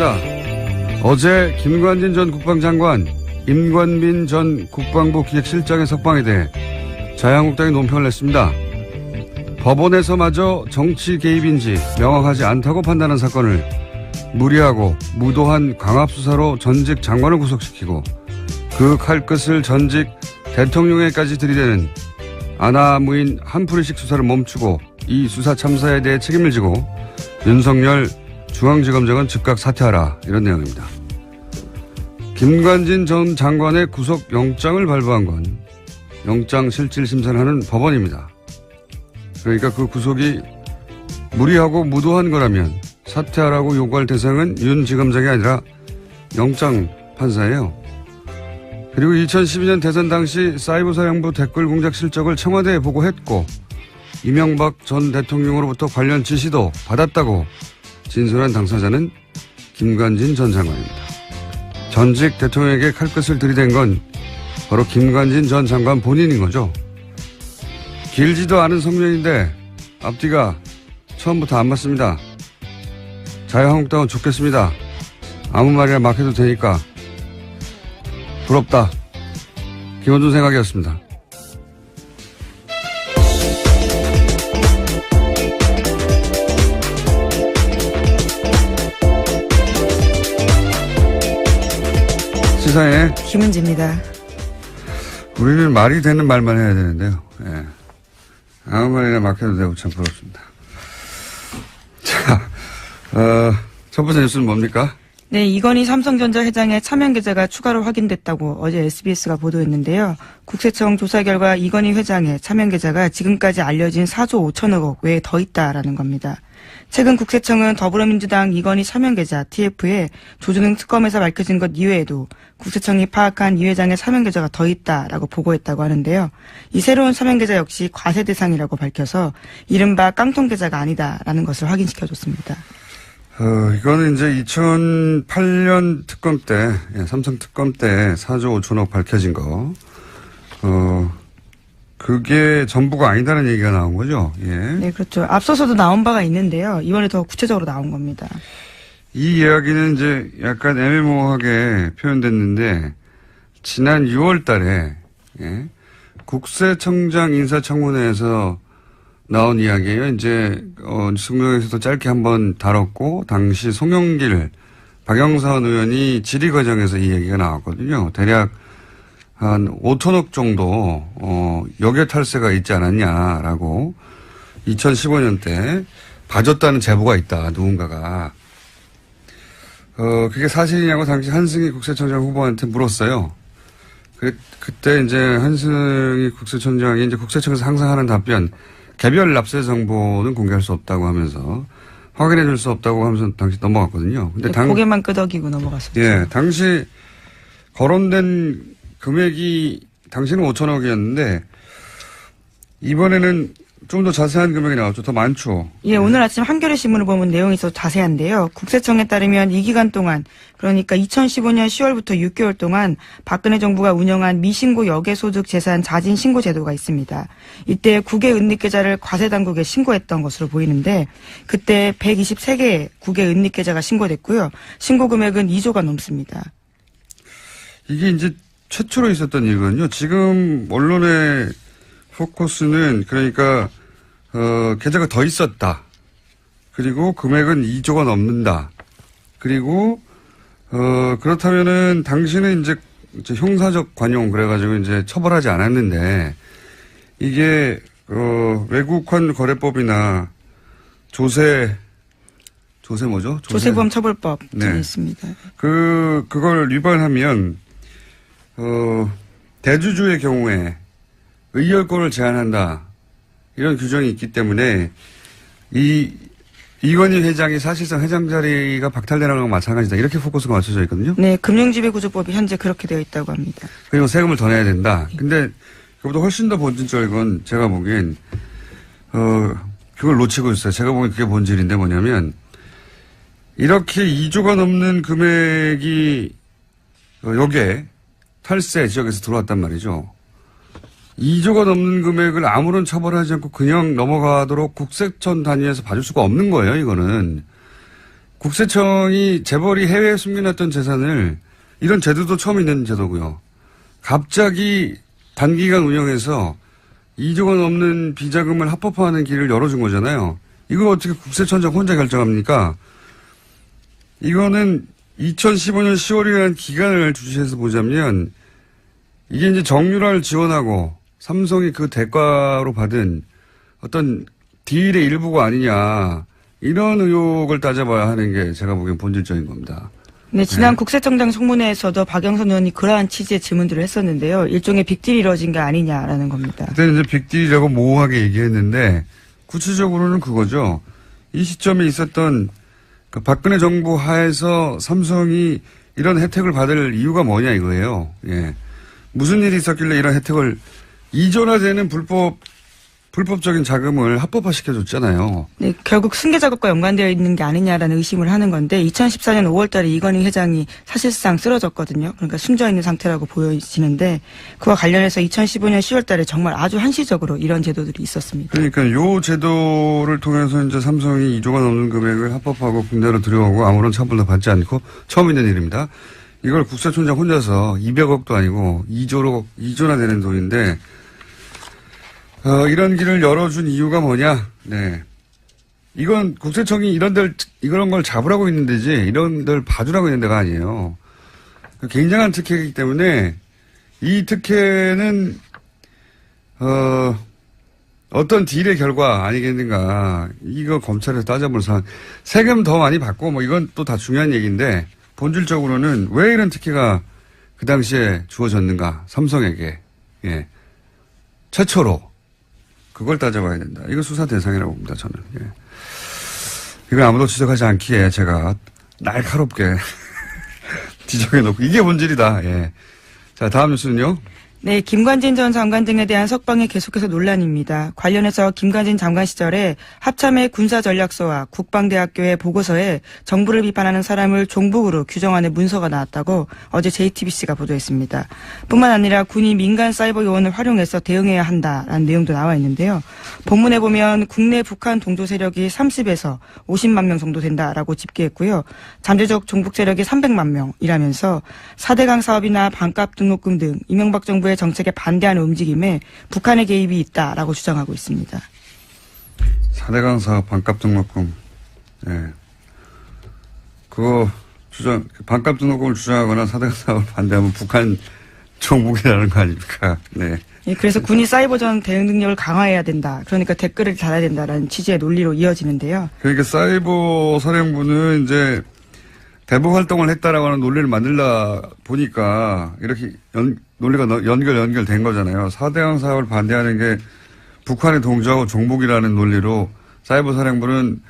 시작합니다. 어제 김관진 전 국방장관, 임관빈 전 국방부 기획실장의 석방에 대해 자유한국당이 논평을 냈습니다. 법원에서마저 정치 개입인지 명확하지 않다고 판단한 사건을 무리하고 무도한 강압수사로 전직 장관을 구속시키고 그 칼끝을 전직 대통령에까지 들이대는 아나무인 한풀이식 수사를 멈추고 이 수사 참사에 대해 책임을 지고 윤석열 중앙지검장은 즉각 사퇴하라, 이런 내용입니다. 김관진 전 장관의 구속영장을 발부한 건 영장실질심사를 하는 법원입니다. 그러니까 그 구속이 무리하고 무도한 거라면 사퇴하라고 요구할 대상은 윤 지검장이 아니라 영장 판사예요. 그리고 2012년 대선 당시 사이버사령부 댓글 공작 실적을 청와대에 보고했고 이명박 전 대통령으로부터 관련 지시도 받았다고 진술한 당사자는 김관진 전 장관입니다. 전직 대통령에게 칼끝을 들이댄 건 바로 김관진 전 장관 본인인 거죠. 길지도 않은 성명인데 앞뒤가 처음부터 안 맞습니다. 자유한국당은 좋겠습니다. 아무 말이나 막 해도 되니까. 부럽다. 김원준 생각이었습니다. 시사에 김은지입니다. 우리는 말이 되는 말만 해야 되는데요. 예. 아무 말이나 막 해도 되고 참 부럽습니다. 자, 첫 번째 뉴스는 뭡니까? 네, 이건희 삼성전자 회장의 차명 계좌가 추가로 확인됐다고 어제 SBS가 보도했는데요. 국세청 조사 결과 이건희 회장의 차명 계좌가 지금까지 알려진 4조 5천억 원 외에 더 있다라는 겁니다. 최근 국세청은 더불어민주당 이건희 차명 계좌 TF에 조준행 특검에서 밝혀진 것 이외에도 국세청이 파악한 이 회장의 차명 계좌가 더 있다라고 보고했다고 하는데요. 이 새로운 차명 계좌 역시 과세 대상이라고 밝혀서 이른바 깡통 계좌가 아니다라는 것을 확인시켜줬습니다. 이거는 이제 2008년 특검 때, 삼성 특검 때 4조 5천억 밝혀진 거, 그게 전부가 아니다는 얘기가 나온 거죠. 예. 네, 그렇죠. 앞서서도 나온 바가 있는데요. 이번에 더 구체적으로 나온 겁니다. 이 이야기는 이제 약간 애매모호하게 표현됐는데, 지난 6월 달에, 예, 국세청장 인사청문회에서 나온 이야기예요. 이제 뉴스공장에서도 짧게 한번 다뤘고 당시 송영길 박영선 의원이 질의 과정에서 이 얘기가 나왔거든요. 대략 한 5천억 정도 역외 탈세가 있지 않았냐라고 2015년 때 봐줬다는 제보가 있다. 누군가가. 그게 사실이냐고 당시 한승희 국세청장 후보한테 물었어요. 그때 이제 한승희 국세청장이 이제 국세청에서 항상 하는 답변, 개별 납세 정보는 공개할 수 없다고 하면서 확인해 줄 수 없다고 하면서 당시 넘어갔거든요. 근데 고개만 끄덕이고 넘어갔었죠. 예, 당시 거론된 금액이 당시는 5천억이었는데 이번에는 좀 더 자세한 금액이 나왔죠. 더 많죠. 예, 오늘 아침 한겨레 신문을 보면 내용이 더 자세한데요. 국세청에 따르면 이 기간 동안, 그러니까 2015년 10월부터 6개월 동안 박근혜 정부가 운영한 미신고 역외소득 재산 자진 신고 제도가 있습니다. 이때 국외 은닉계좌를 과세당국에 신고했던 것으로 보이는데 그때 123개의 국외 은닉계좌가 신고됐고요. 신고 금액은 2조가 넘습니다. 이게 이제 최초로 있었던 일이거든요. 지금 언론의 포커스는 그러니까 계좌가 더 있었다. 그리고 금액은 2조가 넘는다. 그리고 그렇다면은 당신은 이제 형사적 관용 그래가지고 이제 처벌하지 않았는데 이게 외국환 거래법이나 조세 뭐죠? 조세범 처벌법 네. 있습니다. 그걸 위반하면 대주주의 경우에 의결권을 제한한다. 이런 규정이 있기 때문에 이건희 회장이 사실상 회장 자리가 박탈되는 거랑 마찬가지다. 이렇게 포커스가 맞춰져 있거든요. 네, 금융지배구조법이 현재 그렇게 되어 있다고 합니다. 그리고 세금을 더 내야 된다. 근데 그보다 훨씬 더 본질적인 건 제가 보기엔 그걸 놓치고 있어요. 제가 보기엔 그게 본질인데 뭐냐면 이렇게 2조가 넘는 금액이 여기에 탈세 지역에서 들어왔단 말이죠. 2조가 넘는 금액을 아무런 처벌하지 않고 그냥 넘어가도록 국세청 단위에서 봐줄 수가 없는 거예요, 이거는. 국세청이 재벌이 해외에 숨겨놨던 재산을 이런 제도도 처음 있는 제도고요. 갑자기 단기간 운영해서 2조 원 넘는 비자금을 합법화하는 길을 열어준 거잖아요. 이거 어떻게 국세청장 혼자 결정합니까? 이거는 2015년 10월이라는 기간을 주시해서 보자면 이게 이제 정유라를 지원하고 삼성이 그 대가로 받은 어떤 딜의 일부가 아니냐 이런 의혹을 따져봐야 하는 게 제가 보기엔 본질적인 겁니다. 네, 지난 국세청장 청문회에서도 박영선 의원이 그러한 취지의 질문들을 했었는데요. 일종의 빅딜이 이루어진 게 아니냐라는 겁니다. 그때는 이제 빅딜이라고 모호하게 얘기했는데 구체적으로는 그거죠. 이 시점에 있었던 그 박근혜 정부 하에서 삼성이 이런 혜택을 받을 이유가 뭐냐 이거예요. 예. 무슨 일이 있었길래 이런 혜택을 이전화되는 불법적인 자금을 합법화시켜줬잖아요. 네, 결국 승계 작업과 연관되어 있는 게 아니냐라는 의심을 하는 건데 2014년 5월달에 이건희 회장이 사실상 쓰러졌거든요. 그러니까 숨져 있는 상태라고 보여지는데 그와 관련해서 2015년 10월달에 정말 아주 한시적으로 이런 제도들이 있었습니다. 그러니까 요 제도를 통해서 이제 삼성이 2조가 넘는 금액을 합법화하고 국내로 들여오고 아무런 처벌도 받지 않고 처음 있는 일입니다. 이걸 국세청장 혼자서 200억도 아니고 2조나 되는 돈인데 이런 길을 열어준 이유가 뭐냐? 네. 이건 국세청이 이런 걸 잡으라고 있는 데지, 이런 데를 봐주라고 있는 데가 아니에요. 굉장한 특혜이기 때문에, 이 특혜는, 어떤 딜의 결과 아니겠는가. 이거 검찰에서 따져볼 사안. 세금 더 많이 받고, 뭐 이건 또 다 중요한 얘기인데, 본질적으로는 왜 이런 특혜가 그 당시에 주어졌는가. 삼성에게. 예. 최초로. 그걸 따져봐야 된다. 이거 수사 대상이라고 봅니다, 저는. 예. 이걸 아무도 지적하지 않기에 제가 날카롭게 지적해놓고, 이게 본질이다. 예. 자, 다음 뉴스는요. 네, 김관진 전 장관 등에 대한 석방이 계속해서 논란입니다. 관련해서 김관진 장관 시절에 합참의 군사전략서와 국방대학교의 보고서에 정부를 비판하는 사람을 종북으로 규정하는 문서가 나왔다고 어제 JTBC가 보도했습니다. 뿐만 아니라 군이 민간 사이버 요원을 활용해서 대응해야 한다라는 내용도 나와 있는데요. 본문에 보면 국내 북한 동조 세력이 30에서 50만 명 정도 된다라고 집계했고요. 잠재적 종북 세력이 300만 명이라면서 4대강 사업이나 반값 등록금 등 이명박 정부의 정책에 반대하는 움직임에 북한의 개입이 있다라고 주장하고 있습니다. 4대강 사업 반값 등록금. 예. 그거 반값 등록금을 주장하거나 4대강 사업을 반대하면 북한 종북이라는 거 아닙니까? 네. 예, 그래서 군이 사이버전 대응 능력을 강화해야 된다. 그러니까 댓글을 달아야 된다라는 취지의 논리로 이어지는데요. 그러니까 사이버 사령부는 이제 대북 활동을 했다라고 하는 논리를 만들다 보니까 이렇게 논리가 연결된 거잖아요. 4대강 사업을 반대하는 게 북한의 동조하고 종북이라는 논리로 사이버 사령부는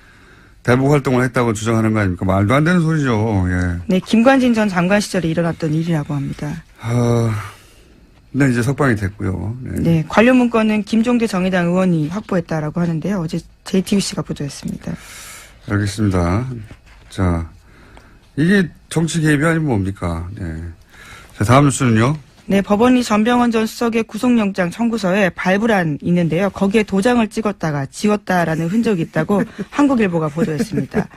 대북 활동을 했다고 주장하는 거 아닙니까? 말도 안 되는 소리죠. 예. 네, 김관진 전 장관 시절에 일어났던 일이라고 합니다. 네, 이제 석방이 됐고요. 네. 네, 관련 문건은 김종대 정의당 의원이 확보했다라고 하는데요. 어제 JTBC가 보도했습니다. 알겠습니다. 자, 이게 정치 개입이 아니면 뭡니까? 네. 자, 다음 뉴스는요. 네, 법원이 전병헌 전 수석의 구속영장 청구서에 발부란 있는데요. 거기에 도장을 찍었다가 지웠다라는 흔적이 있다고 한국일보가 보도했습니다.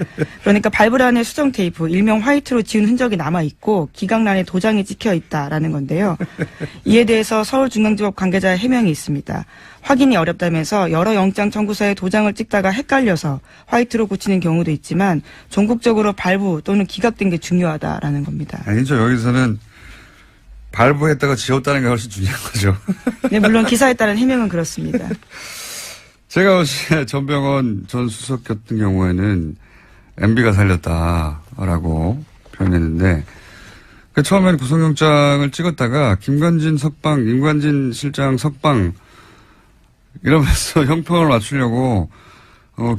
그러니까 발부란에 수정 테이프, 일명 화이트로 지운 흔적이 남아있고 기각란에 도장이 찍혀 있다라는 건데요. 이에 대해서 서울중앙지법 관계자의 해명이 있습니다. 확인이 어렵다면서 여러 영장 청구서에 도장을 찍다가 헷갈려서 화이트로 고치는 경우도 있지만 전국적으로 발부 또는 기각된 게 중요하다라는 겁니다. 아니죠. 여기서는 발부했다가 지웠다는 게 훨씬 중요한 거죠. 네, 물론 기사에 따른 해명은 그렇습니다. 제가 어제 전병헌 전 수석 같은 경우에는 MB가 살렸다라고 표현했는데 처음에는 구속영장을 찍었다가 김관진 실장 석방 이러면서 형평을 맞추려고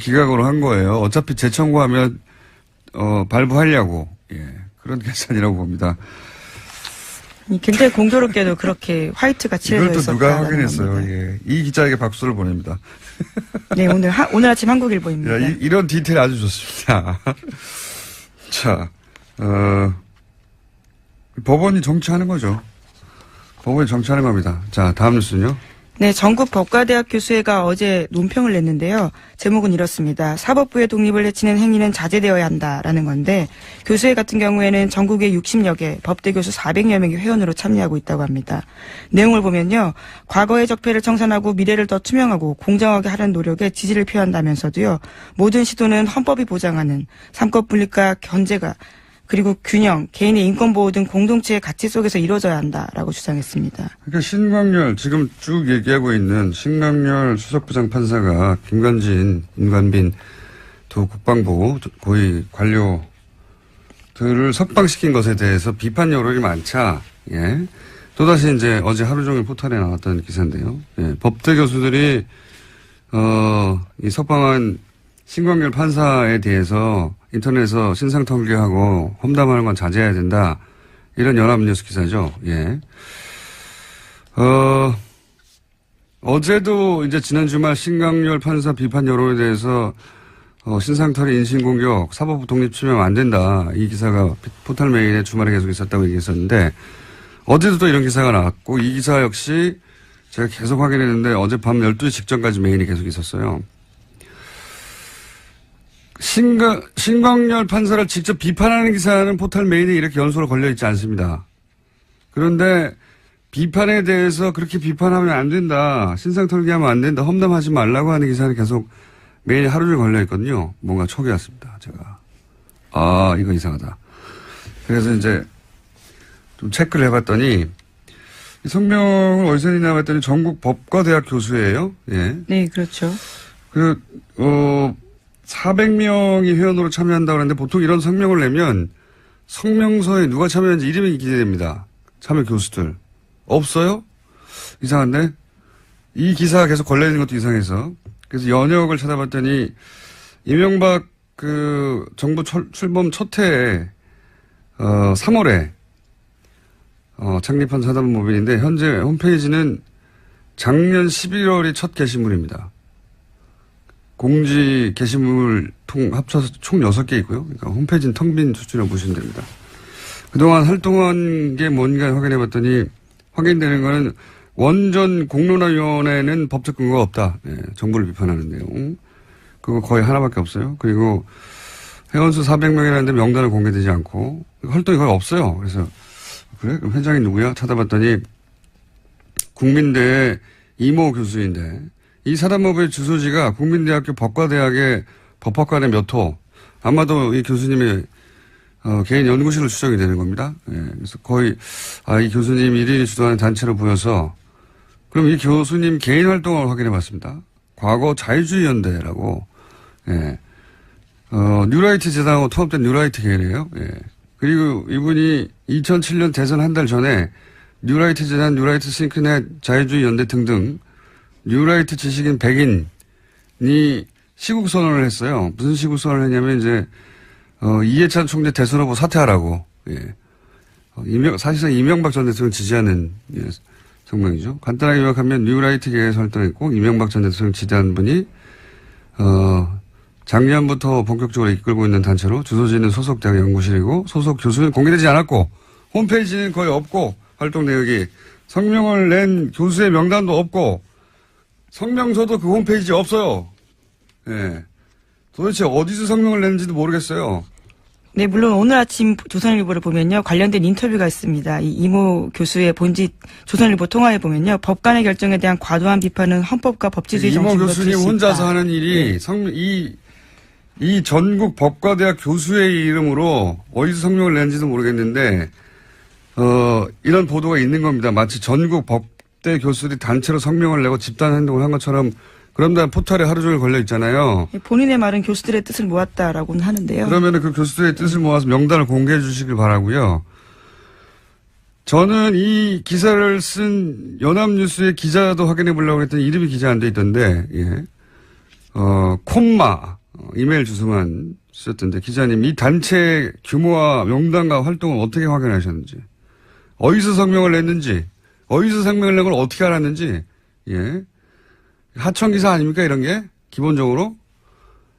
기각으로 한 거예요. 어차피 재청구하면 발부하려고 그런 계산이라고 봅니다. 굉장히 공교롭게도 그렇게 화이트가 칠해져 있었다. 이걸 또 누가 확인했어요. 예. 이 기자에게 박수를 보냅니다. 네, 오늘 아침 한국일보입니다. 야, 이런 디테일 아주 좋습니다. 자, 법원이 정치하는 거죠. 법원이 정치하는 겁니다. 자, 다음 뉴스는요. 네, 전국 법과대학 교수회가 어제 논평을 냈는데요. 제목은 이렇습니다. 사법부의 독립을 해치는 행위는 자제되어야 한다라는 건데 교수회 같은 경우에는 전국에 60여 개 법대 교수 400여 명이 회원으로 참여하고 있다고 합니다. 내용을 보면요. 과거의 적폐를 청산하고 미래를 더 투명하고 공정하게 하려는 노력에 지지를 표한다면서도요. 모든 시도는 헌법이 보장하는 삼권 분립과 견제가 그리고 균형, 개인의 인권 보호 등 공동체의 가치 속에서 이루어져야 한다라고 주장했습니다. 그러니까 신광열 지금 쭉 얘기하고 있는 신광열 수석부장 판사가 김관진, 임관빈 두 국방부 고위 관료들을 석방시킨 것에 대해서 비판 여론이 많자. 예. 또다시 이제 어제 하루 종일 포털에 나왔던 기사인데요. 예. 법대 교수들이 이 석방한 신광열 판사에 대해서 인터넷에서 신상털기하고 험담하는 건 자제해야 된다. 이런 연합뉴스 기사죠. 예. 어제도 이제 지난 주말 신광열 판사 비판 여론에 대해서 신상털이 인신공격, 사법부 독립 침해하면 안 된다. 이 기사가 포털 메일에 주말에 계속 있었다고 얘기했었는데 어제도 또 이런 기사가 나왔고 이 기사 역시 제가 계속 확인했는데 어젯밤 12시 직전까지 메일이 계속 있었어요. 신광열 판사를 직접 비판하는 기사는 포털 메인에 이렇게 연소로 걸려있지 않습니다. 그런데 비판에 대해서 그렇게 비판하면 안 된다. 신상털기하면 안 된다. 험담하지 말라고 하는 기사는 계속 메인에 하루 종일 걸려있거든요. 뭔가 촉이 왔습니다. 제가. 아, 이거 이상하다. 그래서 이제 좀 체크를 해봤더니 이 성명을 어디서 냈나 봤더니 전국 법과대학 교수예요. 예. 네, 그렇죠. 400명이 회원으로 참여한다고 하는데 보통 이런 성명을 내면 성명서에 누가 참여했는지 이름이 기재됩니다. 참여 교수들. 없어요? 이상한데? 이 기사가 계속 걸려있는 것도 이상해서. 그래서 연역을 찾아봤더니 이명박 정부 출범 첫 해에 3월에 창립한 사단법인인데 현재 홈페이지는 작년 11월이 첫 게시물입니다. 공지 게시물 합쳐서 총 6개 있고요. 그러니까 홈페이지는 텅 빈 수준으로 보시면 됩니다. 그동안 활동한 게 뭔가 확인해 봤더니 확인되는 거는 원전 공론화위원회는 법적 근거가 없다. 네, 정부를 비판하는 내용. 그거 거의 하나밖에 없어요. 그리고 회원수 400명이라는데 명단을 공개되지 않고 활동이 거의 없어요. 그래서 그래? 그럼 회장이 누구야? 찾아봤더니 국민대의 이모 교수인데 이 사단법의 주소지가 국민대학교 법과대학의 법학관의 몇 호. 아마도 이 교수님의 개인 연구실로 추정이 되는 겁니다. 예, 그래서 거의 이 교수님 1인이 주도하는 단체로 보여서 그럼 이 교수님 개인 활동을 확인해 봤습니다. 과거 자유주의연대라고 예, 뉴라이트 재단하고 통합된 뉴라이트 계열이에요. 예. 그리고 이분이 2007년 대선 한 달 전에 뉴라이트 재단, 뉴라이트 싱크넷, 자유주의연대 등등 뉴라이트 지식인 100인이 시국선언을 했어요. 무슨 시국선언을 했냐면 이제 이해찬 총재 대선 후보 사퇴하라고. 예. 사실상 이명박 전 대통령 지지하는 성명이죠. 간단하게 요약하면 뉴라이트계에서 활동했고 이명박 전 대통령 지지하는 분이 작년부터 본격적으로 이끌고 있는 단체로 주소지는 소속 대학 연구실이고 소속 교수는 공개되지 않았고 홈페이지는 거의 없고 활동 내역이 성명을 낸 교수의 명단도 없고 성명서도 그 홈페이지에 없어요. 예. 도대체 어디서 성명을 냈는지도 모르겠어요. 네, 물론 오늘 아침 조선일보를 보면요. 관련된 인터뷰가 있습니다. 이 이모 교수의 본지 조선일보 통화에 보면요. 법관의 결정에 대한 과도한 비판은 헌법과 법치주의 이모 정신과 교수님 혼자서 하는 일이 네. 이 전국 법과대학 교수의 이름으로 어디서 성명을 냈는지도 모르겠는데 이런 보도가 있는 겁니다. 마치 전국 법대 교수들이 단체로 성명을 내고 집단 행동을 한 것처럼 그런다 포털에 하루 종일 걸려 있잖아요. 본인의 말은 교수들의 뜻을 모았다라고는 하는데요. 그러면 그 교수들의 뜻을 모아서 명단을 공개해 주시길 바라고요. 저는 이 기사를 쓴 연합뉴스의 기자도 확인해 보려고 했더니 이름이 기자 안 돼 있던데, 예. 콤마, 이메일 주소만 쓰셨던데, 기자님, 이 단체 규모와 명단과 활동을 어떻게 확인하셨는지, 어디서 성명을 냈는지, 어디서 성명을 낸 걸 어떻게 알았는지, 예. 하청기사 아닙니까? 이런 게? 기본적으로?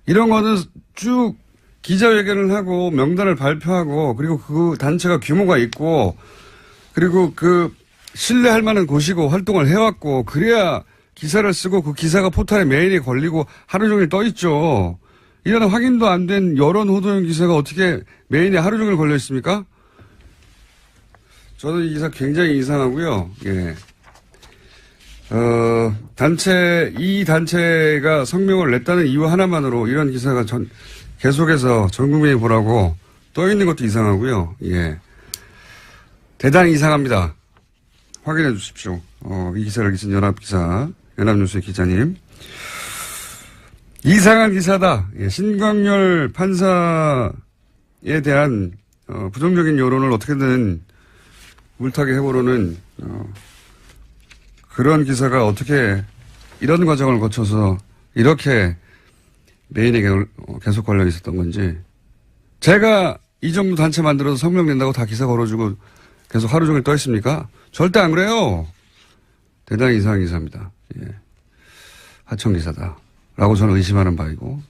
이런 거는 쭉 기자회견을 하고 명단을 발표하고 그리고 그 단체가 규모가 있고 그리고 그 신뢰할 만한 곳이고 활동을 해왔고 그래야 기사를 쓰고 그 기사가 포털에 메일에 걸리고 하루 종일 떠 있죠. 이런 확인도 안 된 여론 호도용 기사가 어떻게 메일에 하루 종일 걸려 있습니까? 저는 이 기사 굉장히 이상하고요. 예. 이 단체가 성명을 냈다는 이유 하나만으로 이런 기사가 계속해서 전 국민이 보라고 떠 있는 것도 이상하고요. 예. 대단히 이상합니다. 확인해 주십시오. 이 기사를 기신 연합뉴스의 기자님. 이상한 기사다. 예, 신광열 판사에 대한 부정적인 여론을 어떻게든 물타기 해보려는 그런 기사가 어떻게 이런 과정을 거쳐서 이렇게 메인에 계속 걸려 있었던 건지. 제가 이 정도 단체 만들어서 성명 낸다고 다 기사 걸어주고 계속 하루 종일 떠 있습니까? 절대 안 그래요. 대단히 이상한 기사입니다. 예. 하청 기사다. 라고 저는 의심하는 바이고.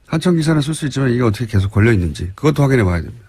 하청 기사는 쓸 수 있지만 이게 어떻게 계속 걸려 있는지 그것도 확인해 봐야 됩니다.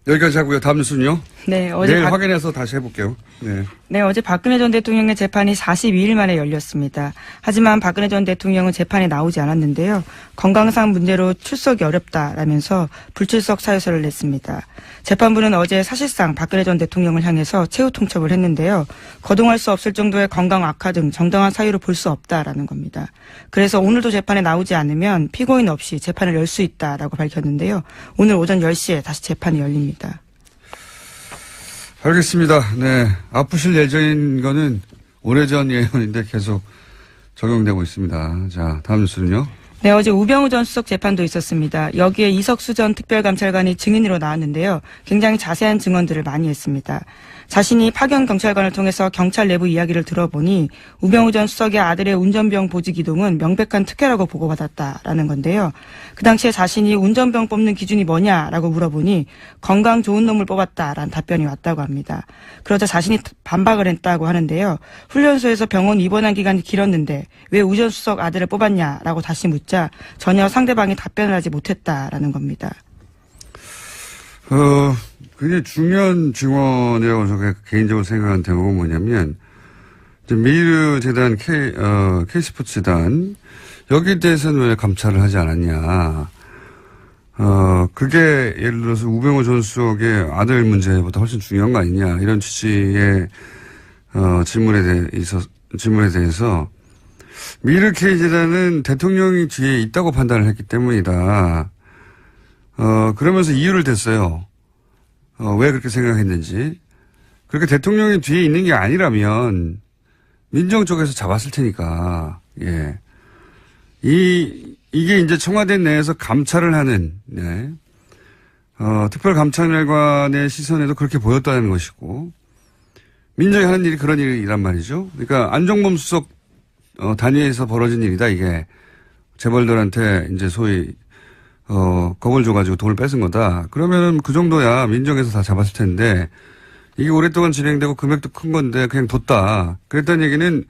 여기까지 하고요. 다음 뉴스는요? 네, 내일 확인해서 다시 해볼게요. 네. 네, 어제 박근혜 전 대통령의 재판이 42일 만에 열렸습니다. 하지만 박근혜 전 대통령은 재판에 나오지 않았는데요. 건강상 문제로 출석이 어렵다라면서 불출석 사유서를 냈습니다. 재판부는 어제 사실상 박근혜 전 대통령을 향해서 최후 통첩을 했는데요. 거동할 수 없을 정도의 건강 악화 등 정당한 사유로 볼 수 없다라는 겁니다. 그래서 오늘도 재판에 나오지 않으면 피고인 없이 재판을 열 수 있다라고 밝혔는데요. 오늘 오전 10시에 다시 재판이 열립니다. 알겠습니다. 네. 아프실 예정인 거는 오래전 예언인데 계속 적용되고 있습니다. 자, 다음 뉴스는요? 네, 어제 우병우 전 수석 재판도 있었습니다. 여기에 이석수 전 특별감찰관이 증인으로 나왔는데요. 굉장히 자세한 증언들을 많이 했습니다. 자신이 파견 경찰관을 통해서 경찰 내부 이야기를 들어보니 우병우 전 수석의 아들의 운전병 보직 이동은 명백한 특혜라고 보고받았다라는 건데요. 그 당시에 자신이 운전병 뽑는 기준이 뭐냐라고 물어보니 건강 좋은 놈을 뽑았다라는 답변이 왔다고 합니다. 그러자 자신이 반박을 했다고 하는데요. 훈련소에서 병원 입원한 기간이 길었는데 왜 우 전 수석 아들을 뽑았냐라고 다시 묻자 전혀 상대방이 답변을 하지 못했다라는 겁니다. 굉장히 중요한 증언이라고 제가 개인적으로 생각하는 대목은 뭐냐면, 미르 재단, K스포츠 재단, 여기에 대해서는 왜 감찰을 하지 않았냐. 그게 예를 들어서 우병우 전 수석의 아들 문제보다 훨씬 중요한 거 아니냐. 이런 취지의, 질문에 대해서, 미르 K 재단은 대통령이 뒤에 있다고 판단을 했기 때문이다. 그러면서 이유를 댔어요. 왜 그렇게 생각했는지. 그렇게 대통령이 뒤에 있는 게 아니라면 민정 쪽에서 잡았을 테니까. 예. 이게 이제 청와대 내에서 감찰을 하는, 네. 특별감찰관의 시선에도 그렇게 보였다는 것이고, 민정이 하는 일이 그런 일이란 말이죠. 그러니까 안종범 수석 단위에서 벌어진 일이다, 이게. 재벌들한테 이제 소위 겁을 줘가지고 돈을 뺏은 거다. 그러면은 그 정도야 민정에서 다 잡았을 텐데, 이게 오랫동안 진행되고 금액도 큰 건데 그냥 뒀다. 그랬다는 얘기는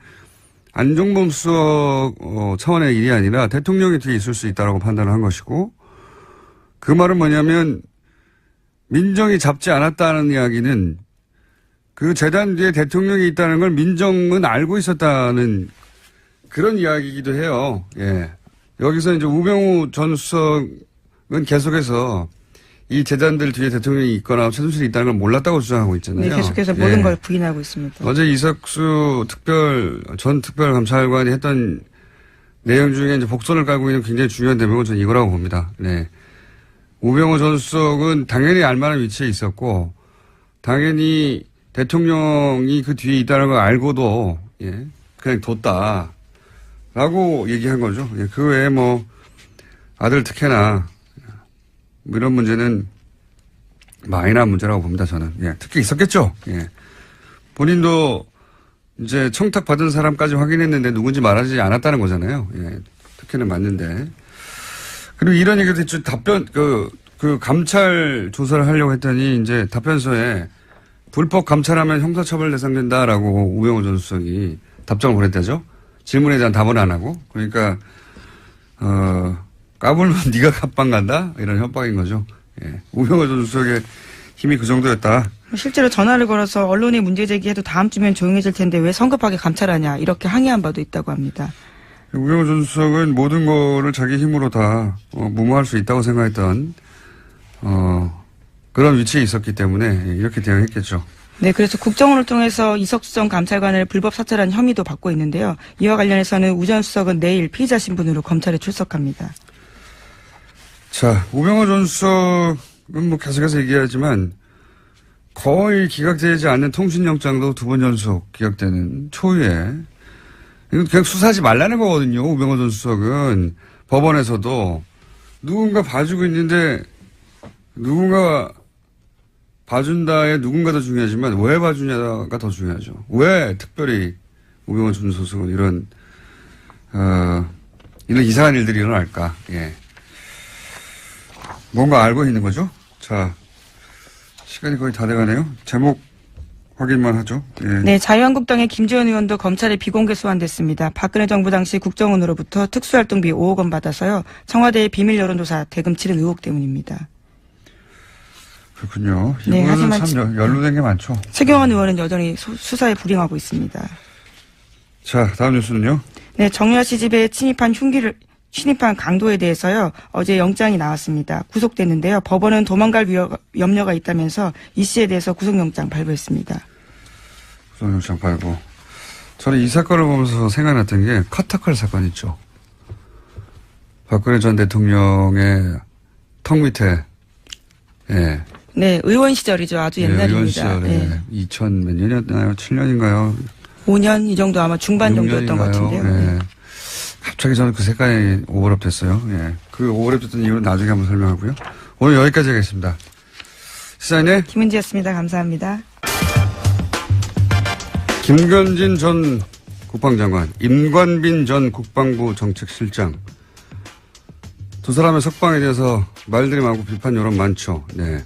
안종범 수석 차원의 일이 아니라 대통령이 뒤에 있을 수 있다라고 판단을 한 것이고, 그 말은 뭐냐면 민정이 잡지 않았다는 이야기는 그 재단 뒤에 대통령이 있다는 걸 민정은 알고 있었다는 그런 이야기이기도 해요. 예. 여기서 이제 우병우 전 수석은 계속해서 이 재단들 뒤에 대통령이 있거나 최순실이 있다는 걸 몰랐다고 주장하고 있잖아요. 네, 계속해서 모든 걸 부인하고 있습니다. 어제 이석수 전 특별감찰관이 했던 내용 중에 이제 복선을 깔고 있는 굉장히 중요한 대목은 저는 이거라고 봅니다. 네. 우병우 전 수석은 당연히 알만한 위치에 있었고, 당연히 대통령이 그 뒤에 있다는 걸 알고도, 예, 그냥 뒀다. 라고 얘기한 거죠. 예, 그 외에 뭐, 아들 특혜나, 뭐 이런 문제는 마이너한 문제라고 봅니다, 저는. 예, 특혜 있었겠죠. 예. 본인도 이제 청탁받은 사람까지 확인했는데 누군지 말하지 않았다는 거잖아요. 예, 특혜는 맞는데. 그리고 이런 얘기도 했죠. 그 감찰 조사를 하려고 했더니 이제 답변서에 불법 감찰하면 형사처벌 대상된다라고 우병우 전 수석이 답장을 보냈다죠. 질문에 대한 답은 안 하고. 그러니까, 까불면 네가 갑방 간다? 이런 협박인 거죠. 예. 우병우 전 수석의 힘이 그 정도였다. 실제로 전화를 걸어서 언론에 문제 제기해도 다음 주면 조용해질 텐데 왜 성급하게 감찰하냐 이렇게 항의한 바도 있다고 합니다. 우병우 전 수석은 모든 거를 자기 힘으로 다 무마할 수 있다고 생각했던 그런 위치에 있었기 때문에 이렇게 대응했겠죠. 네, 그래서 국정원을 통해서 이석수 전 감찰관을 불법 사찰한 혐의도 받고 있는데요. 이와 관련해서는 우 전 수석은 내일 피의자 신분으로 검찰에 출석합니다. 자, 우병우 전 수석은 뭐 계속해서 얘기하지만 거의 기각되지 않는 통신영장도 2번 연속 기각되는 초유의 이건 그냥 수사하지 말라는 거거든요. 우병우 전 수석은 법원에서도 누군가 봐주고 있는데 누군가 봐준다에 누군가 더 중요하지만 왜 봐주냐가 더 중요하죠. 왜 특별히 우병우 전 수석은 이런 이상한 일들이 일어날까. 예. 뭔가 알고 있는 거죠. 자, 시간이 거의 다 돼가네요. 제목 확인만 하죠. 예. 네, 자유한국당의 김지원 의원도 검찰에 비공개 소환됐습니다. 박근혜 정부 당시 국정원으로부터 특수활동비 5억 원 받아서요. 청와대의 비밀 여론조사 대금 치른 의혹 때문입니다. 그렇군요. 네, 이분은 하지만 참 연루된 게 많죠. 최경환 의원은 여전히 수사에 불응하고 있습니다. 자, 다음 뉴스는요. 네, 정유아 씨 집에 침입한 강도에 대해서요. 어제 영장이 나왔습니다. 구속됐는데요. 법원은 도망갈 염려가 있다면서 이 씨에 대해서 구속영장 발부했습니다. 구속영장 발부. 저는 이 사건을 보면서 생각났던 게 카타칼 사건 있죠. 박근혜 전 대통령의 턱 밑에 예. 네, 의원 시절이죠. 아주 옛날입니다. 의원 시절에 네. 2000 몇 년이었나요? 7년인가요? 5년 이 정도 아마 중반정도였던 것 같은데요. 예. 네. 갑자기 저는 그 색깔이 오버랩 됐어요. 예. 그 오버랩 됐던 이유는 나중에 한번 설명하고요. 오늘 여기까지 하겠습니다. 시사인의 김은지였습니다. 감사합니다. 김건진 전 국방장관, 임관빈 전 국방부 정책실장. 두 사람의 석방에 대해서 말들이 많고 비판 여론 많죠. 네.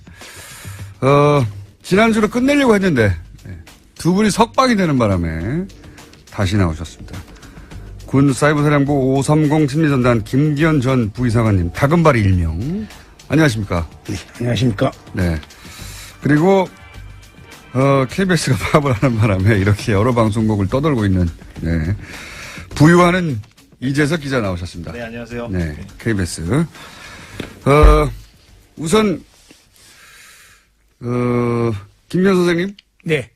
지난주로 끝내려고 했는데, 두 분이 석방이 되는 바람에 다시 나오셨습니다. 군 사이버사령부 530 심리전단 김기현 전 부이사관님, 다금바리 일명. 안녕하십니까? 네, 안녕하십니까? 네. 그리고, KBS가 파업을 하는 바람에 이렇게 여러 방송국을 떠돌고 있는, 네. 부유하는 이재석 기자 나오셨습니다. 네, 안녕하세요. 네, KBS. 우선, 김기현 선생님? 네,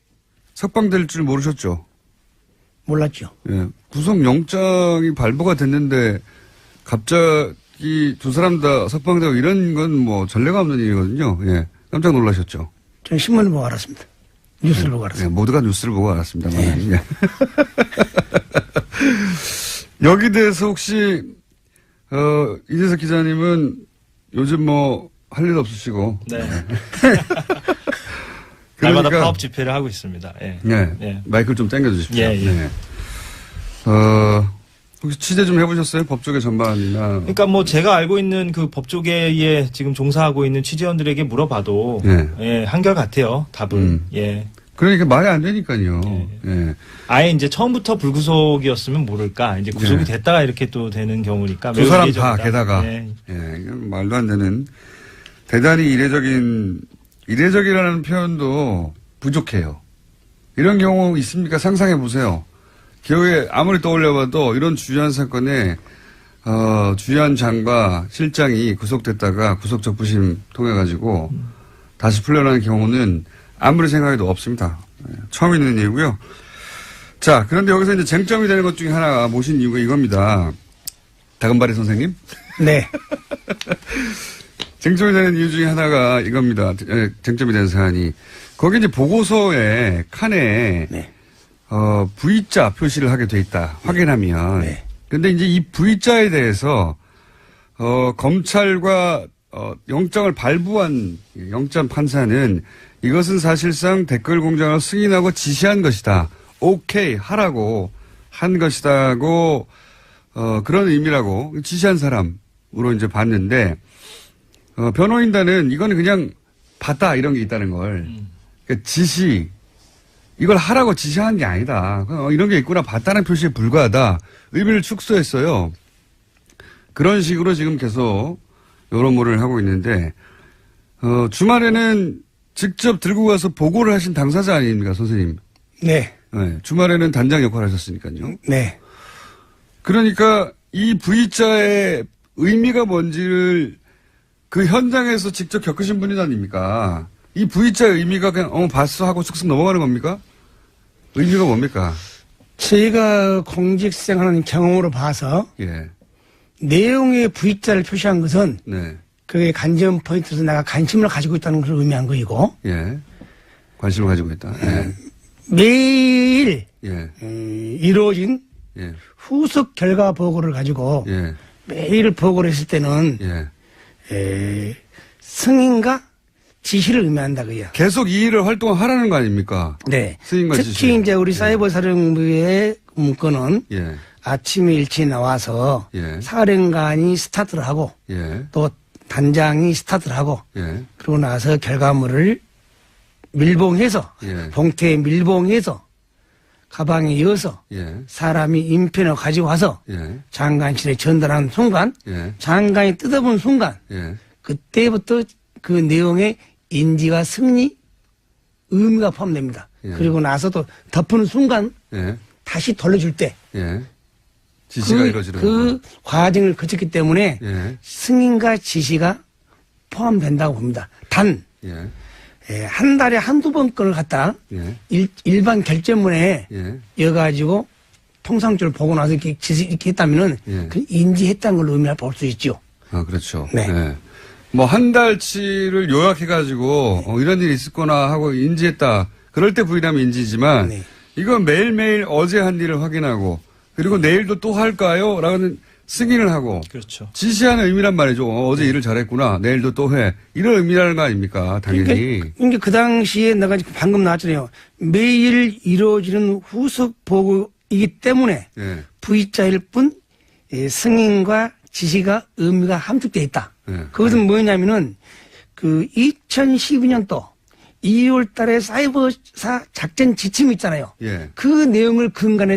석방될 줄 모르셨죠? 몰랐죠. 예. 구속영장이 발부가 됐는데, 갑자기 두 사람 다 석방되고 이런 건 뭐 전례가 없는 일이거든요. 예. 깜짝 놀라셨죠? 전 신문을 보고 알았습니다. 뉴스를 보고 예, 알았습니다. 모두가 뉴스를 보고 알았습니다만. 예. 여기 대해서 혹시, 이재석 기자님은 요즘 뭐, 할 일 없으시고. 네. 그러니까, 날마다 파업 집회를 하고 있습니다. 예. 네. 예. 마이크를 좀 당겨주십시오. 예, 예. 네. 혹시 취재 좀 해보셨어요? 법조계 전반이나. 그러니까 뭐 제가 알고 있는 그 법조계에 지금 종사하고 있는 취재원들에게 물어봐도 예. 예, 한결 같아요. 답은. 예. 그러니까 말이 안 되니까요. 예. 아예 이제 처음부터 불구속이었으면 모를까. 이제 구속이 예. 됐다가 이렇게 또 되는 경우니까. 두 매우 사람 이례적이다. 다 게다가. 예. 예. 이건 말도 안 되는 대단히 이례적이라는 표현도 부족해요. 이런 경우 있습니까? 상상해 보세요. 기억에 아무리 떠올려봐도 이런 주요한 사건에 주요한 장과 실장이 구속됐다가 구속적부심 통해 가지고 다시 풀려나는 경우는 아무리 생각해도 없습니다. 처음 있는 일이고요. 자, 그런데 여기서 이제 쟁점이 되는 것 중에 하나가 모신 이유가 이겁니다. 다금바리 선생님? 네, 쟁점이 되는 이유 중에 하나가 이겁니다. 쟁점이 되는 사안이. 거기 이제 보고서에 칸에 네, V자 표시를 하게 돼 있다. 확인하면. 네. 근데 이제 이 V자에 대해서 검찰과 영장을 발부한 영장 판사는 이것은 사실상 댓글 공장을 승인하고 지시한 것이다. 오케이 하라고 한 것이다고 그런 의미라고 지시한 사람으로 이제 봤는데 변호인단은 이거는 그냥 봤다 이런 게 있다는 걸 그러니까 지시 이걸 하라고 지시한 게 아니다. 이런 게 있구나 봤다는 표시에 불과하다. 의미를 축소했어요. 그런 식으로 지금 계속 여론몰이를 하고 있는데 주말에는 직접 들고 가서 보고를 하신 당사자 아닙니까, 선생님? 네. 네, 주말에는 단장 역할을 하셨으니까요. 네. 그러니까 이 V자의 의미가 뭔지를 그 현장에서 직접 겪으신 분이 아닙니까? 이 V자의 의미가 그냥 봤어 하고 쑥쑥 넘어가는 겁니까? 의미가 뭡니까? 저희가 공직생활하는 경험으로 봐서 예. 내용의 V자를 표시한 것은 네. 그게 관전 포인트에서 내가 관심을 가지고 있다는 것을 의미한 것이고 예. 관심을 가지고 있다. 예. 매일 예. 이루어진 예. 후속 결과 보고를 가지고 예. 매일 보고를 했을 때는 예. 승인과 지시를 의미한다고요. 계속 이 일을 활동하라는 거 아닙니까? 네. 승인과 특히 지시. 이제 우리 사이버 사령부의 문건은 예. 아침에 일찍 나와서 예. 사령관이 스타트를 하고 예. 또 단장이 스타트를 하고 예. 그러고 나서 결과물을 밀봉해서 예. 봉투에 밀봉해서 가방에 이어서 예. 사람이 인편을 가지고 와서 예. 장관실에 전달하는 순간 예. 장관이 뜯어본 순간 예. 그때부터 그 내용에 인지와 승리 의미가 포함됩니다. 예. 그리고 나서도 덮는 순간 예. 다시 돌려줄 때 예. 지시가 이루어지는 그 과정을 거쳤기 때문에 예. 승인과 지시가 포함된다고 봅니다. 단, 예. 한 달에 한두 번 건을 갖다 예. 일반 결제문에 예. 이어가지고 통상적으로 보고 나서 이렇게 했다면은 예. 그 인지했다는 걸 의미를 볼 수 있죠. 아, 그렇죠. 네. 예. 뭐, 한 달치를 요약해가지고, 이런 일이 있을 거나 하고 인지했다. 그럴 때 부인하면 인지지만, 네. 이건 매일매일 어제 한 일을 확인하고, 그리고 내일도 또 할까요? 라는 승인을 하고, 그렇죠. 지시하는 의미란 말이죠. 어제 일을 잘했구나. 내일도 또 해. 이런 의미라는 거 아닙니까? 당연히. 그러니까 그 당시에 내가 방금 나왔잖아요. 매일 이루어지는 후속 보고이기 때문에 예. V자일 뿐 승인과 지시가 의미가 함축되어 있다. 예. 그것은 뭐냐면은 그 2012년도 2월 달에 사이버사 작전 지침이 있잖아요. 예. 그 내용을 근간에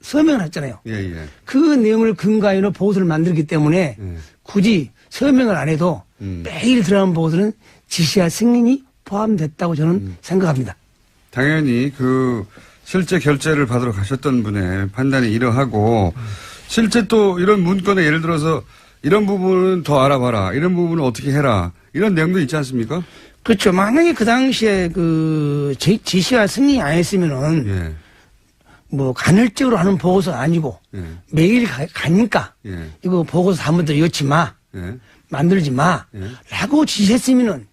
서명을 했잖아요. 예, 예. 그 내용을 근간으로 보고서를 만들기 때문에 예. 굳이 서명을 안 해도 매일 들어가는 보고서는 지시와 승인이 포함됐다고 저는 생각합니다. 당연히 그 실제 결제를 받으러 가셨던 분의 판단이 이러하고 실제 또 이런 문건에 예를 들어서 이런 부분은 더 알아봐라. 이런 부분은 어떻게 해라. 이런 내용도 있지 않습니까? 그렇죠. 만약에 그 당시에 그 지시와 승인이 안 했으면은 예. 뭐 간헐적으로 하는 보고서 아니고 예. 매일 가니까 예. 이거 보고서 잘못 이었지 마. 예. 만들지 마. 예. 라고 지시했으면은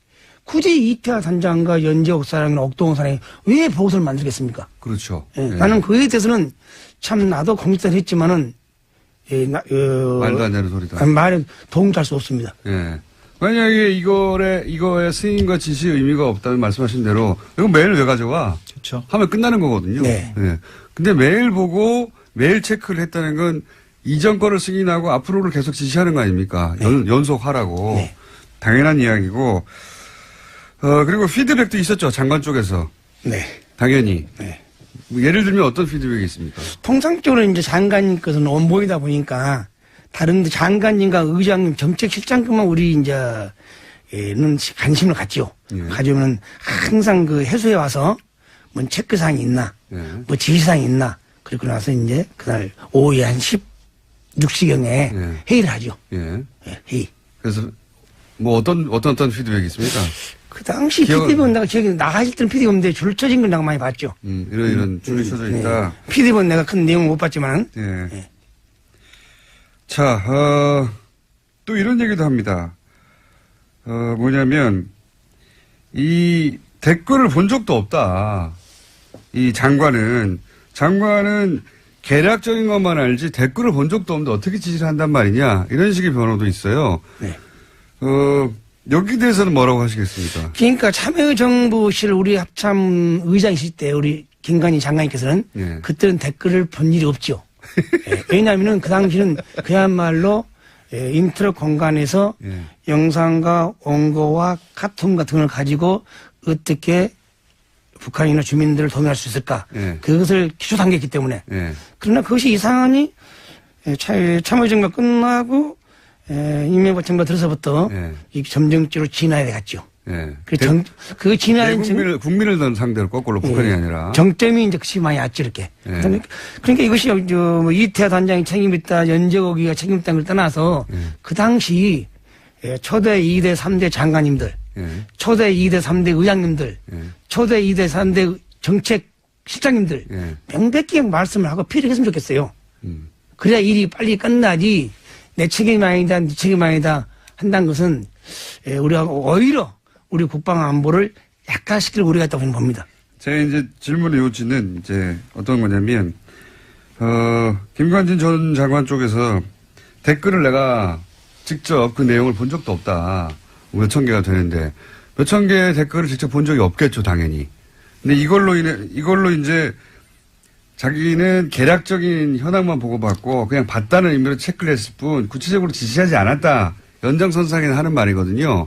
굳이 이태하 단장과 연재옥 사장이나 옥동호 사장이 왜 보고서를 만들겠습니까? 그렇죠. 예. 예. 나는 그에 대해서는 참 나도 공직자를 했지만은 말도 안 되는 소리다. 말에 동의할 수 없습니다. 예. 만약에 이거에 승인과 지시의 의미가 없다면 말씀하신 대로 이거 매일 왜 가져와? 그렇죠. 하면 끝나는 거거든요. 네. 예. 근데 매일 보고 매일 체크를 했다는 건 이전 거를 승인하고 앞으로를 계속 지시하는 거 아닙니까? 연속하라고. 네. 당연한 이야기고. 그리고 피드백도 있었죠. 장관 쪽에서. 네. 당연히. 네. 예를 들면 어떤 피드백이 있습니까? 통상적으로 이제 장관님 것은 원본이다 보니까 다른 장관님과 의장님 정책실장급만 우리 이제는 관심을 갖죠. 예. 가지고는 항상 그 해수에 와서 뭐 체크사항이 있나, 예. 뭐 지시사항이 있나. 그리고 나서 이제 그날 오후에 한 16시경에 예. 회의를 하죠. 예. 예, 회의. 그래서 뭐 어떤 피드백이 있습니까? 그 당시 피디본 내가 기억에 나가실 때는 피디본인데 줄 쳐진 걸 내가 많이 봤죠. 이런 줄이 쳐져 있다. 피디본 내가 큰 내용을 못 봤지만. 예. 예. 자, 또 이런 얘기도 합니다. 뭐냐면, 이 댓글을 본 적도 없다. 이 장관은 계략적인 것만 알지 댓글을 본 적도 없는데 어떻게 지시를 한단 말이냐. 이런 식의 변호도 있어요. 네. 여기에 대해서는 뭐라고 하시겠습니까? 그러니까 참여정부실 우리 합참 의장이실 때 우리 김관희 장관님께서는 예. 그때는 댓글을 본 일이 없죠. 예, 왜냐하면은 그 당시는 그야말로 인터넷 공간에서 예. 영상과 원고와 카툰 같은 걸 가지고 어떻게 북한이나 주민들을 도움할 수 있을까. 예. 그것을 기초 단계이기 때문에. 예. 그러나 그것이 이상하니 참여정부가 끝나고 임명부 정부가 들어서부터 예. 이 점정지로 진화해 갔죠. 예. 그 지난 국민을 상대로 거꾸로 북한이 아니라. 정점이 이제 그치 많이 왔지, 이렇게. 예. 그러니까 이것이 이태하 단장이 책임있다, 연재거기가 책임있다는 걸 떠나서 그 당시 초대 2대 3대 장관님들, 초대 2대 3대 의장님들, 초대 2대 3대 정책 실장님들 명백히 말씀을 하고 피력했으면 좋겠어요. 그래야 일이 빨리 끝나지 내 책임이 아니다, 네 책임이 아니다 한다는 것은 우리가 오히려 우리 국방 안보를 약화시킬 우려가 있다고 저는 봅니다. 제가 이제 질문의 요지는 이제 어떤 거냐면, 김관진 전 장관 쪽에서 댓글을 내가 직접 그 내용을 본 적도 없다. 몇천 개가 되는데, 몇천 개의 댓글을 직접 본 적이 없겠죠, 당연히. 근데 이걸로 이제 자기는 개략적인 현황만 보고받고 그냥 봤다는 의미로 체크를 했을 뿐 구체적으로 지시하지 않았다. 연장선상에는 하는 말이거든요.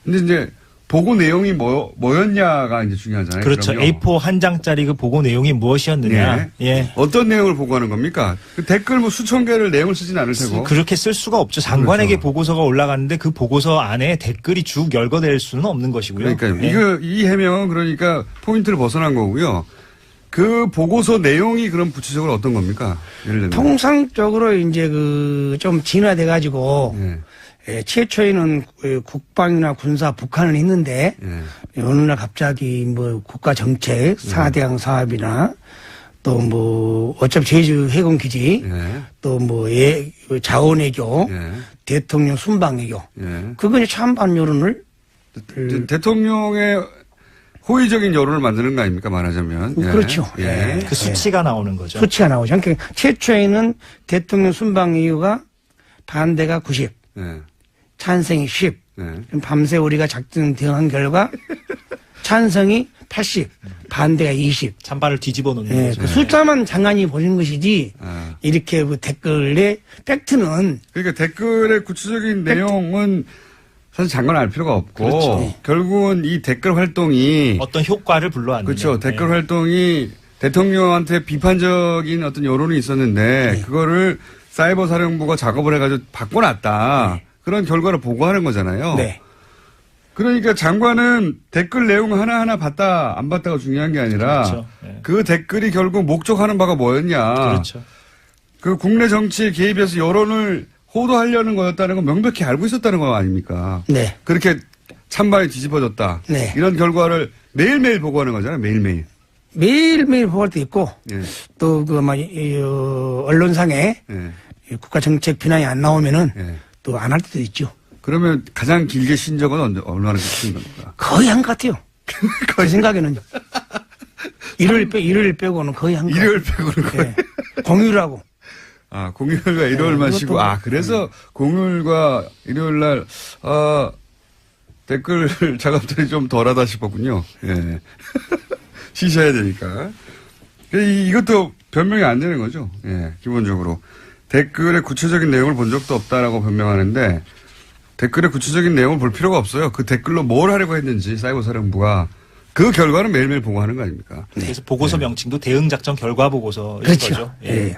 근데 이제 보고 내용이 뭐였냐가 이제 중요하잖아요. 그렇죠. 그럼요. A4 한 장짜리 그 보고 내용이 무엇이었느냐. 예. 어떤 내용을 보고하는 겁니까? 그 댓글 뭐 수천 개를 내용을 쓰진 않을 테고. 그렇게 쓸 수가 없죠. 장관에게 그렇죠. 보고서가 올라갔는데 그 보고서 안에 댓글이 쭉 열거될 수는 없는 것이고요. 그러니까요. 예. 이 해명은 그러니까 포인트를 벗어난 거고요. 그 보고서 내용이 그럼 구체적으로 어떤 겁니까? 예를 들면. 통상적으로 이제 좀 진화돼 가지고 최초에는 국방이나 군사 북한을 했는데 어느 날 갑자기 뭐 국가 정책 4대강 사업이나 또 뭐 어차피 제주 해군 기지 또 뭐 자원외교 대통령 순방외교 그거 이제 찬반 여론을 대통령의 호의적인 여론을 만드는 거 아닙니까 말하자면. 그렇죠. 그 수치가 나오는 거죠. 수치가 나오죠. 그러니까 최초에는 대통령 순방외교가 반대가 90 찬성이 10 밤새 우리가 작전 대응한 결과 찬성이 80 반대가 20 찬반을 뒤집어 놓는 거죠. 그 숫자만 장관이 보는 것이지 이렇게 그 댓글의 팩트는 그러니까 댓글의 구체적인 내용은 사실 장관 알 필요가 없고 그렇죠. 결국은 이 댓글 활동이 어떤 효과를 불러왔느냐. 그렇죠. 댓글 활동이 대통령한테 비판적인 어떤 여론이 있었는데 그거를 사이버 사령부가 작업을 해가지고 바꿔놨다. 그런 결과를 보고하는 거잖아요. 네. 그러니까 장관은 댓글 내용 하나하나 봤다 안 봤다가 중요한 게 아니라 그렇죠. 그 댓글이 결국 목적하는 바가 뭐였냐. 그렇죠. 그 국내 정치에 개입해서 여론을 호도하려는 거였다는 건 명백히 알고 있었다는 거 아닙니까? 네. 그렇게 찬반이 뒤집어졌다. 네. 이런 결과를 매일매일 보고하는 거잖아요. 매일매일. 매일매일 보고할 때 있고 또 언론상에 국가 정책 비난이 안 나오면은 또 안 할 때도 있죠. 그러면 가장 길게 쉰 적은 얼마나 쉰 겁니까? 거의 한 것 같아요. 제 생각에는요. 일요일 빼고는 거의 한 것 같아요. 일요일 빼고는 거의. 공휴일하고. 아, 공휴일과 일요일만 쉬고. 아, 그래서 공휴일과 일요일 날, 댓글 작업들이 좀 덜하다 싶었군요. 예. 쉬셔야 되니까. 이것도 변명이 안 되는 거죠. 예, 기본적으로. 댓글의 구체적인 내용을 본 적도 없다라고 변명하는데, 댓글의 구체적인 내용을 볼 필요가 없어요. 그 댓글로 뭘 하려고 했는지 사이버 사령부가 그 결과는 매일매일 보고하는 거 아닙니까? 그래서 보고서 명칭도 대응작전 결과 보고서인 그렇죠. 거죠. 예.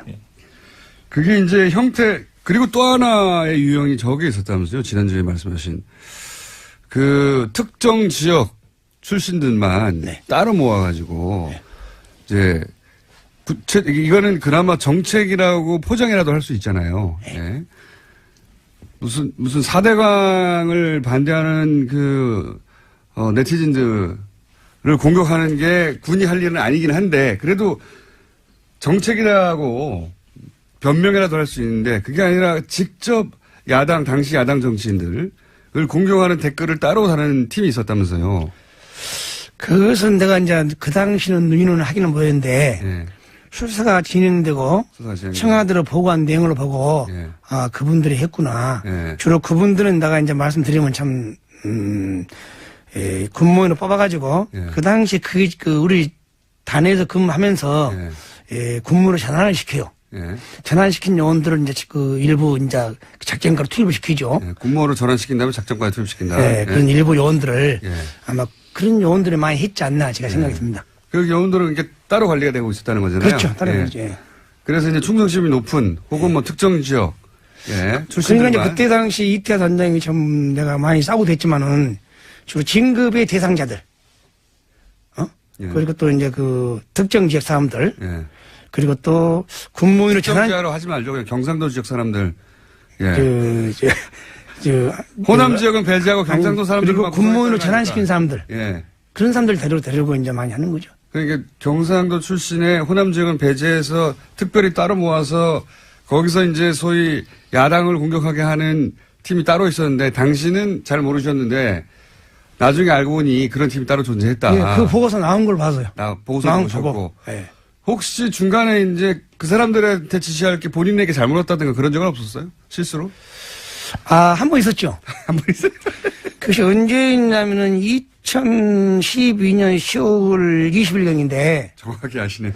그게 이제 형태, 그리고 또 하나의 유형이 저게 있었다면서요. 지난주에 말씀하신. 그 특정 지역 출신들만 따로 모아가지고, 이제, 이거는 그나마 정책이라고 포장이라도 할 수 있잖아요. 예. 무슨 4대강을 반대하는 네티즌들을 공격하는 게 군이 할 일은 아니긴 한데, 그래도 정책이라고 변명이라도 할 수 있는데, 그게 아니라 직접 당시 야당 정치인들을 공격하는 댓글을 따로 다는 팀이 있었다면서요. 그것은 내가 이제 그 당시는 눈이는 하기는 보였는데, 수사가 진행되고 청와대로 보고한 내용을 보고 그분들이 했구나. 주로 그분들은 내가 이제 말씀드리면 참 군무원으로 뽑아가지고 그 당시 우리 단에서 근무하면서 군무로 전환을 시켜요. 전환시킨 요원들을 이제 일부 이제 작전가로 투입을 시키죠. 군무원으로 전환시킨 다음에 작전가에 투입시킨다. 그런 일부 요원들을 아마 그런 요원들이 많이 했지 않나 제가 생각이 듭니다. 그 요원들은 이게 따로 관리가 되고 있었다는 거잖아요. 그렇죠. 따로 그렇죠. 그래서 이제 충성심이 높은 혹은 뭐 특정 지역. 그러니까 이제 그때 당시 이태하 단장이 좀 내가 많이 싸우고 됐지만은 주로 진급의 대상자들, 예. 그리고 또 이제 그 특정 지역 사람들, 예. 그리고 또 국무위원을 전환, 정치하러 하지 말죠. 그냥 경상도 지역 사람들. 예. 호남 지역은 배제하고 경상도 사람들 그리고 국무위원을 전환시킨 사람들, 예. 그런 사람들 데리고 이제 많이 하는 거죠. 그러니까 경상도 출신의 호남 지역은 배제해서 특별히 따로 모아서 거기서 이제 소위 야당을 공격하게 하는 팀이 따로 있었는데 당신은 잘 모르셨는데 나중에 알고 보니 그런 팀이 따로 존재했다. 예, 그 보고서 나온 걸 봐서요. 보고서 나온 보셨고. 보고. 예. 혹시 중간에 이제 그 사람들한테 지시할 게 본인에게 잘못 왔다든가 그런 적은 없었어요? 실수로? 한 번 있었죠. 한 번 있어요? 그것이 언제 있냐면은 2012년 10월 20일경인데 정확하게 아시네요.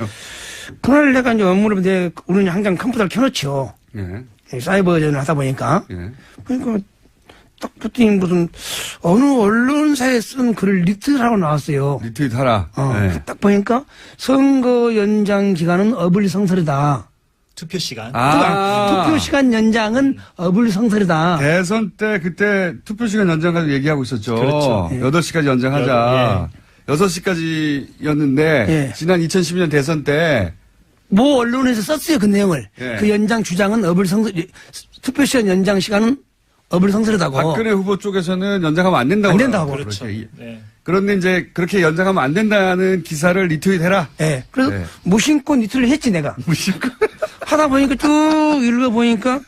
그날 내가 이제 업무를 우리는 항상 컴퓨터를 켜놓죠. 예. 사이버전을 하다 보니까. 예. 그러니까 딱 봤더니 무슨 어느 언론사에 쓴 글을 리트하고 나왔어요. 리트윗 하라. 예. 딱 보니까 선거 연장 기간은 어불성설이다. 투표 시간. 투표 시간 연장은 어불성설이다. 대선 때 그때 투표 시간 연장 가지고 얘기하고 있었죠. 그렇죠. 예. 8시까지 연장하자. 6시까지였는데 예. 지난 2012년 대선 때 뭐 언론에서 썼어요 그 내용을. 예. 그 연장 주장은 어불성설, 투표 시간 연장 시간은 어불성설이다고. 박근혜 후보 쪽에서는 연장하면 안 된다고. 안 된다고. 그렇죠. 그렇죠. 네. 그런데 이제 그렇게 연장하면 안 된다는 기사를 리트윗해라. 예. 그래서 네. 무심코 니트를 했지 내가. 무심코. 하다 보니까 쭉 읽어보니까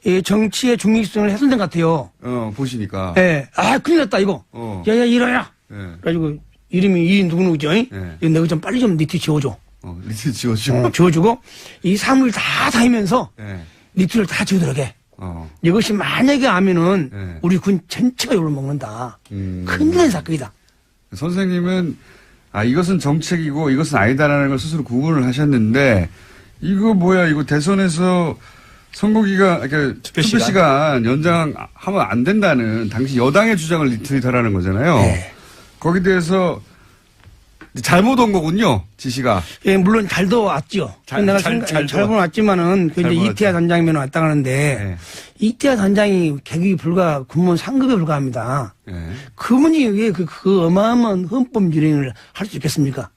예, 정치의 중립성을 훼손된 것 같아요. 보시니까. 예. 큰일 났다 이거. 야야 이러야. 예. 그래가지고 이름이 이 누구누구죠? 예. 이거 내가 좀 빨리 좀 니트 지워줘. 리트윗 지워주고. 지워주고 이 사물을 다 다니면서 예. 니트를 다 지우도록 해. 이것이 만약에 하면은 예. 우리 군 전체가 욕을 먹는다. 큰일 사건이다. 선생님은 이것은 정책이고 이것은 아니다라는 걸 스스로 구분을 하셨는데 이거 뭐야 이거 대선에서 선거기간 그러니까 투표 시간 연장하면 안 된다는 당시 여당의 주장을 리트윗하라는 거잖아요. 네. 거기에 대해서 잘못 온 거군요 지시가. 예, 물론 잘도 왔죠. 내가 잘못 왔지만은 그 이제 이태하 단장이면 왔다 가는데 네. 이태하 단장이 계급이 군무원 상급에 불과합니다. 네. 그분이 왜 그 어마어마한 헌법 유린을 할 수 있겠습니까?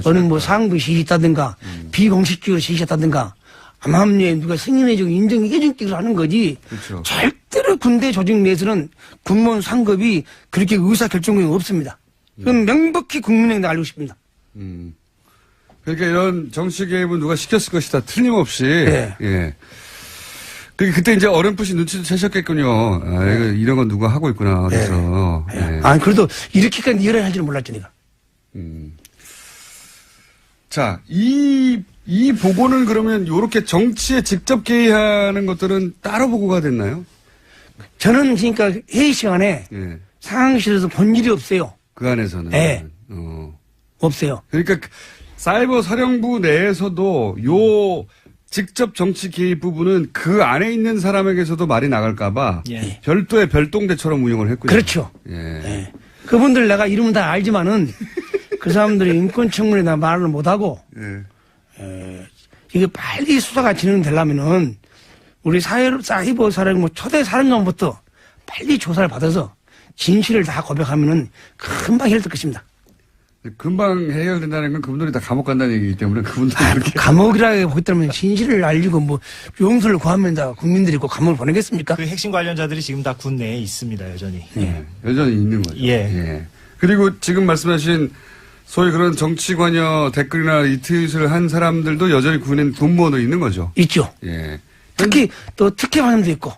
어느 뭐 상부 지시했다든가 비공식적으로 지시했다든가 암암리에 누가 승인해주고 인정해주기로 하는 거지. 그렇죠. 절대로 군대 조직 내에서는 군무원 상급이 그렇게 의사결정권이 없습니다. 그건 명백히 국민에게 알고 싶습니다. 그러니까 이런 정치 개입은 누가 시켰을 것이다. 틀림없이. 네. 예. 그때 이제 어렴풋이 눈치도 채셨겠군요. 이거 이런 건 누가 하고 있구나. 그래서. 네. 예. 그래도 이렇게까지 열애를 할 줄은 몰랐죠, 내가. 자, 이 보고는 그러면 요렇게 정치에 직접 개입하는 것들은 따로 보고가 됐나요? 저는 그러니까 회의 시간에 예. 상황실에서 본 일이 없어요. 그 안에서는. 네. 없어요. 그러니까 사이버 사령부 내에서도 요 직접 정치 개입 부분은 그 안에 있는 사람에게서도 말이 나갈까봐 예. 별도의 별동대처럼 운영을 했군요. 그렇죠. 예. 네. 그분들 내가 이름은 다 알지만은 그 사람들이 인권청문회에 나 말을 못하고 이게 빨리 수사가 진행되려면은 우리 사이버 사령부 초대 사령관부터 빨리 조사를 받아서 진실을 다 고백하면은 금방 해결될 것입니다. 금방 해결된다는 건 그분들이 다 감옥 간다는 얘기이기 때문에 그분들이 그렇게. 감옥이라고 보기 때문에 진실을 알리고 뭐 용서를 구하면 다 국민들이 꼭 감옥을 보내겠습니까? 그 핵심 관련자들이 지금 다 군 내에 있습니다, 여전히. 네. 여전히 있는 거죠. 예. 그리고 지금 말씀하신 소위 그런 정치 관여 댓글이나 리트윗을 한 사람들도 여전히 군에 군무원으로 있는 거죠. 있죠. 예. 특히 또 특혜 사람도 있고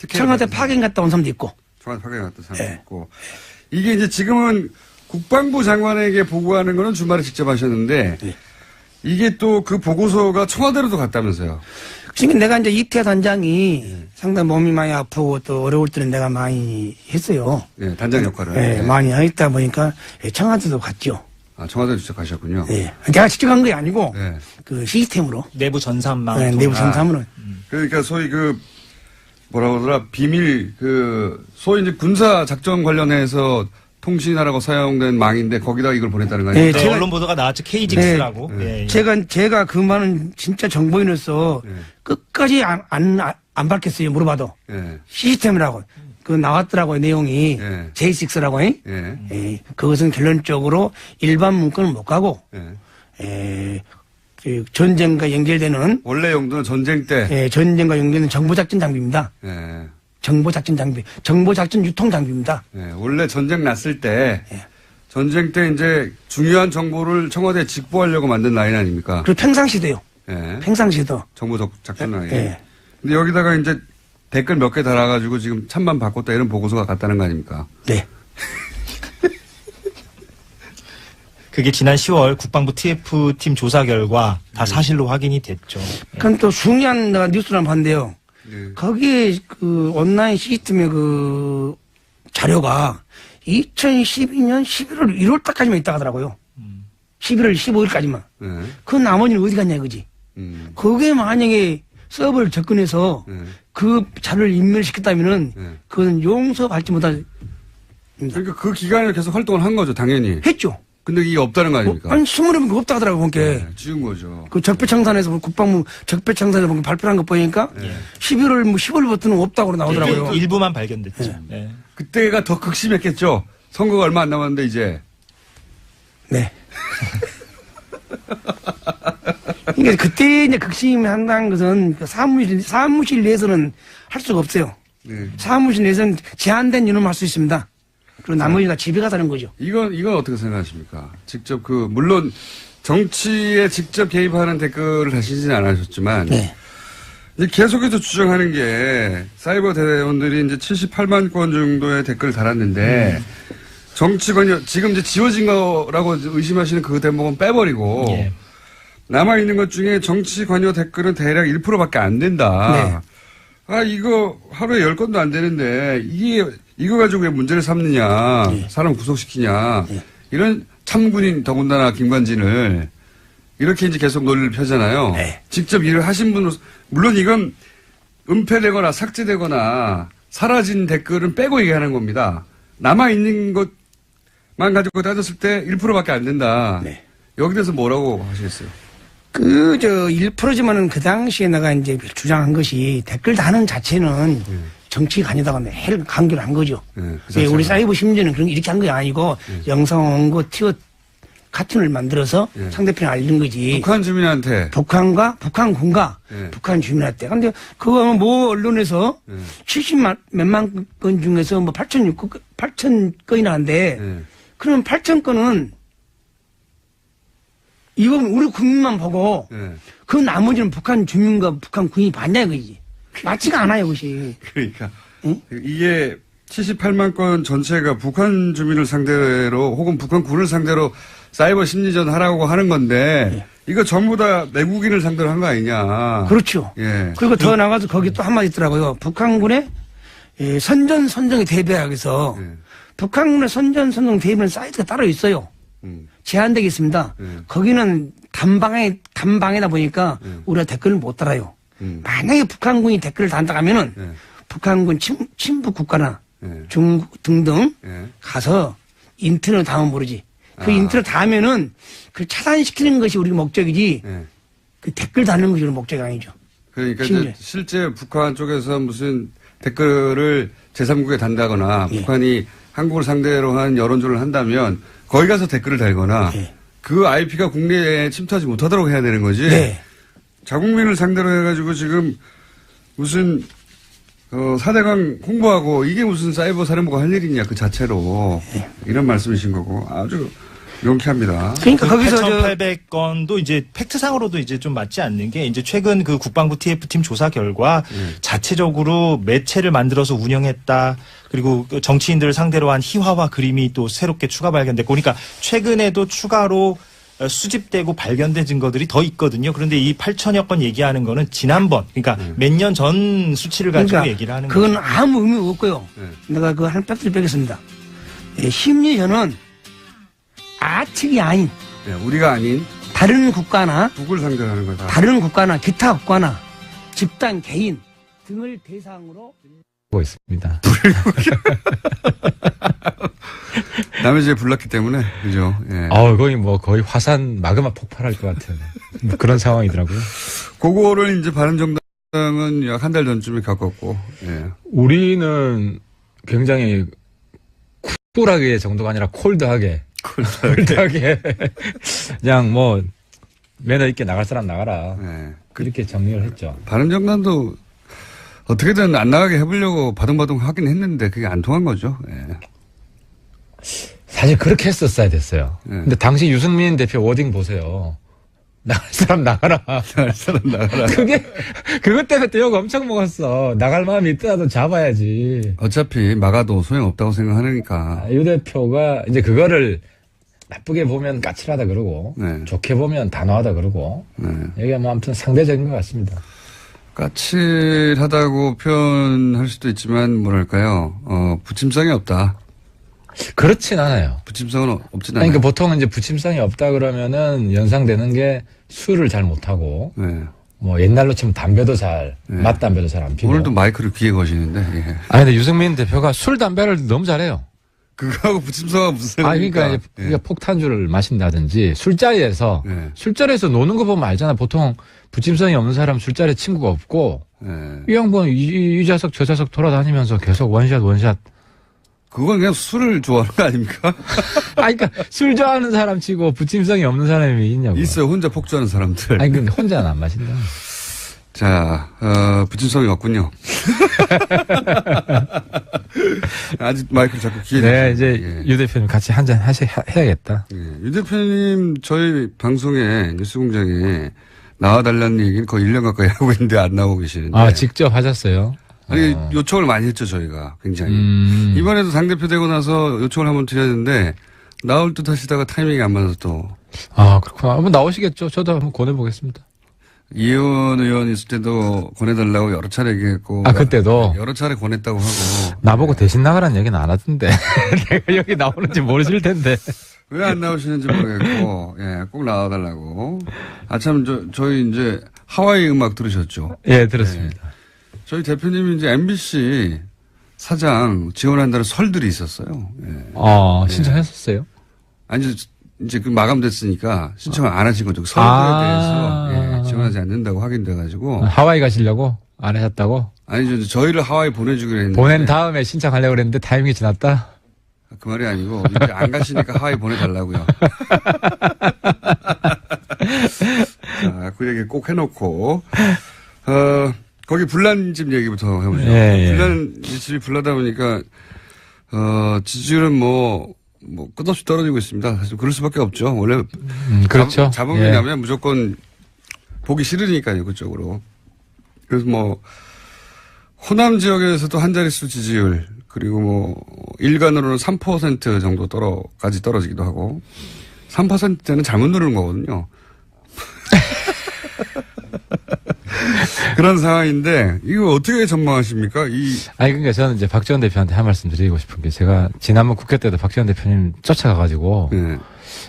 청와대 파견 갔다 온 사람도 있고. 청와대 파견 갔다 온 사람도 있고. 이게 이제 지금은 국방부 장관에게 보고하는 거는 주말에 직접 하셨는데 이게 또 그 보고서가 청와대로도 갔다면서요. 그러니까 내가 이제 이태하 단장이 상당히 몸이 많이 아프고 또 어려울 때는 내가 많이 했어요. 네, 단장 역할을. 네, 많이 했다 보니까 청와대도 갔죠. 청와대 직접 가셨군요. 네. 내가 직접 간 게 아니고 네. 그 시스템으로. 내부 전산망. 네, 내부 전산으로. 그러니까 소위 뭐라고 하더라 비밀 소위 이제 군사 작전 관련해서 통신하라고 사용된 망인데 거기다 이걸 보냈다는 거 아니에요? 네, 언론 보도가 나왔죠. KGX라고. 네. 제가 그 말은 진짜 정보인으로서 끝까지 안 밝혔어요. 물어봐도. 시스템이라고. 그 나왔더라고요, 내용이. 예. J6라고. 예. 그것은 결론적으로 일반 문건은 못 가고, 그 전쟁과 연결되는, 원래 용도는 전쟁 때. 전쟁과 연결되는 정보작전 장비입니다. 예. 정보작전 장비, 정보작전 유통 장비입니다. 예. 원래 전쟁 났을 때. 전쟁 때 이제 중요한 정보를 청와대에 직보하려고 만든 라인 아닙니까? 그리고 평상시도요. 예. 평상시도. 정보 작전 라인. 예. 근데 여기다가 이제 댓글 몇 개 달아가지고 지금 찬반 바꿨다 이런 보고서가 갔다는 거 아닙니까? 네. 그게 지난 10월 국방부 TF팀 조사 결과 다 사실로 확인이 됐죠. 그럼 또 중요한 내가 뉴스를 한번 봤는데요. 예. 거기에 그 온라인 시스템의 그 자료가 2012년 11월 1월 달까지만 있다 하더라고요. 11월 15일까지만. 예. 그 나머지는 어디 갔냐 이거지. 그게 만약에 서버를 접근해서 그 자료를 인멸시켰다면은 그건 용서받지 못할. 그러니까 그 기간에 계속 활동을 한 거죠, 당연히. 했죠. 근데 이게 없다는 거 아닙니까? 아니, 신문에 그거 없다 하더라고, 보니까. 네, 지운 거죠. 그 적폐청산에서 국방부 적폐청산에서 보니까 발표한 거 보니까 11월, 10월부터는 없다고 나오더라고요. 일부만 발견됐죠. 네. 그때가 더 극심했겠죠? 선거가 얼마 안 남았는데, 이제. 네. 그러니까 그때 이제 극심한다는 것은 그 사무실 내에서는 할 수가 없어요. 네. 사무실 내에서는 제한된 인원만 할 수 있습니다. 그리고 나머지 다 집에 가자는 거죠. 이건 어떻게 생각하십니까? 직접 물론 정치에 직접 개입하는 댓글을 다시지는 않으셨지만. 네. 이제 계속해서 주장하는 게 사이버 대원들이 이제 78만 건 정도의 댓글을 달았는데 정치관여 지금 이제 지워진 거라고 의심하시는 그 대목은 빼버리고 예. 남아있는 것 중에 정치 관여 댓글은 대략 1%밖에 안 된다. 네. 이거 하루에 10건도 안 되는데 이거 가지고 왜 문제를 삼느냐. 사람 구속시키냐. 이런 참군인 더군다나 김관진을 이렇게 이제 계속 논리를 펴잖아요. 네. 직접 일을 하신 분으로서 물론 이건 은폐되거나 삭제되거나 사라진 댓글은 빼고 얘기하는 겁니다. 남아있는 것만 가지고 따졌을 때 1%밖에 안 된다. 네. 여기 대해서 뭐라고 하시겠어요? 1%지만은 그 당시에 내가 이제 주장한 것이 댓글 다는 자체는 정치 관여다가 강조를 한 거죠. 네, 예, 우리 사이버 심지어는 그런 이렇게 한 게 아니고 영상 원고 티어 카툰을 만들어서 상대편에 알린 거지. 북한 주민한테. 북한군과 네. 북한 주민한테. 근데 그거 뭐 언론에서 70만 몇만 건 중에서 뭐 8천 건이나 한데 그럼 8천 건은 이건 우리 국민만 보고 그 나머지는 북한 주민과 북한 군인이 봤냐 이거지. 맞지가 않아요, 그것이. 그러니까 응? 이게 78만 건 전체가 북한 주민을 상대로 혹은 북한 군을 상대로 사이버 심리전 하라고 하는 건데 이거 전부 다 내국인을 상대로 한 거 아니냐. 그렇죠. 예. 그리고 더 나가서 거기 또 한마디 있더라고요. 북한군의 선전선정에 대비하기 위해서 북한군의 선전선정 대비하는 사이트가 따로 있어요. 제한되어 있습니다. 거기는 단방에다 보니까 우리가 댓글을 못 달아요. 만약에 북한군이 댓글을 단다 하면은 북한군 친북 국가나 중국 등등 가서 인터넷 닿으면 모르지. 그 인터넷 닿으면은 그 차단시키는 것이 우리 목적이지 그 댓글 달는 것이 우리 목적이 아니죠. 그러니까 이제 실제 북한 쪽에서 무슨 댓글을 제3국에 단다거나 북한이 한국을 상대로 한 여론조를 한다면 거기 가서 댓글을 달거나 그 IP가 국내에 침투하지 못하도록 해야 되는 거지. 네. 자국민을 상대로 해가지고 지금 무슨 4대강 홍보하고 이게 무슨 사이버 사령부가 할 일이냐 그 자체로 이런 말씀이신 거고 아주 명쾌합니다. 그러니까 거기서 8,800건도 이제 팩트상으로도 이제 좀 맞지 않는 게 이제 최근 그 국방부 TF팀 조사 결과 자체적으로 매체를 만들어서 운영했다. 그리고 정치인들을 상대로 한 희화화 그림이 또 새롭게 추가 발견됐고 그러니까 최근에도 추가로 수집되고 발견된 증거들이 더 있거든요. 그런데 이 8천여 건 얘기하는 거는 지난번, 그러니까 몇 년 전 수치를 가지고 그러니까 얘기를 하는 그건 거죠. 아무 의미 없고요. 내가 그거 한 팩트를 빼겠습니다. 심리전은 아측이 아닌 우리가 아닌 다른 국가나 북을 상대로 하는 거다. 다른 국가나 기타 국가나 집단 개인 등을 대상으로 하고 있습니다. 남의 집에 불났기 때문에 그죠. 예. 거의 화산 마그마 폭발할 것 같은 뭐 그런 상황이더라고요. 그거를 이제 바른정당은 약 한 달 전쯤에 겪었고. 예. 우리는 굉장히 쿨하게 정도가 아니라 콜드하게. 콜드하게. 그냥 뭐, 매너 있게 나갈 사람 나가라. 네. 그렇게 정리를 했죠. 바른정당도 어떻게든 안 나가게 해보려고 바둥바둥 하긴 했는데 그게 안 통한 거죠. 예. 사실 그렇게 했었어야 됐어요. 네. 근데 당시 유승민 대표 워딩 보세요. 나갈 사람 나가라. 나갈 사람 나가라. 그것 때문에 또 욕 엄청 먹었어. 나갈 마음이 있더라도 잡아야지. 어차피 막아도 소용없다고 생각하니까. 유 대표가 이제 그거를 나쁘게 보면 까칠하다 그러고, 네. 좋게 보면 단호하다 그러고, 네. 이게 뭐 아무튼 상대적인 것 같습니다. 까칠하다고 표현할 수도 있지만 뭐랄까요. 붙임성이 없다. 그렇진 않아요. 붙임성은 없진 아니, 않아요. 그러니까 보통 이제 붙임성이 없다 그러면은 연상되는 게 술을 잘 못하고, 네. 뭐 옛날로 치면 담배도 잘, 네. 맛담배도 잘 안 피고. 오늘도 마이크를 귀에 거시는데. 예. 아니, 근데 유승민 대표가 술, 담배를 너무 잘해요. 그거하고 붙임성은 무슨 그러니까 이제 예. 우리가 폭탄주를 마신다든지 술자리에서 네. 술자리에서 노는 거 보면 알잖아. 보통 붙임성이 없는 사람 술자리에 친구가 없고 네. 이 양반 이 좌석 저 좌석 돌아다니면서 계속 원샷. 그건 그냥 술을 좋아하는 거 아닙니까? 그러니까 술 좋아하는 사람 치고 붙임성이 없는 사람이 있냐고. 있어요. 혼자 폭주하는 사람들. 아니 근데 혼자는 안 마신다. 자, 붙임성이 없군요. 아직 마이크를 자꾸 귀에 네, 대시고. 이제 예. 유 대표님 같이 한잔 해야겠다. 예. 유 대표님 저희 방송에 뉴스공장에 나와달라는 얘기는 거의 1년 가까이 하고 있는데 안 나오고 계시는데. 아, 직접 하셨어요? 아니, 요청을 많이 했죠, 저희가. 굉장히. 이번에도 당대표 되고 나서 요청을 한번 드렸는데, 나올 듯 하시다가 타이밍이 안 맞아서 또. 아, 그렇구나. 한번 나오시겠죠? 저도 한번 권해보겠습니다. 이현 의원 있을 때도 권해달라고 여러 차례 얘기했고. 아, 그때도? 여러 차례 권했다고 하고. 나보고 대신 나가라는 얘기는 안 하던데. 내가 여기 나오는지 모르실 텐데. 왜 안 나오시는지 모르겠고, 예, 꼭 나와달라고. 아, 참, 저희 이제 하와이 음악 들으셨죠? 예, 들었습니다. 저희 대표님이 이제 MBC 사장 지원한다는 설들이 있었어요. 예. 신청했었어요? 아니, 이제 그 마감됐으니까 신청을 안 하신 거죠. 그 설들에 대해서 예, 지원하지 않는다고 확인돼가지고. 하와이 가시려고? 안 하셨다고? 아니죠. 저희를 하와이 보내주기로 했는데. 보낸 다음에 신청하려고 그랬는데 타이밍이 지났다? 그 말이 아니고, 이제 안 가시니까 하와이 보내달라고요. 자, 그 얘기 꼭 해놓고, 거기 불난집 얘기부터 해보죠. 예. 불난 집이 불나다 보니까, 지지율은 뭐 끝없이 떨어지고 있습니다. 사실 그럴 수밖에 없죠. 원래. 그렇죠. 자본이 예. 나면 무조건 보기 싫으니까요, 그쪽으로. 그래서 뭐, 호남 지역에서도 한 자릿수 지지율, 그리고 뭐, 일간으로는 3% 정도 까지 떨어지기도 하고, 3%대는 잘못 누르는 거거든요. 그런 상황인데, 이거 어떻게 전망하십니까? 그러니까 저는 이제 박지원 대표한테 한 말씀 드리고 싶은 게 제가 지난번 국회 때도 박지원 대표님 쫓아가가지고 네.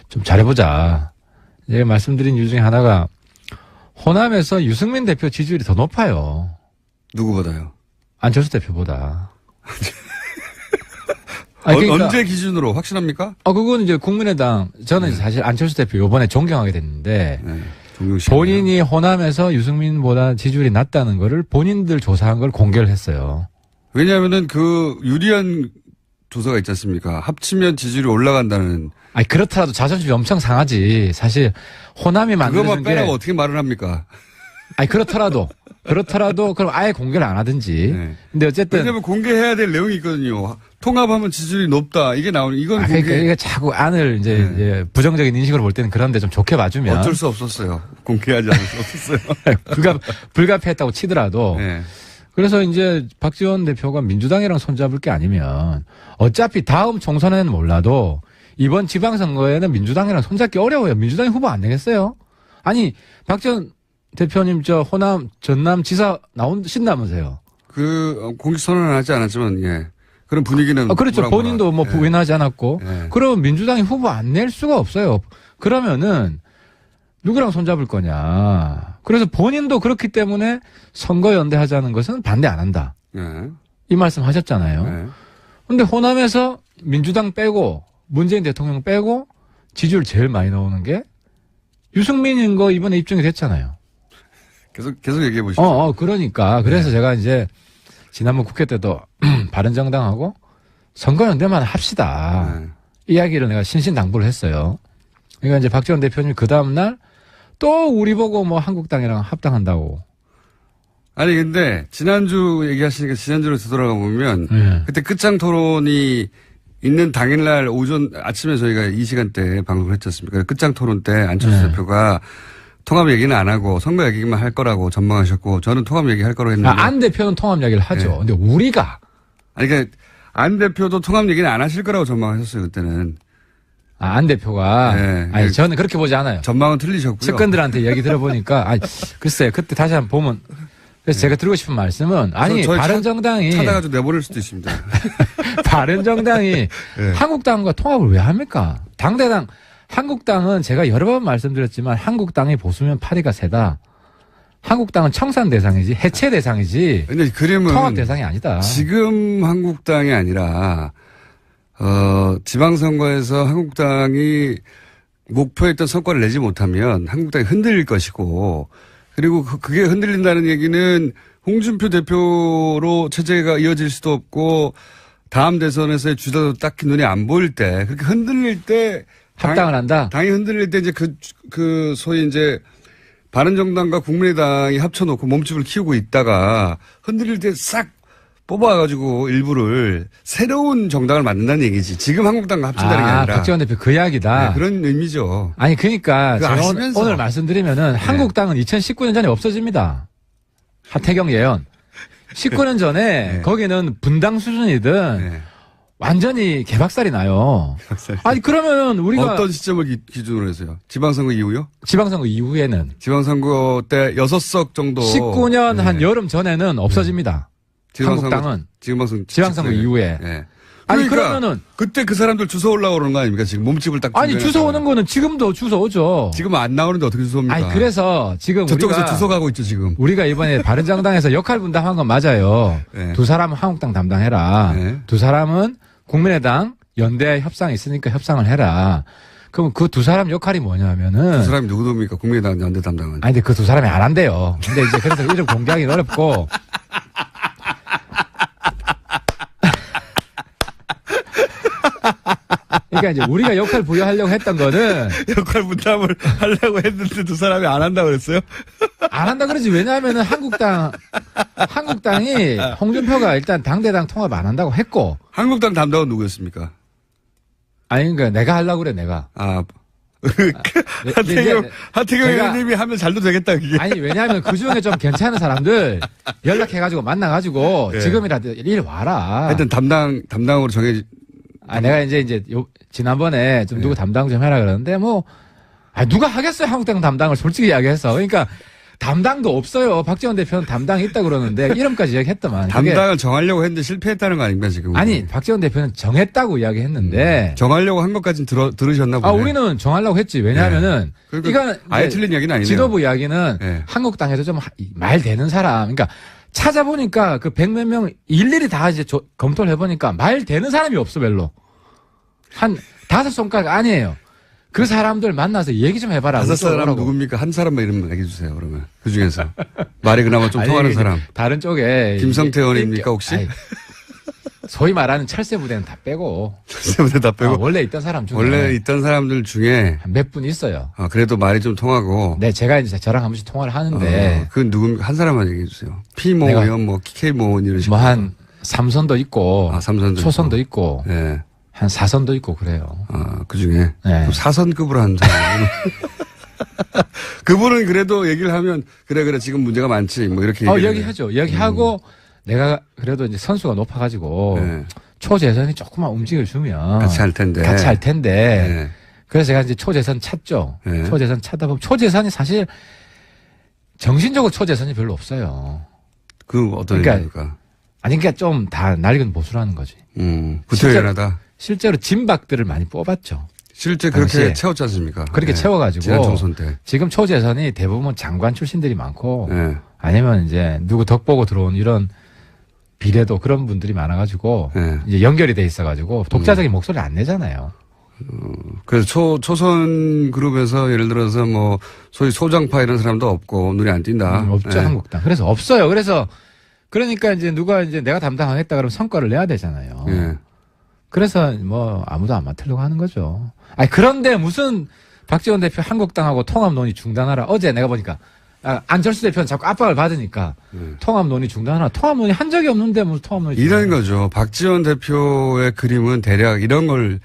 좀 잘해보자. 제가 말씀드린 이유 중에 하나가 호남에서 유승민 대표 지지율이 더 높아요. 누구보다요? 안철수 대표보다. 그러니까, 언제 기준으로 확신합니까? 그건 이제 국민의당, 저는 네. 사실 안철수 대표 요번에 존경하게 됐는데, 네. 동경씨. 본인이 호남에서 유승민보다 지지율이 낮다는 거를 본인들 조사한 걸 공개를 했어요. 왜냐하면은 그 유리한 조사가 있지 않습니까? 합치면 지지율이 올라간다는. 그렇더라도 자존심이 엄청 상하지. 사실, 호남이 만들어준 그것만 빼라고 게. 어떻게 말을 합니까? 그렇더라도 그럼 아예 공개를 안 하든지. 네. 근데 어쨌든. 왜냐면 공개해야 될 내용이 있거든요. 통합하면 지지율이 높다. 이게 나오는, 이건 공개. 그러니까 이게 자꾸 안을 네. 이제 부정적인 인식으로 볼 때는 그런데 좀 좋게 봐주면. 어쩔 수 없었어요. 공개하지 않을 수 없었어요. 불가피했다고 치더라도. 네. 그래서 이제 박지원 대표가 민주당이랑 손잡을 게 아니면 어차피 다음 총선에는 몰라도 이번 지방선거에는 민주당이랑 손잡기 어려워요. 민주당이 후보 안 내겠어요? 아니, 박지원 대표님 호남, 전남 지사 나오신다면서요? 공식 선언은 하지 않았지만, 예. 그런 분위기는. 그렇죠. 본인도 뭐 예. 부인하지 않았고. 예. 그러면 민주당이 후보 안 낼 수가 없어요. 그러면은 누구랑 손잡을 거냐. 그래서 본인도 그렇기 때문에 선거연대 하자는 것은 반대 안 한다. 예. 이 말씀 하셨잖아요. 예. 근데 호남에서 민주당 빼고 문재인 대통령 빼고 지지율 제일 많이 나오는 게 유승민인 거 이번에 입증이 됐잖아요. 계속 얘기해 보시죠. 그러니까. 그래서 제가 이제 지난번 국회 때도 바른정당하고 선거연대만 합시다. 네. 이야기를 내가 신신당부를 했어요. 그러니까 이제 박지원 대표님 그 다음날 또 우리 보고 뭐 한국당이랑 합당한다고. 아니 근데 지난주 얘기하시니까 지난주로 되돌아가 보면 네. 그때 끝장 토론이 있는 당일날 오전 아침에 저희가 이 시간대에 방송을 했지 않습니까? 끝장 토론 때 안철수 네. 대표가 통합 얘기는 안 하고 선거 얘기만 할 거라고 전망하셨고 저는 통합 얘기 할 거라고 했는데 안 대표는 통합 이야기를 하죠. 네. 근데 우리가 아니 그러니까 안 대표도 통합 얘기는 안 하실 거라고 전망하셨어요 그때는. 안 대표가 네. 아니 저는 그렇게 보지 않아요. 전망은 틀리셨고요. 측근들한테 얘기 들어보니까 아니 글쎄요. 그때 다시 한번 보면 그래서 제가 드리고 싶은 말씀은 아니 저희 바른정당이 찾아가지고 내보낼 수도 있습니다. 바른정당이 네. 한국당과 통합을 왜 합니까? 당대당 한국당은 제가 여러 번 말씀드렸지만 한국당이 보수면 파리가 세다. 한국당은 청산 대상이지 해체 대상이지 근데 그림은 통합 대상이 아니다. 지금 한국당이 아니라 지방선거에서 한국당이 목표했던 성과를 내지 못하면 한국당이 흔들릴 것이고 그리고 그게 흔들린다는 얘기는 홍준표 대표로 체제가 이어질 수도 없고 다음 대선에서의 주자도 딱히 눈에 안 보일 때 그렇게 흔들릴 때 합당을 한다. 당이 흔들릴 때 이제 그 소위 이제 바른정당과 국민의당이 합쳐놓고 몸집을 키우고 있다가 흔들릴 때 싹 뽑아가지고 일부를 새로운 정당을 만든다는 얘기지. 지금 한국당과 합친다는 게 아니라. 박지원 대표 그 이야기다. 네, 그런 의미죠. 아니 그러니까 그거 제가 아시면서. 오늘 말씀드리면은 한국당은 2019년 전에 없어집니다. 하태경 예언. 19년 전에 네. 거기는 분당 수준이든 네. 완전히 개박살이 나요. 박사님. 아니 그러면 우리가 어떤 시점을 기준으로 해서요? 지방선거 이후요? 지방선거 이후에는 지방선거 때 6석 정도. 19년 한 네. 여름 전에는 없어집니다. 한국당은 지방선거 이후에. 네. 아니 그러니까 그러면은 그때 그 사람들 주워 올라오는 거 아닙니까? 지금 몸집을 딱. 아니 준비해서. 주워 오는 거는 지금도 주워 오죠. 지금 안 나오는데 어떻게 주워 옵니까? 아니 그래서 지금 저쪽에서 우리가 주워 가고 있죠, 지금. 우리가 이번에 바른정당에서 역할 분담한 건 맞아요. 네. 두 사람은 한국당 담당해라. 네. 두 사람은 국민의당 연대 협상이 있으니까 협상을 해라. 그럼 그 두 사람 역할이 뭐냐면은 그 사람이 누구입니까? 국민의당 연대 담당은. 아니 근데 그 두 사람이 안 한대요. 근데 이제 그래서 이름 공개하기 어렵고 그러니까 이제 우리가 역할 부여하려고 했던 거는 역할 분담을 하려고 했는데 두 사람이 안 한다고 그랬어요? 안 한다 그러지. 왜냐하면은 한국당이 홍준표가 일단 당대당 통합 안 한다고 했고. 한국당 담당은 누구였습니까? 아니 그러니까 내가 하려고 그래 내가. 아, 이제 하태경 내가- 의원님이 하면 잘도 되겠다, 그게. 아니 왜냐하면 그 중에 좀 괜찮은 사람들 연락해가지고 만나가지고 예. 지금이라도 일 와라. 하여튼 담당으로 아 내가 이제 지난번에 좀 누구 담당 좀 해라 그러는데 뭐 누가 하겠어요 한국당 담당을 솔직히 이야기해서. 그러니까 담당도 없어요. 박지원 대표는 담당이 있다 그러는데 이름까지 이야기했더만. 그게 담당을 정하려고 했는데 실패했다는 거 아닙니까, 지금? 아니 박지원 대표는 정했다고 이야기했는데. 정하려고 한 것까지는 들으셨나 보네. 우리는 정하려고 했지. 왜냐하면은 그러니까 이거는 아예 이제 틀린 이야기는 아니네요. 지도부 이야기는 네. 한국당에도 좀 말 되는 사람. 그러니까 찾아보니까 그 100몇 명 일일이 다 이제 검토를 해보니까 말 되는 사람이 없어 별로. 한 5손가락 아니에요. 그 사람들 만나서 얘기 좀 해봐라. 5사람 어쩌라고. 누굽니까? 한 사람만 이름 얘기해 주세요, 그러면. 그 중에서. 말이 그나마 좀 아니, 통하는 사람. 다른 쪽에 김성태 의원입니까, 혹시? 아니, 소위 말하는 철새 부대는 다 빼고. 세부대 다 빼고. 원래 있던 사람 중에 원래 있던 사람들 중에 몇 분 있어요. 그래도 말이 좀 통하고. 네, 제가 이제 저랑 한 번씩 통화를 하는데 그 누굽니까? 한 사람만 얘기해 주세요. P모 내가- 의원, 뭐 K모 의원 이런 식으로. 뭐 한 3선도 있고 삼선도 초선도 있고 예. 한 4선도 있고 그래요. 그 중에. 네. 4선급으로 한 사람. 그분은 그래도 얘기를 하면, 그래, 지금 문제가 많지. 뭐 이렇게. 얘기하죠. 얘기하고 내가 그래도 이제 선수가 높아가지고 네. 초재선이 조금만 움직여주면 같이 할 텐데. 같이 할 텐데. 네. 그래서 제가 이제 초재선 찾죠. 네. 초재선 찾다 보면 초재선이 사실 정신적으로 초재선이 별로 없어요. 그 어떤 그러니까 얘기입니까? 아니 그러니까 좀 다 낡은 보수라는 거지. 구태연하다. 실제로 진박들을 많이 뽑았죠. 실제 그렇게 당시에. 채웠지 않습니까? 그렇게 네. 채워가지고 지난 총선 때. 지금 초재선이 대부분 장관 출신들이 많고 네. 아니면 이제 누구 덕 보고 들어온 이런 비례도 그런 분들이 많아가지고 네. 이제 연결이 돼 있어가지고 독자적인 목소리를 안 내잖아요. 그래서 초선 그룹에서 예를 들어서 뭐 소위 소장파 이런 사람도 없고 눈에 안 띈다. 없죠 네. 한국당. 그래서 없어요. 그래서 그러니까 이제 누가 이제 내가 담당하겠다 그러면 성과를 내야 되잖아요. 네. 그래서 뭐 아무도 안 맡으려고 하는 거죠. 아니 그런데 무슨 박지원 대표 한국당하고 통합 논의 중단하라. 어제 내가 보니까 안철수 대표는 자꾸 압박을 받으니까 통합 논의 중단하라. 통합 논의 한 적이 없는데 무슨 통합 논의 이런 거죠. 박지원 대표의 그림은 대략 이런 걸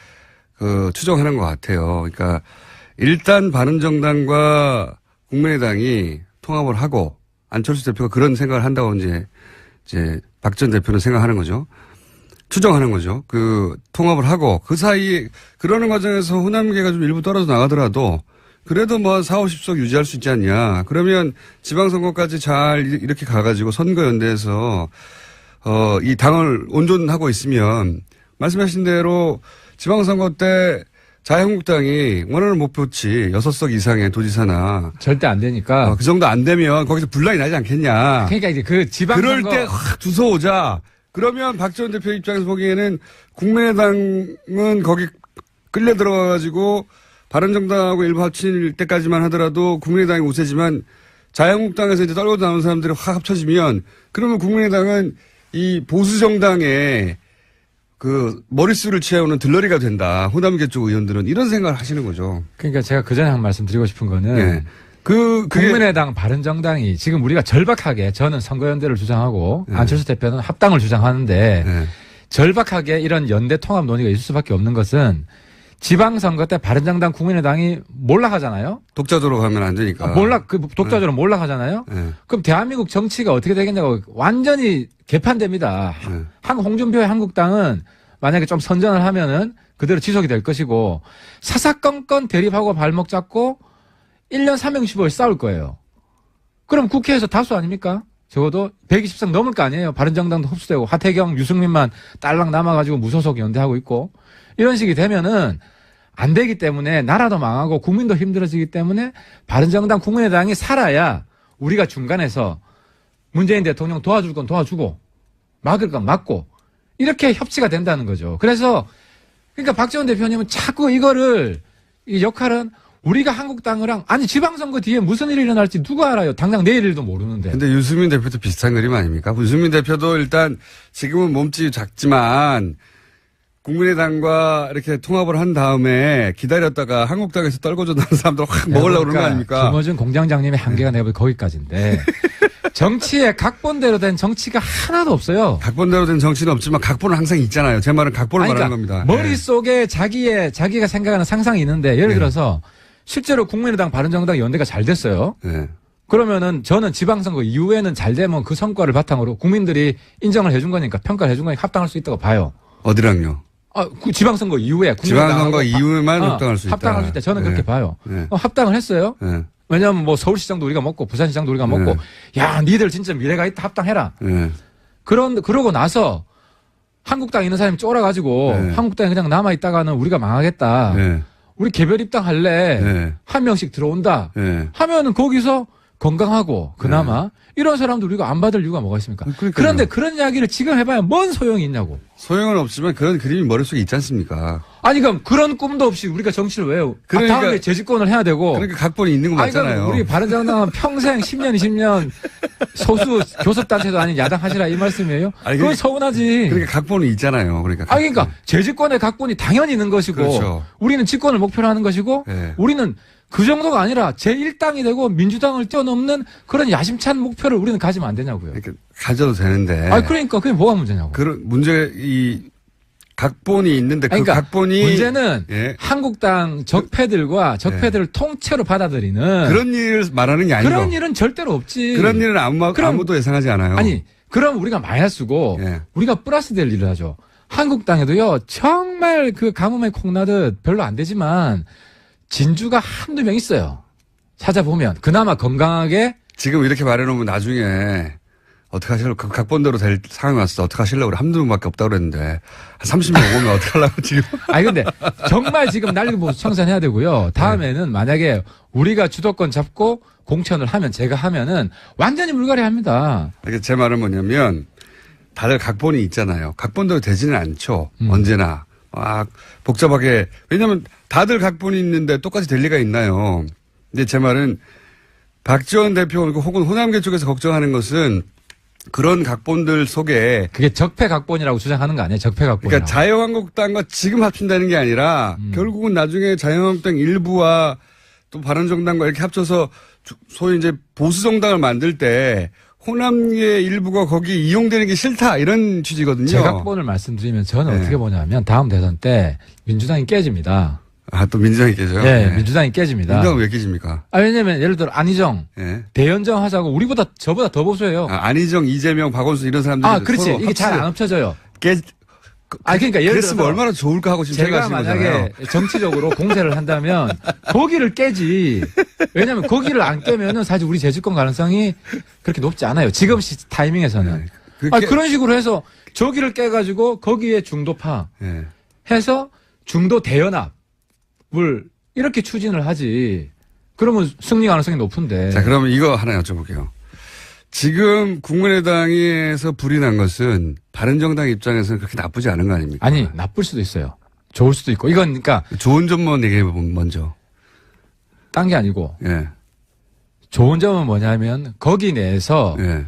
추정하는 것 같아요. 그러니까 일단 바른정당과 국민의당이 통합을 하고 안철수 대표가 그런 생각을 한다고 이제 박지원 대표는 생각하는 거죠. 추정하는 거죠. 통합을 하고 그 사이에 그러는 과정에서 호남계가 좀 일부 떨어져 나가더라도 그래도 뭐 4, 50석 유지할 수 있지 않냐. 그러면 지방선거까지 잘 이렇게 가가지고 선거연대에서 이 당을 온전하고 있으면 말씀하신 대로 지방선거 때 자유한국당이 원하는 목표치 6석 이상의 도지사나 절대 안 되니까 그 정도 안 되면 거기서 분란이 나지 않겠냐. 그러니까 이제 그 지방선거 그럴 때 확 주워오자. 그러면 박지원 대표 입장에서 보기에는 국민의당은 거기 끌려 들어가가지고 바른정당하고 일부 합칠 때까지만 하더라도 국민의당이 우세지만 자유한국당에서 이제 떨고 나온 사람들이 확 합쳐지면 그러면 국민의당은 이 보수정당의 머릿수를 채우는 들러리가 된다. 호남계 쪽 의원들은 이런 생각을 하시는 거죠. 그러니까 제가 그 전에 한 말씀 드리고 싶은 거는 네. 국민의당 바른정당이 지금 우리가 절박하게 저는 선거연대를 주장하고 안철수 대표는 합당을 주장하는데 절박하게 이런 연대 통합 논의가 있을 수밖에 없는 것은 지방선거 때 바른정당 국민의당이 몰락하잖아요. 독자적으로 가면 안 되니까. 독자적으로 몰락하잖아요. 그럼 대한민국 정치가 어떻게 되겠냐고 완전히 개판됩니다. 홍준표의 한국당은 만약에 좀 선전을 하면은 그대로 지속이 될 것이고 사사건건 대립하고 발목 잡고 1년 365일 싸울 거예요. 그럼 국회에서 다수 아닙니까? 적어도 120석 넘을 거 아니에요. 바른정당도 흡수되고 하태경, 유승민만 딸랑 남아가지고 무소속 연대하고 있고 이런 식이 되면은 안 되기 때문에 나라도 망하고 국민도 힘들어지기 때문에 바른정당 국민의당이 살아야 우리가 중간에서 문재인 대통령 도와줄 건 도와주고 막을 건 막고 이렇게 협치가 된다는 거죠. 그래서 그러니까 박지원 대표님은 자꾸 이 역할은 우리가 한국당이랑 아니 지방선거 뒤에 무슨 일이 일어날지 누가 알아요. 당장 내일 일도 모르는데. 근데 유승민 대표도 비슷한 그림 아닙니까? 유승민 대표도 일단 지금은 몸집이 작지만 국민의당과 이렇게 통합을 한 다음에 기다렸다가 한국당에서 떨궈져 나온 사람들 확 먹으려고 그러는 거 아닙니까? 김어준 공장장님의 한계가 내가 거기까지인데 정치에 각본대로 된 정치가 하나도 없어요. 각본대로 된 정치는 없지만 각본은 항상 있잖아요. 제 말은 각본을 말하는 겁니다. 머릿속에 자기가 생각하는 상상이 있는데 예를 들어서 실제로 국민의당 바른정당 연대가 잘 됐어요. 그러면은 저는 지방선거 이후에는 잘 되면 그 성과를 바탕으로 국민들이 인정을 해준 거니까 평가를 해준 거니까 합당할 수 있다고 봐요. 어디랑요? 그 지방선거 이후에. 지방선거 이후에만 합당할 수 있다. 합당할 수 있다. 저는 그렇게 봐요. 합당을 했어요. 왜냐하면 뭐 서울시장도 우리가 먹고 부산시장도 우리가 먹고 야 니들 진짜 미래가 있다 합당해라. 그러고 나서 한국당에 있는 사람이 쫄아가지고 한국당에 그냥 남아있다가는 우리가 망하겠다. 우리 개별 입당할래. 한 명씩 들어온다. 하면은 거기서 건강하고 그나마 이런 사람들 우리가 안 받을 이유가 뭐가 있습니까? 그런데 그런 이야기를 지금 해봐야 뭔 소용이 있냐고. 소용은 없지만 그런 그림이 머릿속에 있지 않습니까? 아니 그럼 그런 꿈도 없이 우리가 정치를 왜 해요? 그러니까, 다음에 재집권을 해야 되고. 그러니까 각본이 있는 거 맞잖아요. 우리 바른정당은 평생 10년 20년 소수 교섭단체도 아닌 야당 하시라 이 말씀이에요? 그건 서운하지. 그러니까 각본이 있잖아요. 그러니까 재집권의 각본이 당연히 있는 것이고 그렇죠. 우리는 집권을 목표로 하는 것이고 우리는 그 정도가 아니라 제1당이 되고 민주당을 뛰어넘는 그런 야심찬 목표를 우리는 가지면 안 되냐고요. 그러니까 가져도 되는데. 그러니까 그게 뭐가 문제냐고. 그런 이 각본이 있는데 그러니까 그 각본이 문제는 한국당 적폐들과 적폐들을 통째로 받아들이는 그런 일을 말하는 게 아니고 그런 일은 절대로 없지. 그런 일은 아무도 예상하지 않아요. 아니 그럼 우리가 마이너스고 우리가 플러스 될 일을 하죠. 한국당에도요 정말 그 가뭄에 콩나듯 별로 안 되지만 진주가 한두 명 있어요. 찾아보면 그나마 건강하게 지금 이렇게 말해놓으면 나중에 어떻게 하실려고 그 각본대로 될 상황이 왔어. 어떻게 하실려고 그래. 한두 명밖에 없다고 그랬는데 한 30명 오면 어떻게 하려고 지금. 근데 정말 지금 난리보수 청산해야 되고요. 다음에는 만약에 우리가 주도권 잡고 공천을 하면 제가 하면은 완전히 물갈이 합니다. 제 말은 뭐냐면 다들 각본이 있잖아요. 각본대로 되지는 않죠. 언제나. 복잡하게. 왜냐면 다들 각본이 있는데 똑같이 될 리가 있나요? 근데 제 말은 박지원 대표 혹은 호남계 쪽에서 걱정하는 것은 그런 각본들 속에 그게 적폐 각본이라고 주장하는 거 아니에요? 적폐 각본. 그러니까 자유한국당과 지금 합친다는 게 아니라 결국은 나중에 자유한국당 일부와 또 바른정당과 이렇게 합쳐서 소위 이제 보수정당을 만들 때 호남의 일부가 거기 이용되는 게 싫다 이런 취지거든요. 제 각본을 말씀드리면 저는 네. 어떻게 보냐면 다음 대선 때 민주당이 깨집니다. 아, 또 민주당이 깨져요? 네, 민주당이 깨집니다. 민주당은 왜 깨집니까? 왜냐면 예를 들어 안희정, 네. 대연정 하자고 저보다 더 보수해요. 안희정, 이재명, 박원순 이런 사람들이 그렇지. 이게 잘 안 합쳐져요. 그러니까 예를 들어서 그랬으면 얼마나 좋을까 하고 지금 제가 생각하시는 만약에 거잖아요. 정치적으로 공세를 한다면 거기를 깨지. 왜냐하면 거기를 안 깨면은 사실 우리 재집권 가능성이 그렇게 높지 않아요. 지금 타이밍에서는. 네. 그런 식으로 해서 저기를 깨가지고 거기에 중도파 네. 해서 중도 대연합을 이렇게 추진을 하지. 그러면 승리 가능성이 높은데. 자, 그러면 이거 하나 여쭤볼게요. 지금 국민의당에서 불이 난 것은 바른정당 입장에서는 그렇게 나쁘지 않은 거 아닙니까? 아니, 나쁠 수도 있어요. 좋을 수도 있고. 이건 그러니까 좋은 점만 얘기해보면 먼저. 딴 게 아니고 예. 좋은 점은 뭐냐면 거기 내에서 예.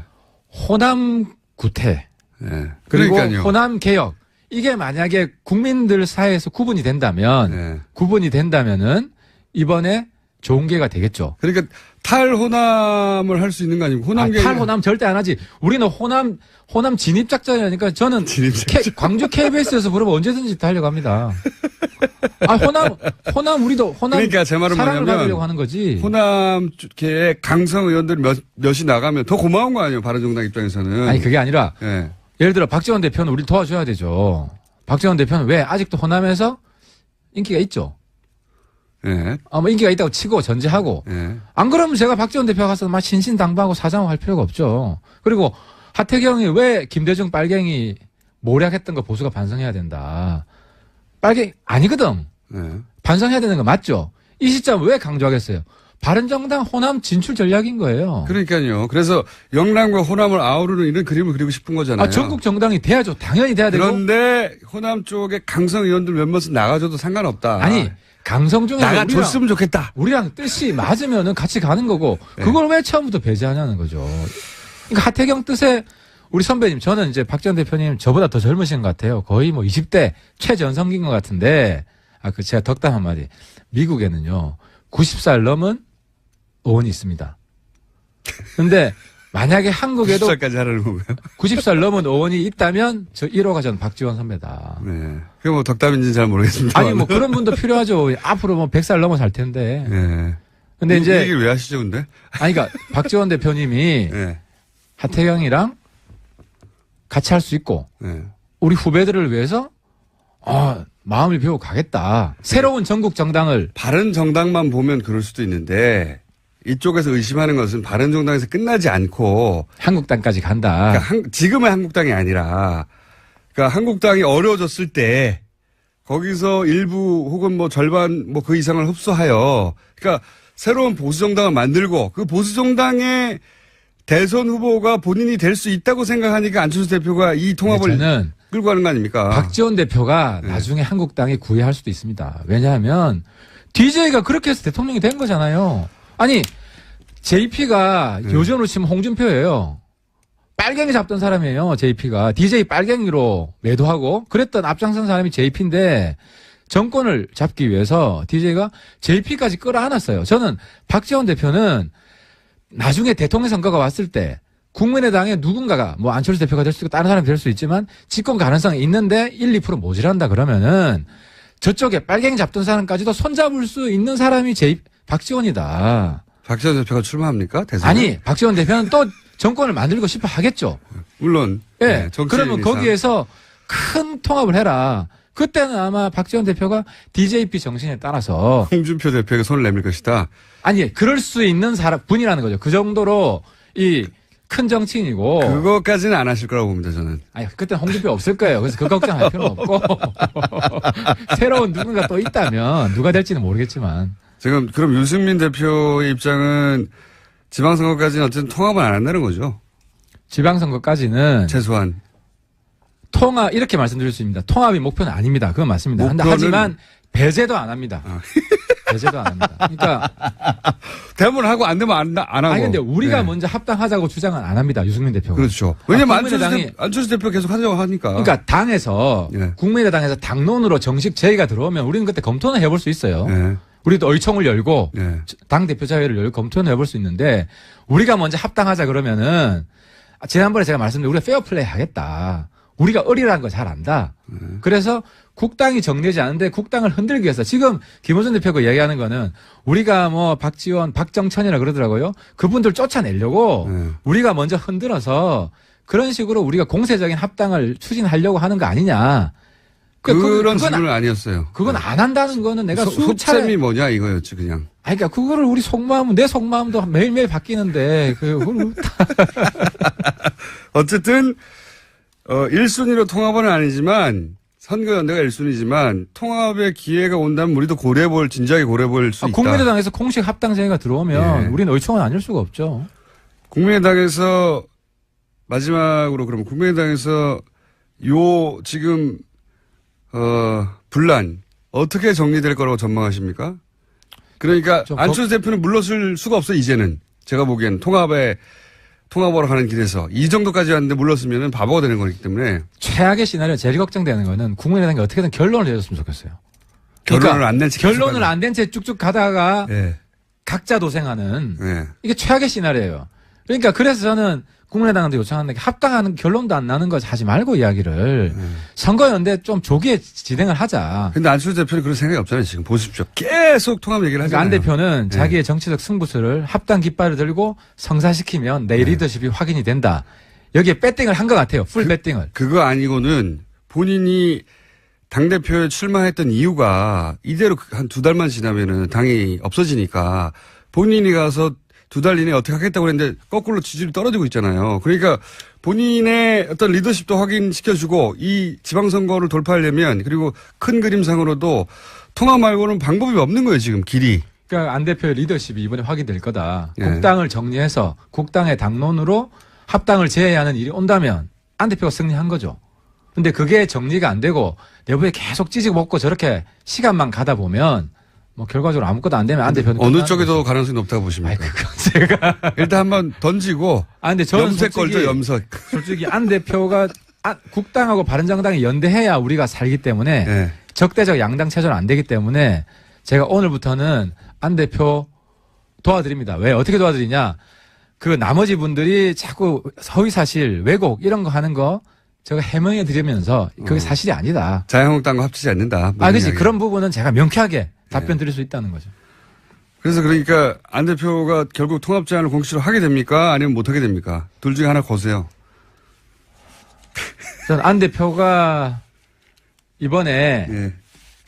호남 구태 예. 그리고 그러니까요. 호남 개혁 이게 만약에 국민들 사이에서 구분이 된다면 예. 구분이 된다면은 이번에 좋은 기회가 되겠죠. 그러니까 탈호남을 할 수 있는 거 아닙니까? 호남 탈호남 절대 안 하지. 우리는 호남 진입 작전이니까 저는 광주 KBS에서 부르면 언제든지 달려갑니다. 호남 우리도 호남 그러니까 제 말은 사랑을 뭐냐면 받으려고 하는 거지. 호남 쪽에 강성 의원들 몇이 나가면 더 고마운 거 아니에요? 바른정당 입장에서는. 아니 그게 아니라 예. 예를 들어 박지원 대표는 우리 도와줘야 되죠. 박지원 대표는 왜 아직도 호남에서 인기가 있죠. 예. 뭐 인기가 있다고 치고 전제하고 예. 안 그러면 제가 박지원 대표 가서 막 신신당부하고 사장할 필요가 없죠. 그리고 하태경이 왜 김대중 빨갱이 모략했던 거 보수가 반성해야 된다. 빨갱이 아니거든. 예. 반성해야 되는 거 맞죠. 이 시점 왜 강조하겠어요. 바른정당 호남 진출 전략인 거예요. 그러니까요. 그래서 영남과 호남을 아우르는 이런 그림을 그리고 싶은 거잖아요. 전국 정당이 돼야죠. 당연히 돼야 되고. 그런데 호남 쪽에 강성 의원들 몇몇은 나가줘도 상관없다. 아니 강성 중에서 나가줬으면 좋겠다. 우리랑 뜻이 맞으면은 같이 가는 거고 그걸 왜 처음부터 배제하냐는 거죠. 그러니까 하태경 뜻에 우리 선배님 저는 이제 박지원 대표님 저보다 더 젊으신 것 같아요. 거의 뭐 20대 최전성기인 것 같은데 제가 덕담 한마디. 미국에는요 90살 넘은 의원이 있습니다. 근데 만약에 한국에도 90살까지 하라는 건가요? 90살 넘은 의원이 있다면 저 1호가 전 박지원 선배다. 네. 그게 뭐 덕담인지는 잘 모르겠습니다. 아니 뭐 그런 분도 필요하죠. 앞으로 뭐 100살 넘어 살 텐데. 네. 근데 이 이제 얘기를 왜 하시죠, 근데? 아니 그러니까 박지원 대표님이 네. 하태경이랑 같이 할 수 있고 네. 우리 후배들을 위해서 마음을 비우고 가겠다. 새로운 전국 정당을 바른 정당만 보면 그럴 수도 있는데 이쪽에서 의심하는 것은 바른 정당에서 끝나지 않고 한국당까지 간다. 그러니까 지금의 한국당이 아니라 그러니까 한국당이 어려워졌을 때 거기서 일부 혹은 뭐 절반 뭐 그 이상을 흡수하여 그러니까 새로운 보수정당을 만들고 그 보수정당의 대선 후보가 본인이 될 수 있다고 생각하니까 안철수 대표가 이 통합을 저는 끌고 가는 거 아닙니까? 박지원 대표가 나중에 한국당에 구애할 수도 있습니다. 왜냐하면 DJ가 그렇게 해서 대통령이 된 거잖아요. 아니 JP가 요즘으로 치면 홍준표예요. 빨갱이 잡던 사람이에요. JP가. DJ 빨갱이로 매도하고 그랬던 앞장선 사람이 JP인데 정권을 잡기 위해서 DJ가 JP까지 끌어안았어요. 저는 박지원 대표는 나중에 대통령 선거가 왔을 때 국민의당의 누군가가 뭐 안철수 대표가 될 수 있고 다른 사람이 될 수 있지만 집권 가능성이 있는데 1, 2% 모자란다 그러면은 저쪽에 빨갱이 잡던 사람까지도 손잡을 수 있는 사람이 박지원이다. 박지원 대표가 출마합니까? 대선에? 아니 박지원 대표는 또 정권을 만들고 싶어 하겠죠. 물론. 예. 네, 그러면 거기에서 큰 통합을 해라. 그때는 아마 박지원 대표가 DJP 정신에 따라서 홍준표 대표에게 손을 내밀 것이다. 아니 그럴 수 있는 분이라는 거죠. 그 정도로 이 큰 정치인이고. 그거까지는 안 하실 거라고 봅니다, 저는. 아니 그때는 홍준표 없을 거예요. 그래서 그 걱정할 필요는 없고 새로운 누군가 또 있다면 누가 될지는 모르겠지만. 지금 그럼 유승민 대표의 입장은 지방선거까지는 어쨌든 통합은 안 한다는 거죠. 지방선거까지는 최소한. 이렇게 말씀드릴 수 있습니다. 통합이 목표는 아닙니다. 그건 맞습니다. 목표는... 하지만 배제도 안 합니다. 배제도 안 합니다. 그러니까 되면 하고 안 되면 안 하고. 아니 근데 우리가 네. 먼저 합당하자고 주장은 안 합니다. 유승민 대표가. 그렇죠. 왜냐면 국민의당이 안철수 대표 계속 하자고 하니까. 그러니까 당에서 예. 국민의당에서 당론으로 정식 제의가 들어오면 우리는 그때 검토는 해볼 수 있어요. 예. 우리도 의총을 열고 예. 당 대표자회를 열고 검토는 해볼 수 있는데 우리가 먼저 합당하자 그러면은 지난번에 제가 말씀드린 우리가 페어플레이 하겠다. 우리가 어리라는 거 잘 안다. 그래서 국당이 정리되지 않은데 국당을 흔들기 위해서 지금 김호준 대표가 이야기하는 거는 우리가 뭐 박지원, 박정천이라 그러더라고요. 그분들 쫓아내려고 우리가 먼저 흔들어서 그런 식으로 우리가 공세적인 합당을 추진하려고 하는 거 아니냐. 그런 그건 질문은 아니었어요. 그건 안 한다는 거는 내가 수차례 속셈이 뭐냐 이거였지 그냥. 아니, 그러니까 그거를 우리 속마음은 내 속마음도 매일매일 바뀌는데 그걸 어쨌든 1순위로 통합은 아니지만 선거연대가 1순위지만 통합의 기회가 온다면 우리도 진지하게 고려해볼 수 있다. 국민의당에서 공식 합당 제의가 들어오면 예. 우리는 의총은 아닐 수가 없죠. 국민의당에서 마지막으로 그러면 국민의당에서 지금 분란 어떻게 정리될 거라고 전망하십니까? 그러니까 안철수 대표는 물러설 수가 없어요. 이제는 제가 보기엔 통합으로 가는 길에서 이 정도까지 왔는데 물렀으면 바보가 되는 거기 때문에 최악의 시나리오 제일 걱정되는 거는 국민의당이 어떻게든 결론을 내줬으면 좋겠어요. 결론을 안 낸 채 결론을 안 된 채 쭉쭉 가다가 네. 각자 도생하는 네. 이게 최악의 시나리오예요. 그러니까 그래서 저는 국민의당한테 요청하는 게 합당하는 결론도 안 나는 거 하지 말고 이야기를 선거연대 좀 조기에 진행을 하자. 근데 안철수 대표는 그런 생각이 없잖아요. 지금 보십시오. 계속 통합 얘기를 그러니까 하잖아요. 안 대표는 네. 자기의 정치적 승부수를 합당 깃발을 들고 성사시키면 내 리더십이 확인이 된다. 여기에 배팅을 한 것 같아요. 풀 배팅을. 그거 아니고는 본인이 당대표에 출마했던 이유가 이대로 한 2달만 지나면은 당이 없어지니까 본인이 가서 2달 이내에 어떻게 하겠다고 했는데 거꾸로 지지율이 떨어지고 있잖아요. 그러니까 본인의 어떤 리더십도 확인시켜주고 이 지방선거를 돌파하려면 그리고 큰 그림상으로도 통합 말고는 방법이 없는 거예요. 지금 길이. 그러니까 안 대표의 리더십이 이번에 확인될 거다. 예. 국당을 정리해서 국당의 당론으로 합당을 제외하는 일이 온다면 안 대표가 승리한 거죠. 근데 그게 정리가 안 되고 내부에 계속 찌직 먹고 저렇게 시간만 가다 보면 뭐 결과적으로 아무것도 안 되면 안 대표는 어느 쪽이 더 가능성이 높다고 보십니까? 아니 그건 제가 일단 한번 던지고 근데 저는 염색 걸죠. 염색. 솔직히 안 대표가 국당하고 바른정당이 연대해야 우리가 살기 때문에 네. 적대적 양당 체제는 안 되기 때문에 제가 오늘부터는 안 대표 도와드립니다. 왜 어떻게 도와드리냐? 그 나머지 분들이 자꾸 허위사실, 왜곡 이런 거 하는 거 제가 해명해 드리면서 그게 사실이 아니다. 자유한국당과 합치지 않는다. 그렇지. 그런 부분은 제가 명쾌하게 답변 드릴 수 있다는 거죠. 그래서 그러니까 안 대표가 결국 통합 제안을 공식으로 하게 됩니까? 아니면 못 하게 됩니까? 둘 중에 하나 거세요. 저는 안 대표가 이번에 예.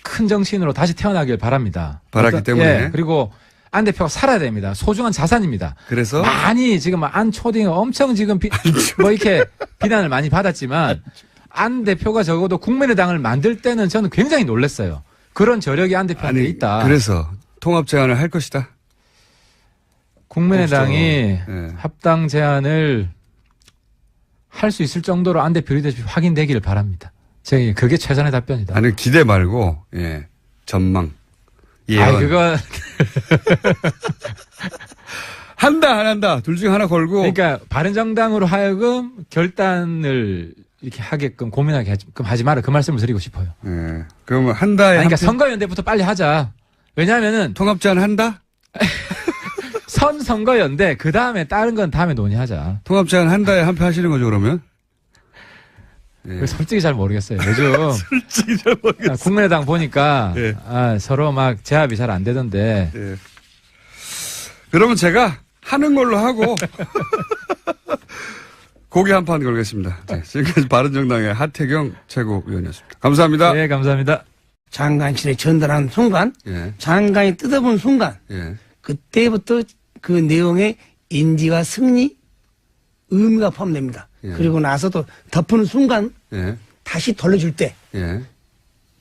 큰 정신으로 다시 태어나길 바랍니다. 바랐기 때문에. 예, 그리고 안 대표가 살아야 됩니다. 소중한 자산입니다. 그래서 많이 지금 안 초딩 엄청 지금 뭐 이렇게 비난을 많이 받았지만 안 대표가 적어도 국민의당을 만들 때는 저는 굉장히 놀랐어요. 그런 저력이 안 대표한테 있다. 그래서 통합 제안을 할 것이다. 국민의당이 네. 합당 제안을 할 수 있을 정도로 안 대표 리더십이 확인되기를 바랍니다. 제가 그게 최선의 답변이다. 아니 기대 말고 예. 전망. 예언. 그거 한다 안 한다 둘 중에 하나 걸고. 그러니까 바른정당으로 하여금 결단을 이렇게 하게끔 고민하게끔 하지 마라 그 말씀을 드리고 싶어요. 예. 그러면 한다에 그러니까 선거연대부터 빨리 하자. 왜냐하면은 통합 제안 한다? 선거연대 그 다음에 다른 건 다음에 논의하자. 통합 제안 한다에 한 표 하시는 거죠 그러면? 예. 솔직히 잘 모르겠어요. 요즘 솔직히 잘 모르겠어요. 국민의당 보니까 예. 서로 막 제압이 잘 안 되던데. 예. 그러면 제가 하는 걸로 하고 고기 한 판 걸겠습니다. 네, 지금까지 바른정당의 하태경 최고위원이었습니다. 감사합니다. 네, 감사합니다. 장관실에 전달한 순간, 예. 장관이 뜯어본 순간, 예. 그때부터 그 내용의 인지와 승리, 의미가 포함됩니다. 예. 그리고 나서도 덮는 순간 예. 다시 돌려줄 때, 예.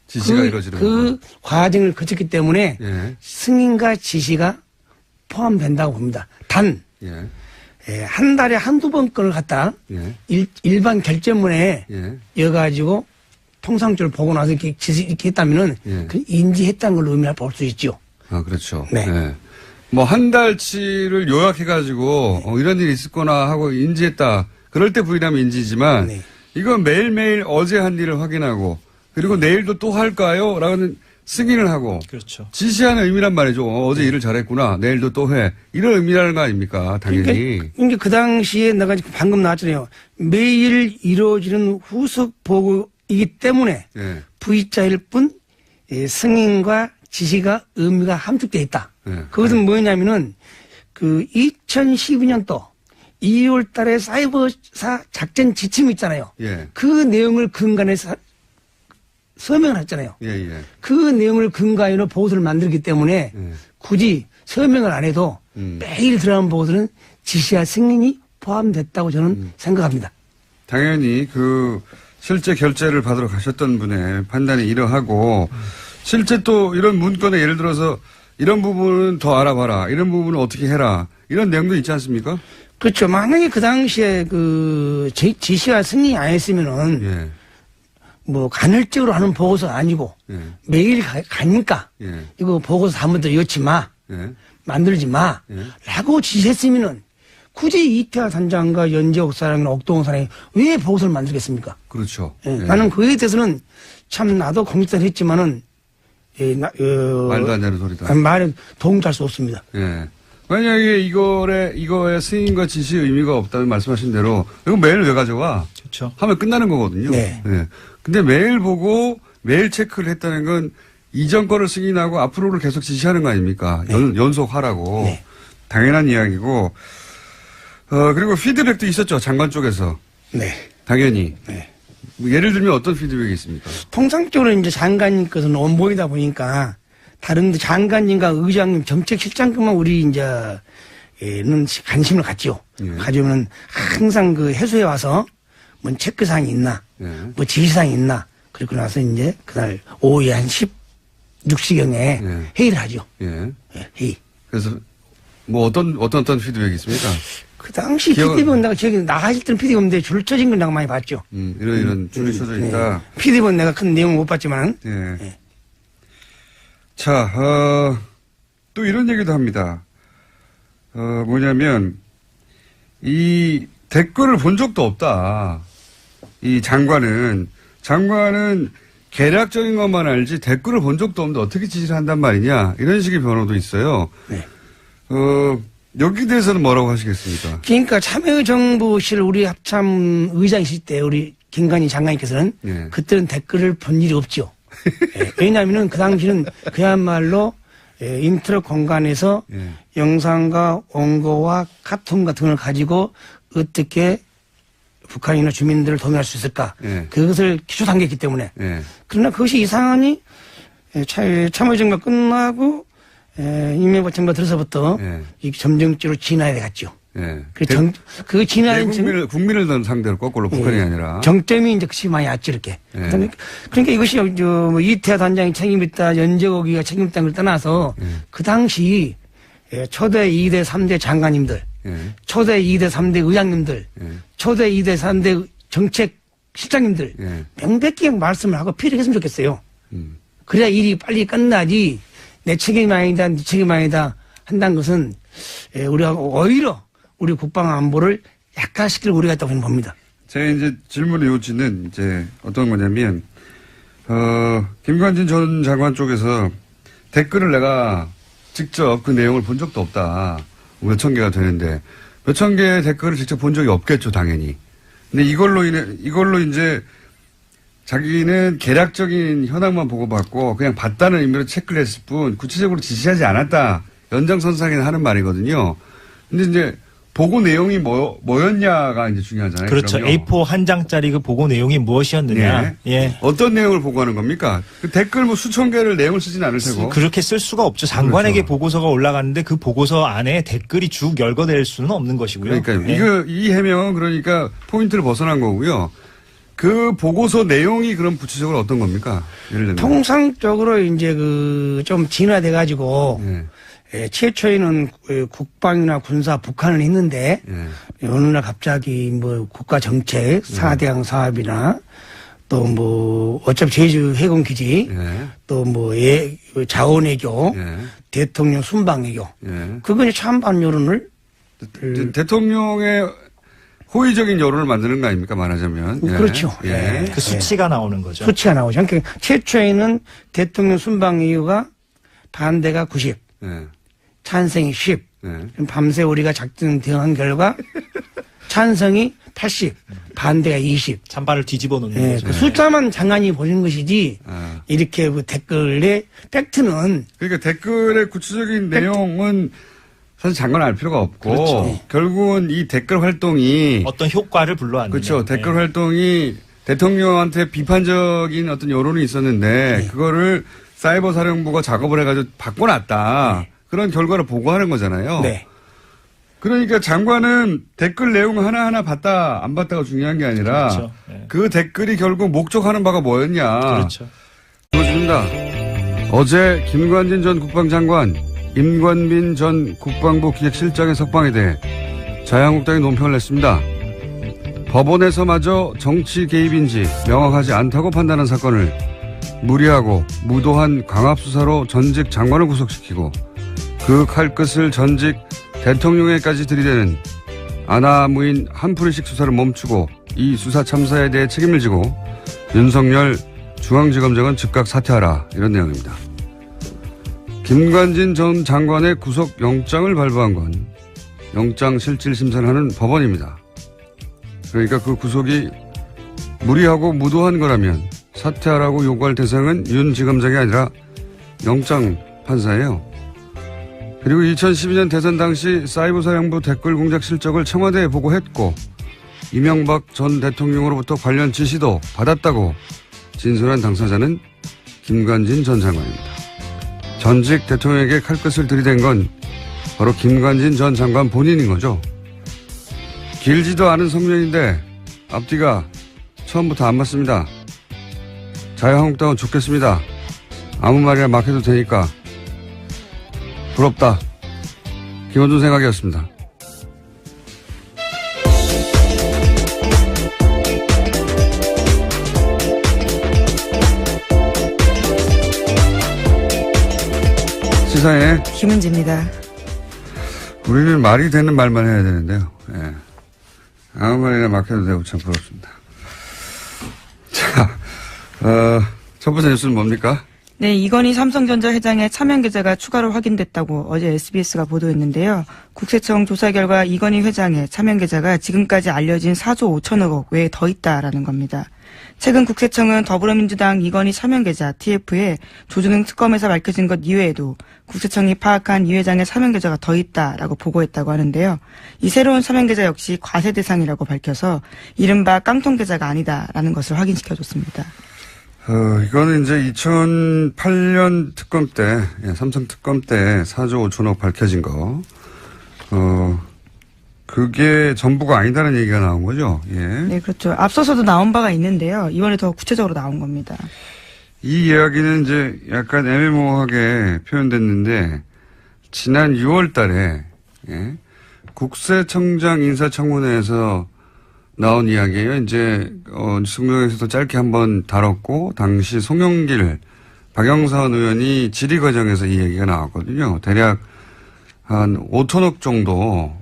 지시가 이루어지는 그 과정을 거쳤기 때문에 예. 승인과 지시가 포함된다고 봅니다. 단, 예. 한 달에 한두 번 건을 갖다 예. 일반 결제문에 예. 여가지고 통상적으로 보고 나서 이렇게 했다면은 예. 그 인지했다는 걸 의미할 볼 수 있죠. 아, 그렇죠. 네. 네. 뭐 한 달치를 요약해가지고 이런 일이 있을 거나 하고 인지했다. 그럴 때 부인하면 인지지만 네. 이건 매일매일 어제 한 일을 확인하고 그리고 내일도 또 할까요? 라는 승인을 하고 그렇죠. 지시하는 의미란 말이죠. 어제 일을 잘했구나. 내일도 또 해. 이런 의미라는 거 아닙니까? 당연히. 그러니까 그 당시에 내가 방금 나왔잖아요. 매일 이루어지는 후속 보고이기 때문에 예. V자일 뿐 승인과 지시가 의미가 함축되어 있다. 예. 그것은 뭐냐면은 그 2012년도 2월 달에 사이버사 작전 지침이 있잖아요. 예. 그 내용을 근간에 서명을 했잖아요. 예, 예. 그 내용을 근간으로 보고서를 만들기 때문에 예. 굳이 서명을 안 해도 매일 들어가는 보고서는 지시와 승인이 포함됐다고 저는 생각합니다. 당연히 그 실제 결재를 받으러 가셨던 분의 판단이 이러하고 실제 또 이런 문건에 예를 들어서 이런 부분은 더 알아봐라. 이런 부분은 어떻게 해라. 이런 내용도 있지 않습니까? 그렇죠. 만약에 그 당시에 그 지시와 승인이 안 했으면은 예. 뭐 간헐적으로 하는 보고서 아니고 예. 매일 가니까 예. 이거 보고서 한 번 더 엮지 마. 예. 만들지 마. 예. 라고 지시했으면은 굳이 이태하 단장과 연재옥 사장이나 옥동원 사장이 왜 보고서를 만들겠습니까? 그렇죠. 예. 예. 나는 그에 대해서는 참 나도 공직자를 했지만은 말도 안 되는 소리다. 말에 동조할 수 없습니다. 예. 만약에 이거에 승인과 지시의 의미가 없다면 말씀하신 대로 이거 매일 왜 가져와? 그렇죠. 하면 끝나는 거거든요. 네. 예. 근데 매일 보고 매일 체크를 했다는 건 이전 거를 승인하고 앞으로를 계속 지시하는 거 아닙니까? 연속하라고. 네. 당연한 이야기고. 그리고 피드백도 있었죠. 장관 쪽에서. 네. 당연히. 네. 뭐 예를 들면 어떤 피드백이 있습니까? 통상적으로 이제 장관님 것은 원본이다 보니까 다른 장관님과 의장님 정책실장급만 우리 이제는 관심을 갖죠. 예. 가지고는 항상 그 해수에 와서 뭐 체크사항이 있나, 예. 뭐 지시사항이 있나. 그리고 나서 이제 그날 오후에 한 16시경에 예. 회의를 하죠. 예. 예, 회의. 그래서 뭐 어떤 피드백이 있습니까? 그 당시 피디본 내가 저기 나가실 때는 피디본인데 줄 쳐진 걸 내가 많이 봤죠. 이런 줄이 쳐져 있다. 피디본 내가 큰 내용을 못 봤지만. 예. 예. 자, 또 이런 얘기도 합니다. 뭐냐면, 이 댓글을 본 적도 없다. 이 장관은 계략적인 것만 알지 댓글을 본 적도 없는데 어떻게 지시를 한단 말이냐. 이런 식의 변호도 있어요. 네. 여기 대해서는 뭐라고 하시겠습니까? 그러니까 참여정부실 우리 합참 의장이실 때 우리 김관희 장관님께서는 예. 그때는 댓글을 본 일이 없죠. 예, 왜냐하면은 그 당시는 그야말로 인터넷 공간에서 예. 영상과 원고와 카툰 같은 걸 가지고 어떻게 북한이나 주민들을 도움할 수 있을까. 예. 그것을 기초 단계이기 때문에. 예. 그러나 그것이 이상하니 참여정부 끝나고 임명보 정부가 들어서부터 예. 이 점정적으로 진화해 갔죠. 예. 그 진화는 국민을 상대로 거꾸로 북한이 아니라. 정점이 이제 그치 많이 왔죠, 이렇게. 예. 그러니까 이것이 뭐 이태하 단장이 책임있다, 연재고기가 책임있다는 걸 떠나서 그 당시 초대 2대 3대 장관님들, 예. 초대 2대 3대 의장님들, 예. 초대 2대 3대 정책 실장님들 예. 명백히 말씀을 하고 피력했으면 좋겠어요. 음. 그래야 일이 빨리 끝나지 내 책임이 아니다, 네 책임이 아니다 한다는 것은 우리가 오히려 우리 국방 안보를 약화시킬 우려가 있다고 저는 봅니다. 제 이제 질문의 요지는 이제 어떤 거냐면, 김관진 전 장관 쪽에서 댓글을 내가 직접 그 내용을 본 적도 없다. 몇천 개가 되는데, 몇천 개의 댓글을 직접 본 적이 없겠죠, 당연히. 근데 이걸로 이제 자기는 계략적인 현황만 보고받고 그냥 봤다는 의미로 체크를 했을 뿐 구체적으로 지시하지 않았다. 연장선상에는 하는 말이거든요. 근데 이제 보고 내용이 뭐였냐가 이제 중요하잖아요. 그렇죠. 그럼요. A4 한 장짜리 그 보고 내용이 무엇이었느냐. 예. 예. 어떤 내용을 보고하는 겁니까? 그 댓글 뭐 수천 개를 내용을 쓰진 않을 테고. 그렇게 쓸 수가 없죠. 장관에게 그렇죠. 보고서가 올라갔는데 그 보고서 안에 댓글이 쭉 열거될 수는 없는 것이고요. 그러니까요. 예. 이 해명은 그러니까 포인트를 벗어난 거고요. 그 보고서 내용이 그럼 구체적으로 어떤 겁니까? 예를 들면. 통상적으로 이제 좀 진화돼 가지고 예. 최초에는 국방이나 군사 북한을 했는데 예. 어느 날 갑자기 뭐 국가 정책 4대강 사업이나 또 뭐 어차피 제주 해군기지, 예. 또 뭐 자원외교, 예. 대통령 순방외교, 예. 그건 찬반 여론을 대통령의 호의적인 여론을 만드는 거 아닙니까, 말하자면. 예. 그렇죠. 예. 그 수치가 나오는 거죠. 수치가 나오죠. 그러니까 최초에는 대통령 순방외교가 반대가 90, 예. 찬성이 10. 예. 밤새 우리가 작전 대응한 결과 찬성이 80, 반대가 20. 찬반을 뒤집어 놓는 예, 거죠. 그 숫자만 장관이 보는 것이지 아. 이렇게 그 댓글에 팩트는 그러니까 댓글의 구체적인 내용은 사실 장관 알 필요가 없고 그렇죠. 결국은 이 댓글 활동이 어떤 효과를 불러왔느냐. 그렇죠. 댓글 네. 활동이 대통령한테 비판적인 어떤 여론이 있었는데 그거를 사이버 사령부가 작업을 해가지고 바꿔놨다. 그런 결과를 보고하는 거잖아요. 네. 그러니까 장관은 댓글 내용 하나하나 봤다 안 봤다가 중요한 게 아니라 그렇죠. 네. 그 댓글이 결국 목적하는 바가 뭐였냐. 그렇죠. 그렇습니다. 어제 김관진 전 국방장관, 임관민 전 국방부 기획실장의 석방에 대해 자유한국당이 논평을 냈습니다. 법원에서마저 정치 개입인지 명확하지 않다고 판단한 사건을 무리하고 무도한 강압수사로 전직 장관을 구속시키고 그 칼끝을 전직 대통령에까지 들이대는 아나무인 한풀이식 수사를 멈추고 이 수사 참사에 대해 책임을 지고 윤석열 중앙지검장은 즉각 사퇴하라, 이런 내용입니다. 김관진 전 장관의 구속영장을 발부한 건 영장실질심사를 하는 법원입니다. 그러니까 그 구속이 무리하고 무도한 거라면 사퇴하라고 요구할 대상은 윤 지검장이 아니라 영장 판사예요. 그리고 2012년 대선 당시 사이버사령부 댓글 공작 실적을 청와대에 보고했고 이명박 전 대통령으로부터 관련 지시도 받았다고 진술한 당사자는 김관진 전 장관입니다. 전직 대통령에게 칼끝을 들이댄 건 바로 김관진 전 장관 본인인 거죠. 길지도 않은 성명인데 앞뒤가 처음부터 안 맞습니다. 자유한국당은 좋겠습니다. 아무 말이나 막 해도 되니까. 부럽다. 김원준 생각이었습니다. 시사에 김은지입니다. 우리는 말이 되는 말만 해야 되는데요. 예. 아무 말이나 막 해도 되고 참 부럽습니다. 자, 첫 번째 뉴스는 뭡니까? 네, 이건희 삼성전자 회장의 차명 계좌가 추가로 확인됐다고 어제 SBS가 보도했는데요. 국세청 조사 결과 이건희 회장의 차명 계좌가 지금까지 알려진 4조 5천억 원 외에 더 있다라는 겁니다. 최근 국세청은 더불어민주당 이건희 차명 계좌 TF에 조준능 특검에서 밝혀진 것 이외에도 국세청이 파악한 이 회장의 차명 계좌가 더 있다라고 보고했다고 하는데요. 이 새로운 차명 계좌 역시 과세 대상이라고 밝혀서 이른바 깡통 계좌가 아니다라는 것을 확인시켜줬습니다. 이거는 이제 2008년 특검 때, 삼성 특검 때 4조 5천억 밝혀진 거, 그게 전부가 아니다는 얘기가 나온 거죠. 예. 네, 그렇죠. 앞서서도 나온 바가 있는데요. 이번에 더 구체적으로 나온 겁니다. 이 이야기는 이제 약간 애매모호하게 표현됐는데, 지난 6월 달에, 예, 국세청장 인사청문회에서 나온 이야기예요. 이제 뉴스공장에서도 짧게 한번 다뤘고 당시 송영길 박영선 의원이 질의 과정에서 이 얘기가 나왔거든요. 대략 한 5천억 정도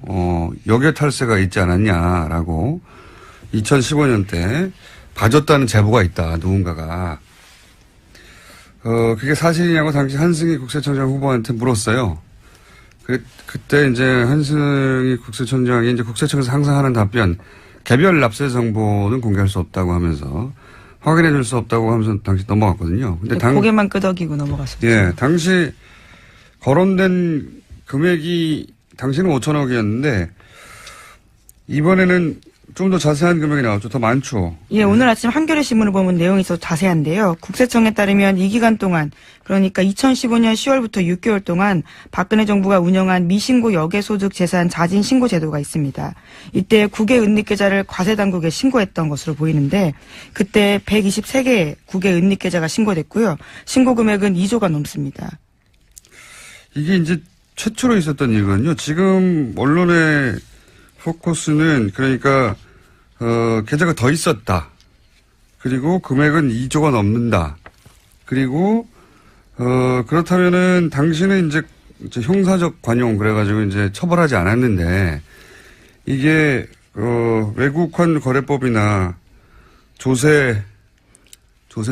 역외 탈세가 있지 않았냐라고 2015년 때 봐줬다는 제보가 있다. 누군가가. 그게 사실이냐고 당시 한승희 국세청장 후보한테 물었어요. 그때 이제 한승희 국세청장이 이제 국세청에서 항상 하는 답변, 개별 납세 정보는 공개할 수 없다고 하면서 확인해 줄 수 없다고 하면서 당시 넘어갔거든요. 근데 고개만 끄덕이고 넘어갔었죠. 예, 당시 거론된 금액이 당시는 5천억이었는데 이번에는 좀 더 자세한 금액이 나왔죠. 더 많죠. 예, 오늘 아침 한겨레 신문을 보면 내용이 더 자세한데요. 국세청에 따르면 이 기간 동안, 그러니까 2015년 10월부터 6개월 동안 박근혜 정부가 운영한 미신고 역외소득 재산 자진 신고 제도가 있습니다. 이때 국외 은닉계좌를 과세당국에 신고했던 것으로 보이는데 그때 123개의 국외 은닉계좌가 신고됐고요. 신고 금액은 2조가 넘습니다. 이게 이제 최초로 있었던 일이거든요. 지금 언론의 포커스는 그러니까 계좌가 더 있었다. 그리고 금액은 2조가 넘는다. 그리고 그렇다면은 당신은 이제 형사적 관용 그래가지고 이제 처벌하지 않았는데 이게 외국환 거래법이나 조세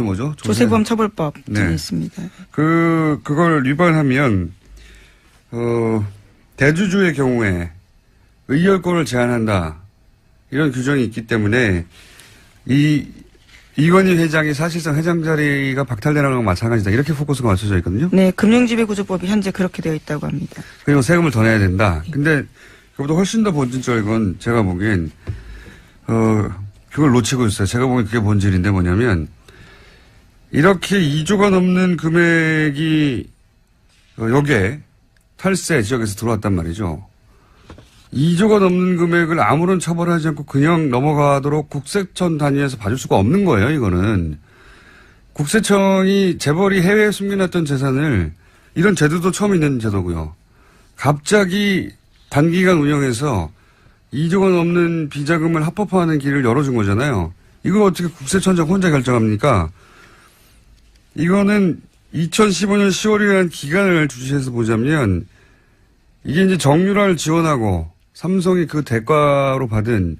뭐죠? 조세범 처벌법 네. 있습니다. 그걸 위반하면 대주주의 경우에 의결권을 제한한다 이런 규정이 있기 때문에 이건희 회장이 사실상 회장 자리가 박탈되는 거랑 마찬가지다. 이렇게 포커스가 맞춰져 있거든요. 네, 금융지배구조법이 현재 그렇게 되어 있다고 합니다. 그리고 세금을 더 내야 된다. 근데 그보다 훨씬 더 본질적인 건 제가 보기엔 그걸 놓치고 있어요. 제가 보기엔 그게 본질인데 뭐냐면 이렇게 2조가 넘는 금액이 여기에 탈세 지역에서 들어왔단 말이죠. 2조가 넘는 금액을 아무런 처벌하지 않고 그냥 넘어가도록 국세청 단위에서 봐줄 수가 없는 거예요, 이거는. 국세청이 재벌이 해외에 숨겨놨던 재산을 이런 제도도 처음 있는 제도고요. 갑자기 단기간 운영해서 2조가 넘는 비자금을 합법화하는 길을 열어준 거잖아요. 이걸 어떻게 국세청장 혼자 결정합니까? 이거는 2015년 10월이라는 기간을 주시해서 보자면 이게 이제 정유라를 지원하고 삼성이 그 대가로 받은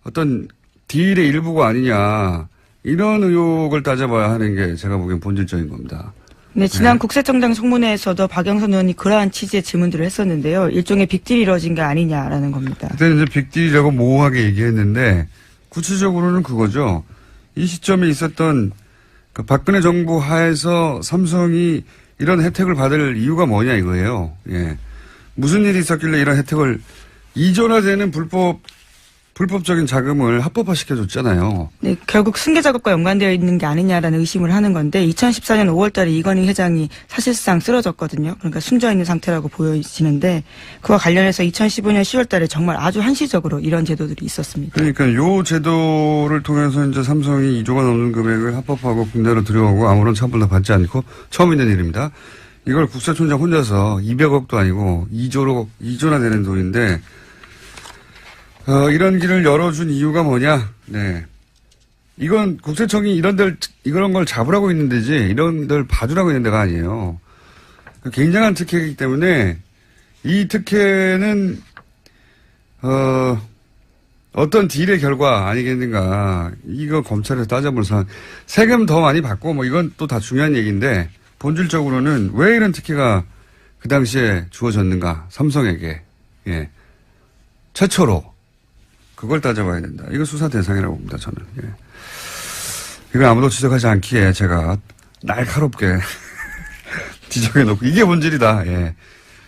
어떤 딜의 일부가 아니냐 이런 의혹을 따져봐야 하는 게 제가 보기엔 본질적인 겁니다. 네, 지난 국세청장 청문회에서도 박영선 의원이 그러한 취지의 질문들을 했었는데요. 일종의 빅딜이 이루어진 게 아니냐라는 겁니다. 그때는 이제 빅딜이라고 모호하게 얘기했는데 구체적으로는 그거죠. 이 시점에 있었던 그 박근혜 정부 하에서 삼성이 이런 혜택을 받을 이유가 뭐냐 이거예요. 예. 무슨 일이 있었길래 이런 혜택을 2조나 되는 불법적인 자금을 합법화시켜줬잖아요. 네, 결국 승계 작업과 연관되어 있는 게 아니냐라는 의심을 하는 건데 2014년 5월달에 이건희 회장이 사실상 쓰러졌거든요. 그러니까 숨져 있는 상태라고 보여지는데 그와 관련해서 2015년 10월달에 정말 아주 한시적으로 이런 제도들이 있었습니다. 그러니까 요 제도를 통해서 이제 삼성이 2조가 넘는 금액을 합법화하고 국내로 들여오고 아무런 처벌도 받지 않고 처음 있는 일입니다. 이걸 국세청장 혼자서 200억도 아니고 2조나 되는 돈인데 이런 길을 열어준 이유가 뭐냐? 네. 이건 국세청이 이런 걸 잡으라고 있는 데지, 이런 데를 봐주라고 있는 데가 아니에요. 굉장한 특혜이기 때문에, 이 특혜는, 어떤 딜의 결과 아니겠는가. 이거 검찰에서 따져볼 사안. 세금 더 많이 받고, 뭐 이건 또 다 중요한 얘기인데, 본질적으로는 왜 이런 특혜가 그 당시에 주어졌는가. 삼성에게. 예. 최초로. 그걸 따져봐야 된다. 이거 수사 대상이라고 봅니다, 저는. 예. 이걸 아무도 지적하지 않기에 제가 날카롭게 지적해놓고 이게 본질이다. 예.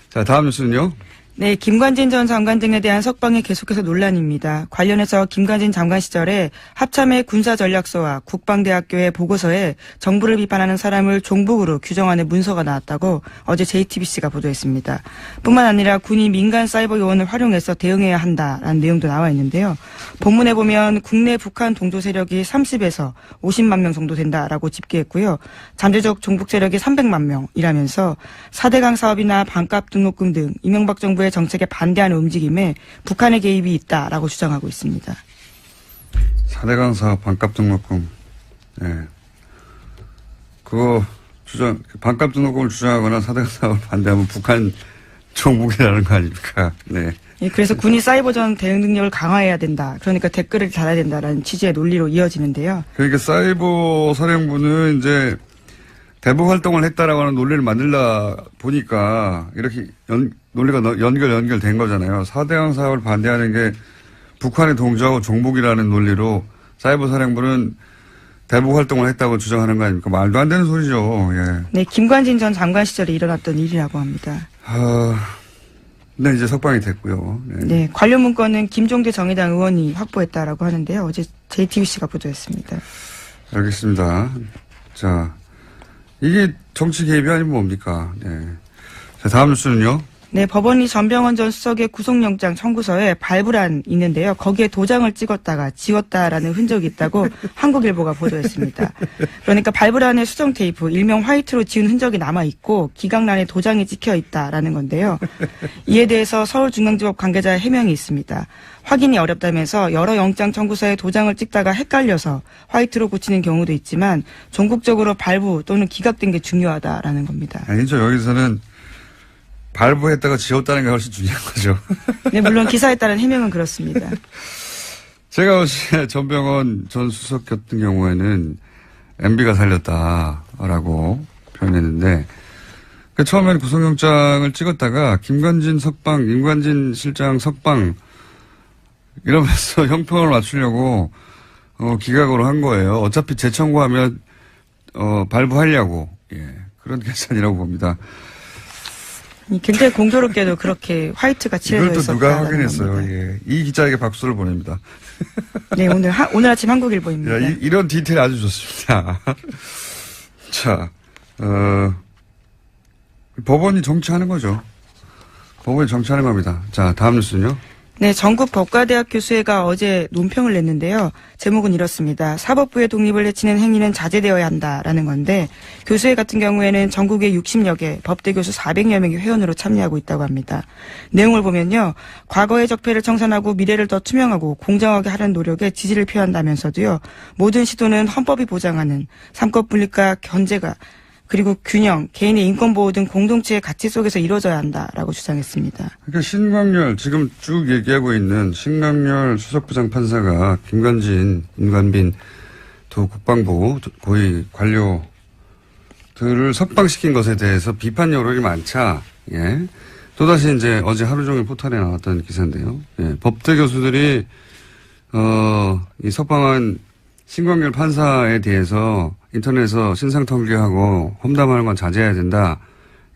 자, 다음 뉴스는요. 네, 김관진 전 장관 등에 대한 석방이 계속해서 논란입니다. 관련해서 김관진 장관 시절에 합참의 군사전략서와 국방대학교의 보고서에 정부를 비판하는 사람을 종북으로 규정하는 문서가 나왔다고 어제 JTBC가 보도했습니다. 뿐만 아니라 군이 민간 사이버 요원을 활용해서 대응해야 한다라는 내용도 나와 있는데요. 본문에 보면 국내 북한 동조 세력이 30에서 50만 명 정도 된다라고 집계했고요. 잠재적 종북 세력이 300만 명이라면서 4대강 사업이나 반값 등록금 등 이명박 정부의 정책에 반대하는 움직임에 북한의 개입이 있다라고 주장하고 있습니다. 4대강 사업 반값 등록금. 예. 그거 반값 등록금을 주장하거나 4대강 사업을 반대하면 북한 종북이라는 거 아닙니까? 네. 예, 그래서 군이 사이버전 대응 능력을 강화해야 된다. 그러니까 댓글을 달아야 된다라는 취지의 논리로 이어지는데요. 그러니까 사이버 사령부는 이제 대북 활동을 했다라고 하는 논리를 만들다 보니까 이렇게 논리가 연결된 거잖아요. 4대강 사업을 반대하는 게 북한의 동조하고 종북이라는 논리로 사이버 사령부는 대북 활동을 했다고 주장하는 거 아닙니까? 말도 안 되는 소리죠. 예. 네, 김관진 전 장관 시절에 일어났던 일이라고 합니다. 네, 이제 석방이 됐고요. 네. 네, 관련 문건은 김종대 정의당 의원이 확보했다라고 하는데요. 어제 JTBC가 보도했습니다. 알겠습니다. 자, 이게 정치 개입이 아니면 뭡니까? 네. 자, 다음 뉴스는요. 네, 법원이 전병헌 전 수석의 구속영장 청구서에 발부란 있는데요. 거기에 도장을 찍었다가 지웠다라는 흔적이 있다고 한국일보가 보도했습니다. 그러니까 발부란에 수정 테이프, 일명 화이트로 지운 흔적이 남아있고 기각란에 도장이 찍혀 있다라는 건데요. 이에 대해서 서울중앙지법 관계자의 해명이 있습니다. 확인이 어렵다면서 여러 영장 청구서에 도장을 찍다가 헷갈려서 화이트로 고치는 경우도 있지만 전국적으로 발부 또는 기각된 게 중요하다라는 겁니다. 아니죠. 여기서는 발부했다가 지웠다는 게 훨씬 중요한 거죠. 네, 물론 기사에 따른 해명은 그렇습니다. 제가 어제 전병헌 전 수석 같은 경우에는 MB가 살렸다라고 표현했는데, 처음에는 구속영장을 찍었다가 김관진 실장 석방 이러면서 형평을 맞추려고 기각으로 한 거예요. 어차피 재청구하면 발부하려고. 예, 그런 계산이라고 봅니다. 굉장히 공교롭게도 그렇게 화이트가 칠해져 이걸 또 있었다. 누가 확인했어요. 예. 이 기자에게 박수를 보냅니다. 네, 오늘 아침 한국일보입니다. 야, 이런 디테일 아주 좋습니다. 자, 법원이 정치하는 거죠. 법원이 정치하는 겁니다. 자, 다음 뉴스는요. 네, 전국 법과대학 교수회가 어제 논평을 냈는데요. 제목은 이렇습니다. 사법부의 독립을 해치는 행위는 자제되어야 한다라는 건데 교수회 같은 경우에는 전국에 60여 개 법대 교수 400여 명이 회원으로 참여하고 있다고 합니다. 내용을 보면요. 과거의 적폐를 청산하고 미래를 더 투명하고 공정하게 하려는 노력에 지지를 표한다면서도요. 모든 시도는 헌법이 보장하는 삼권분립과 견제가 그리고 균형, 개인의 인권보호 등 공동체의 가치 속에서 이루어져야 한다라고 주장했습니다. 그러니까 신광열, 지금 쭉 얘기하고 있는 신광열 수석부장판사가 김관진, 임관빈 두 국방부 고위 관료들을 석방시킨 것에 대해서 비판 여론이 많자, 예. 또다시 이제 어제 하루 종일 포털에 나왔던 기사인데요. 예. 법대 교수들이, 이 석방한 신광열 판사에 대해서 인터넷에서 신상털기하고 험담하는 건 자제해야 된다.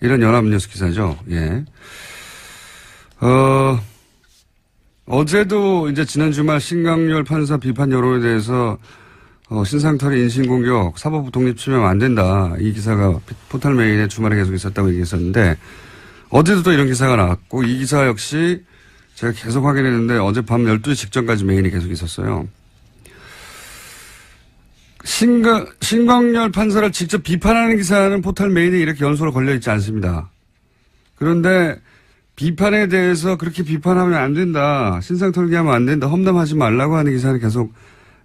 이런 연합뉴스 기사죠. 예. 어제도 이제 지난 주말 신광열 판사 비판 여론에 대해서 신상털이 인신공격, 사법부 독립 침해하면 안 된다. 이 기사가 포털 메일에 주말에 계속 있었다고 얘기했었는데 어제도 또 이런 기사가 나왔고 이 기사 역시 제가 계속 확인했는데 어젯밤 12시 직전까지 메일이 계속 있었어요. 신광열 판사를 직접 비판하는 기사는 포털 메인에 이렇게 연소로 걸려있지 않습니다. 그런데 비판에 대해서 그렇게 비판하면 안 된다. 신상털기하면 안 된다. 험담하지 말라고 하는 기사는 계속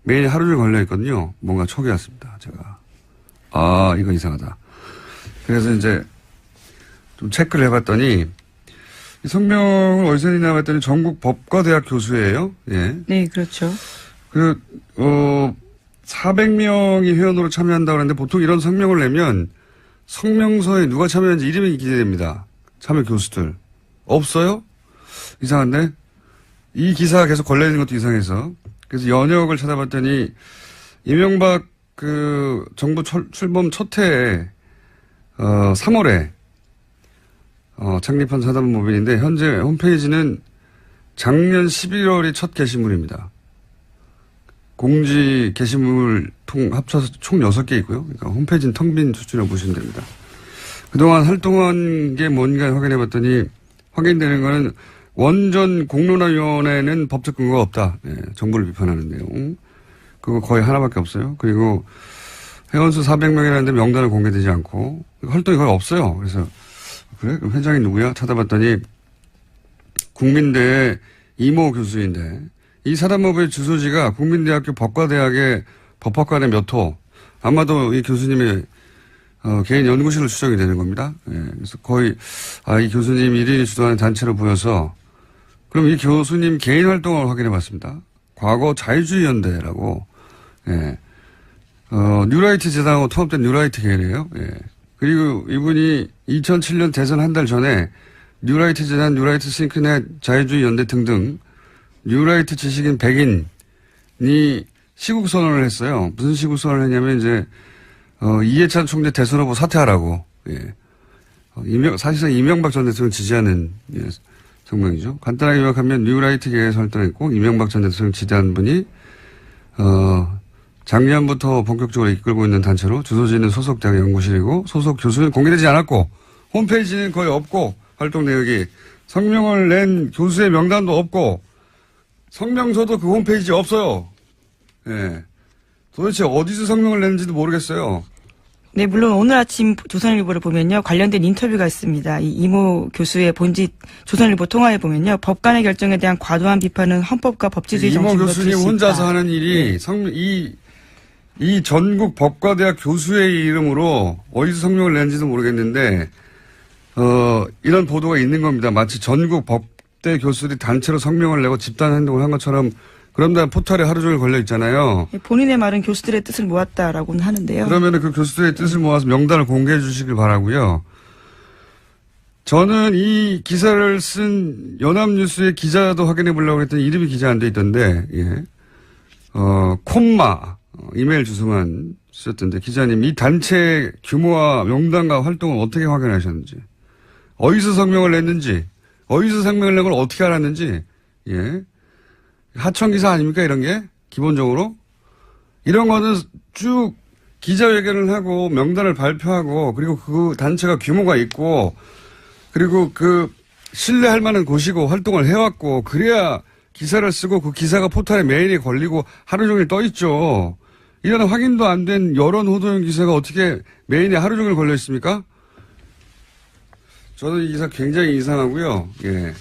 메인에 하루 종일 걸려있거든요. 뭔가 촉이 왔습니다. 제가. 이거 이상하다. 그래서 이제 좀 체크를 해봤더니 이 성명을 어디서 냈나 봤더니 전국 법과대학 교수예요. 예. 네, 그렇죠. 400명이 회원으로 참여한다고 하는데 보통 이런 성명을 내면 성명서에 누가 참여했는지 이름이 기재됩니다. 참여 교수들. 없어요? 이상한데? 이 기사가 계속 걸려있는 것도 이상해서. 그래서 연역을 찾아봤더니 이명박 정부 출범 첫 해에 3월에 창립한 사단법인인데 현재 홈페이지는 작년 11월이 첫 게시물입니다. 공지 게시물 합쳐서 총 6개 있고요. 그러니까 홈페이지는 텅 빈 수준으로 보시면 됩니다. 그동안 활동한 게 뭔가 확인해봤더니 확인되는 거는 원전 공론화위원회는 법적 근거가 없다. 네, 정부를 비판하는 내용. 그거 거의 하나밖에 없어요. 그리고 회원수 400명이라는데 명단은 공개되지 않고 활동이 거의 없어요. 그래서 그래? 그럼 회장이 누구야? 찾아봤더니 국민대의 이모 교수인데 이 사단법의 주소지가 국민대학교 법과대학의 법학관의 몇 호. 아마도 이 교수님의 개인 연구실로 추정이 되는 겁니다. 예, 그래서 거의 이 교수님 1인이 주도하는 단체로 보여서 그럼 이 교수님 개인 활동을 확인해 봤습니다. 과거 자유주의연대라고 예, 뉴라이트 재단하고 통합된 뉴라이트 계열이에요. 예. 그리고 이분이 2007년 대선 한 달 전에 뉴라이트 재단, 뉴라이트 싱크넷, 자유주의연대 등등 뉴라이트 지식인 100인이 시국선언을 했어요. 무슨 시국선언을 했냐면 이제 이해찬 총재 대선 후보 사퇴하라고. 예. 사실상 이명박 전 대통령 지지하는 성명이죠. 간단하게 요약하면 뉴라이트계에서 활동했고 이명박 전 대통령 지지하는 분이 작년부터 본격적으로 이끌고 있는 단체로 주소지는 소속 대학 연구실이고 소속 교수는 공개되지 않았고 홈페이지는 거의 없고 활동 내역이 성명을 낸 교수의 명단도 없고 성명서도 그 홈페이지에 없어요. 예. 도대체 어디서 성명을 냈는지도 모르겠어요. 네, 물론 오늘 아침 조선일보를 보면요. 관련된 인터뷰가 있습니다. 이 이모 교수의 본지 조선일보 통화에 보면요. 법관의 결정에 대한 과도한 비판은 헌법과 법치주의 이모 정신과 교수님 혼자서 하는 일이 이 전국 법과대학 교수의 이름으로 어디서 성명을 냈는지도 모르겠는데 이런 보도가 있는 겁니다. 마치 전국 법대 교수들이 단체로 성명을 내고 집단 행동을 한 것처럼 그런 다음 포털에 하루 종일 걸려 있잖아요. 본인의 말은 교수들의 뜻을 모았다라고는 하는데요. 그러면 그 교수들의 뜻을 모아서 명단을 공개해 주시길 바라고요. 저는 이 기사를 쓴 연합뉴스의 기자도 확인해 보려고 했더니 이름이 기자 안 돼 있던데, 예. 콤마, 이메일 주소만 쓰셨던데, 기자님, 이 단체 규모와 명단과 활동을 어떻게 확인하셨는지, 어디서 성명을 냈는지, 어디서 성명을 낸 걸 어떻게 알았는지, 예. 하청기사 아닙니까? 이런 게? 기본적으로? 이런 거는 쭉 기자회견을 하고 명단을 발표하고 그리고 그 단체가 규모가 있고 그리고 그 신뢰할 만한 곳이고 활동을 해왔고 그래야 기사를 쓰고 그 기사가 포털에 메일에 걸리고 하루 종일 떠 있죠. 이런 확인도 안 된 여론 호도용 기사가 어떻게 메일에 하루 종일 걸려 있습니까? 저는 이 기사 굉장히 이상하고요. 예.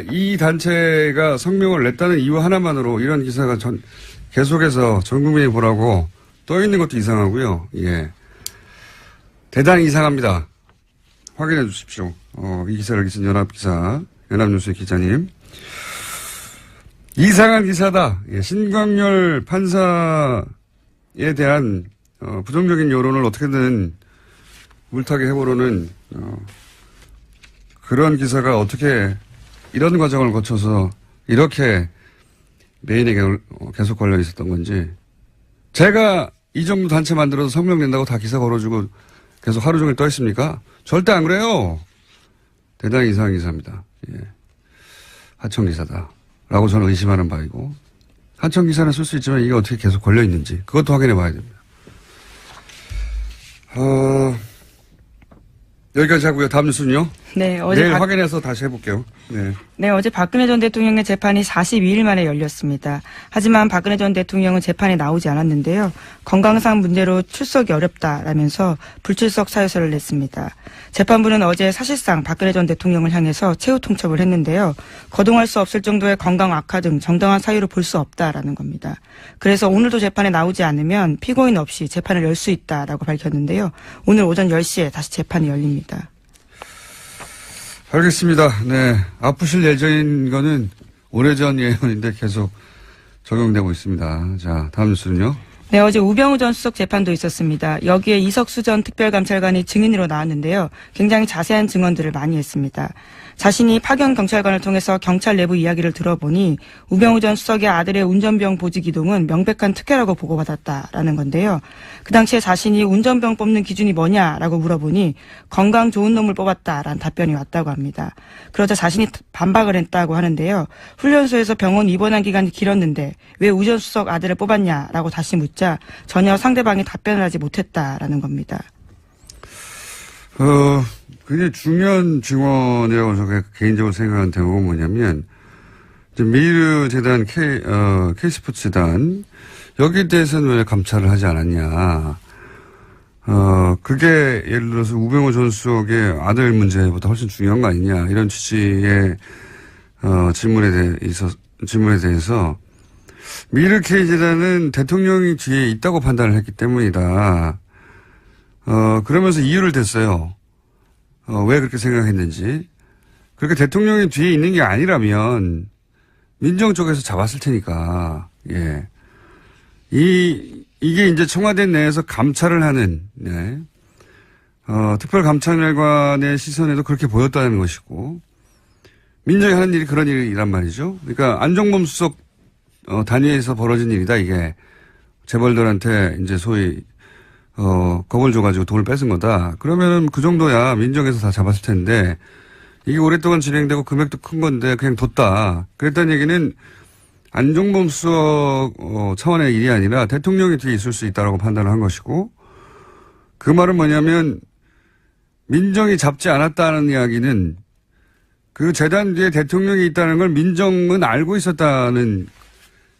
이 단체가 성명을 냈다는 이유 하나만으로 이런 기사가 계속해서 전 국민이 보라고 떠 있는 것도 이상하고요. 예. 대단히 이상합니다. 확인해 주십시오. 이 기사를 쓴 연합뉴스의 기자님. 이상한 기사다. 예. 신광열 판사에 대한, 부정적인 여론을 어떻게든 물타기 해보려는, 그런 기사가 어떻게 이런 과정을 거쳐서 이렇게 메인에 계속 걸려 있었던 건지. 제가 이 정도 단체 만들어서 성명 낸다고 다 기사 걸어주고 계속 하루 종일 떠 있습니까? 절대 안 그래요. 대단히 이상한 기사입니다. 예. 하청 기사다. 라고 저는 의심하는 바이고. 하청 기사는 쓸 수 있지만 이게 어떻게 계속 걸려 있는지 그것도 확인해 봐야 됩니다. 여기까지 하고요. 다음 뉴스는요? 네, 내일 확인해서 다시 해볼게요. 네. 네, 어제 박근혜 전 대통령의 재판이 42일 만에 열렸습니다. 하지만 박근혜 전 대통령은 재판에 나오지 않았는데요. 건강상 문제로 출석이 어렵다라면서 불출석 사유서를 냈습니다. 재판부는 어제 사실상 박근혜 전 대통령을 향해서 최후 통첩을 했는데요. 거동할 수 없을 정도의 건강 악화 등 정당한 사유로 볼 수 없다라는 겁니다. 그래서 오늘도 재판에 나오지 않으면 피고인 없이 재판을 열 수 있다라고 밝혔는데요. 오늘 오전 10시에 다시 재판이 열립니다. 알겠습니다. 네. 아프실 예정인 거는 오래전 예언인데 계속 적용되고 있습니다. 자, 다음 뉴스는요? 네, 어제 우병우 전 수석 재판도 있었습니다. 여기에 이석수 전 특별감찰관이 증인으로 나왔는데요. 굉장히 자세한 증언들을 많이 했습니다. 자신이 파견 경찰관을 통해서 경찰 내부 이야기를 들어보니 우병우 전 수석의 아들의 운전병 보직 이동은 명백한 특혜라고 보고받았다라는 건데요. 그 당시에 자신이 운전병 뽑는 기준이 뭐냐라고 물어보니 건강 좋은 놈을 뽑았다라는 답변이 왔다고 합니다. 그러자 자신이 반박을 했다고 하는데요. 훈련소에서 병원 입원한 기간이 길었는데 왜 우전수석 아들을 뽑았냐라고 다시 묻자 전혀 상대방이 답변을 하지 못했다라는 겁니다. 굉장히 중요한 증언이라고 제가 개인적으로 생각하는 대목은 뭐냐면, 미르 재단, K스포츠 재단, 여기에 대해서는 왜 감찰을 하지 않았냐. 그게 예를 들어서 우병우 전 수석의 아들 문제보다 훨씬 중요한 거 아니냐. 이런 취지의, 질문에 대해서, 미르 K 재단은 대통령이 뒤에 있다고 판단을 했기 때문이다. 그러면서 이유를 댔어요. 왜 그렇게 생각했는지. 그렇게 대통령이 뒤에 있는 게 아니라면 민정 쪽에서 잡았을 테니까. 예. 이게 이제 청와대 내에서 감찰을 하는, 네. 특별감찰관의 시선에도 그렇게 보였다는 것이고, 민정이 하는 일이 그런 일이란 말이죠. 그러니까 안종범 수석, 단위에서 벌어진 일이다, 이게. 재벌들한테 이제 소위, 겁을 줘가지고 돈을 뺏은 거다. 그러면은 그 정도야 민정에서 다 잡았을 텐데, 이게 오랫동안 진행되고 금액도 큰 건데 그냥 뒀다. 그랬다는 얘기는 안종범 수석 차원의 일이 아니라 대통령이 뒤에 있을 수 있다라고 판단을 한 것이고, 그 말은 뭐냐면 민정이 잡지 않았다는 이야기는 그 재단 뒤에 대통령이 있다는 걸 민정은 알고 있었다는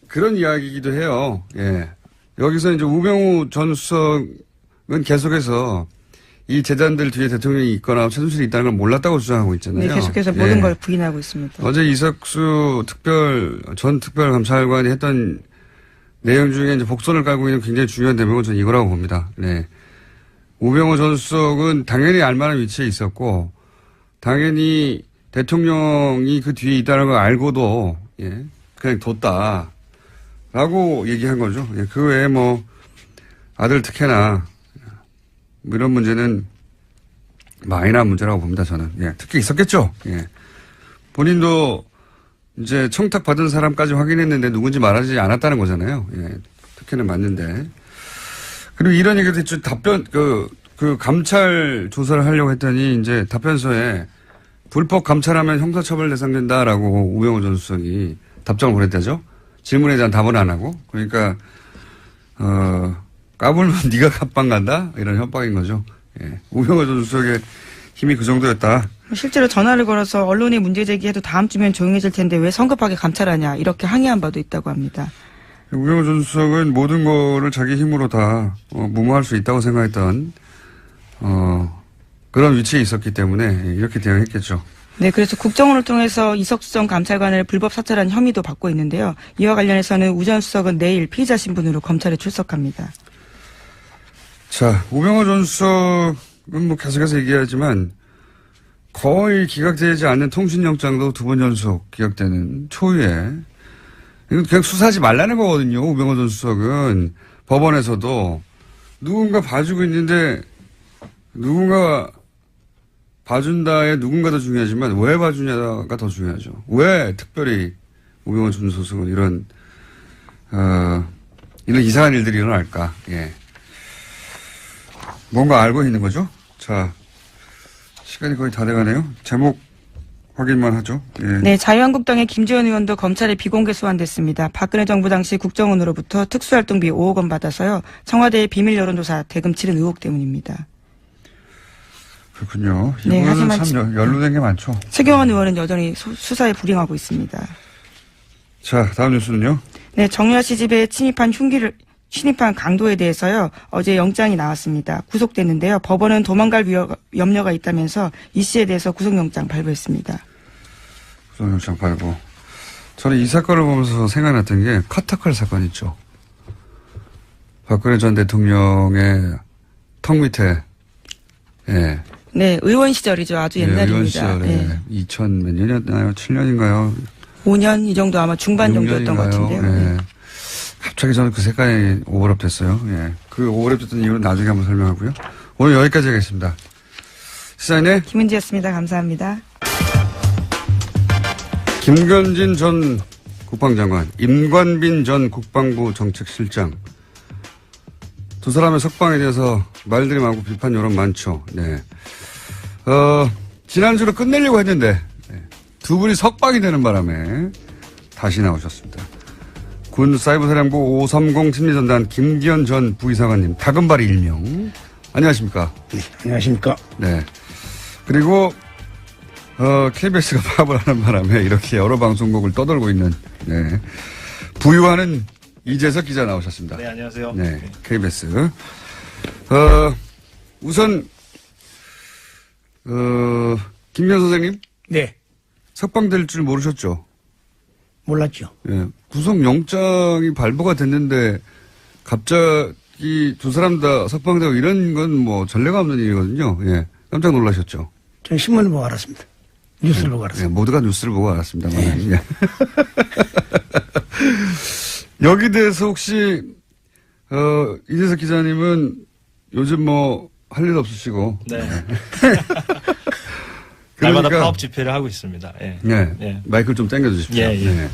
그런 이야기이기도 해요. 예. 여기서 이제 우병우 전 수석은 계속해서 이 재단들 뒤에 대통령이 있거나 최순실이 있다는 걸 몰랐다고 주장하고 있잖아요. 네, 계속해서 모든 걸 부인하고 있습니다. 어제 이석수 전 특별감찰관이 했던 내용 중에 이제 복선을 깔고 있는 굉장히 중요한 대목은 저는 이거라고 봅니다. 네. 우병우 전 수석은 당연히 알만한 위치에 있었고, 당연히 대통령이 그 뒤에 있다는 걸 알고도, 예, 그냥 뒀다라고 얘기한 거죠. 예, 그 외에 뭐, 아들 특혜나, 뭐 이런 문제는 마이너한 문제라고 봅니다, 저는. 예, 특히 있었겠죠. 예. 본인도 이제 청탁 받은 사람까지 확인했는데 누군지 말하지 않았다는 거잖아요. 예, 특혜는 맞는데. 그리고 이런 얘기도 했죠. 그 감찰 조사를 하려고 했더니 이제 답변서에 불법 감찰하면 형사처벌 대상된다라고 우병우 전 수석이 답장을 보냈다죠. 질문에 대한 답은 안 하고. 그러니까, 까불면 네가 갑방 간다? 이런 협박인 거죠. 예. 우병우 전 수석의 힘이 그 정도였다. 실제로 전화를 걸어서 언론에 문제 제기해도 다음 주면 조용해질 텐데 왜 성급하게 감찰하냐 이렇게 항의한 바도 있다고 합니다. 우병우 전 수석은 모든 거를 자기 힘으로 다 무마할 수 있다고 생각했던 그런 위치에 있었기 때문에 이렇게 대응했겠죠. 네, 그래서 국정원을 통해서 이석수 전 감찰관을 불법 사찰한 혐의도 받고 있는데요. 이와 관련해서는 우 전 수석은 내일 피의자 신분으로 검찰에 출석합니다. 자, 우병우 전 수석은 뭐 계속해서 얘기하지만 거의 기각되지 않는 통신영장도 2번 연속 기각되는 초유에 이건 그냥 수사하지 말라는 거거든요. 우병우 전 수석은 법원에서도 누군가 봐주고 있는데 누군가 봐준다에 누군가 더 중요하지만 왜 봐주냐가 더 중요하죠. 왜 특별히 우병우 전 수석은 이런 이상한 일들이 일어날까. 예. 뭔가 알고 있는 거죠. 자, 시간이 거의 다 돼가네요. 제목 확인만 하죠. 예. 네, 자유한국당의 김재원 의원도 검찰에 비공개 소환됐습니다. 박근혜 정부 당시 국정원으로부터 특수활동비 5억 원 받아서요. 청와대의 비밀 여론조사 대금 치른 의혹 때문입니다. 그렇군요. 네, 이분은 하지만 참 연루된 게 많죠. 최경환 의원은 여전히 수사에 불응하고 있습니다. 자, 다음 뉴스는요. 네, 정유아 씨 집에 침입한 강도에 대해서요. 어제 영장이 나왔습니다. 구속됐는데요. 법원은 도망갈 염려가 있다면서 이 씨에 대해서 구속영장 발부했습니다. 구속영장 발부. 저는 이 사건을 보면서 생각났던 게 카타칼 사건 있죠. 박근혜 전 대통령의 턱 밑에 예. 네, 의원 시절이죠. 아주 옛날입니다. 의원 시절에 네. 2000 몇 년이었나요? 7년인가요? 5년 이 정도 아마 중반 정도였던 것 같은데요. 예. 네. 갑자기 저는 그 색깔이 오버랩 됐어요. 예. 그 오버랩 됐던 이유는 나중에 한번 설명하고요. 오늘 여기까지 하겠습니다. 시사인의 김은지였습니다. 감사합니다. 김건진 전 국방장관, 임관빈 전 국방부 정책실장. 두 사람의 석방에 대해서 말들이 많고 비판 여론 많죠. 네. 지난주로 끝내려고 했는데, 네. 두 분이 석방이 되는 바람에 다시 나오셨습니다. 군 사이버사령부 530 심리전단 김기현 전 부이사관님, 다금바리 일명. 안녕하십니까? 네, 안녕하십니까? 네. 그리고, KBS가 파업을 하는 바람에 이렇게 여러 방송국을 떠돌고 있는, 네. 부유하는 이재석 기자 나오셨습니다. 네, 안녕하세요. 네, KBS. 우선, 김기현 선생님? 네, 석방될 줄 모르셨죠? 몰랐죠. 예. 구속영장이 발부가 됐는데 갑자기 두 사람 다 석방되고 이런 건 뭐 전례가 없는 일이거든요. 예. 깜짝 놀라셨죠? 전 신문을 보고 알았습니다. 뉴스를 보고 알았습니다. 예, 모두가 뉴스를 보고 알았습니다만. 예. 여기 대해서 혹시 이재석 기자님은 요즘 뭐 할 일 없으시고. 네. 날마다 그러니까 파업 집회를 하고 있습니다. 예. 네. 예. 마이크를 좀 당겨주십시오. 예, 예. 네.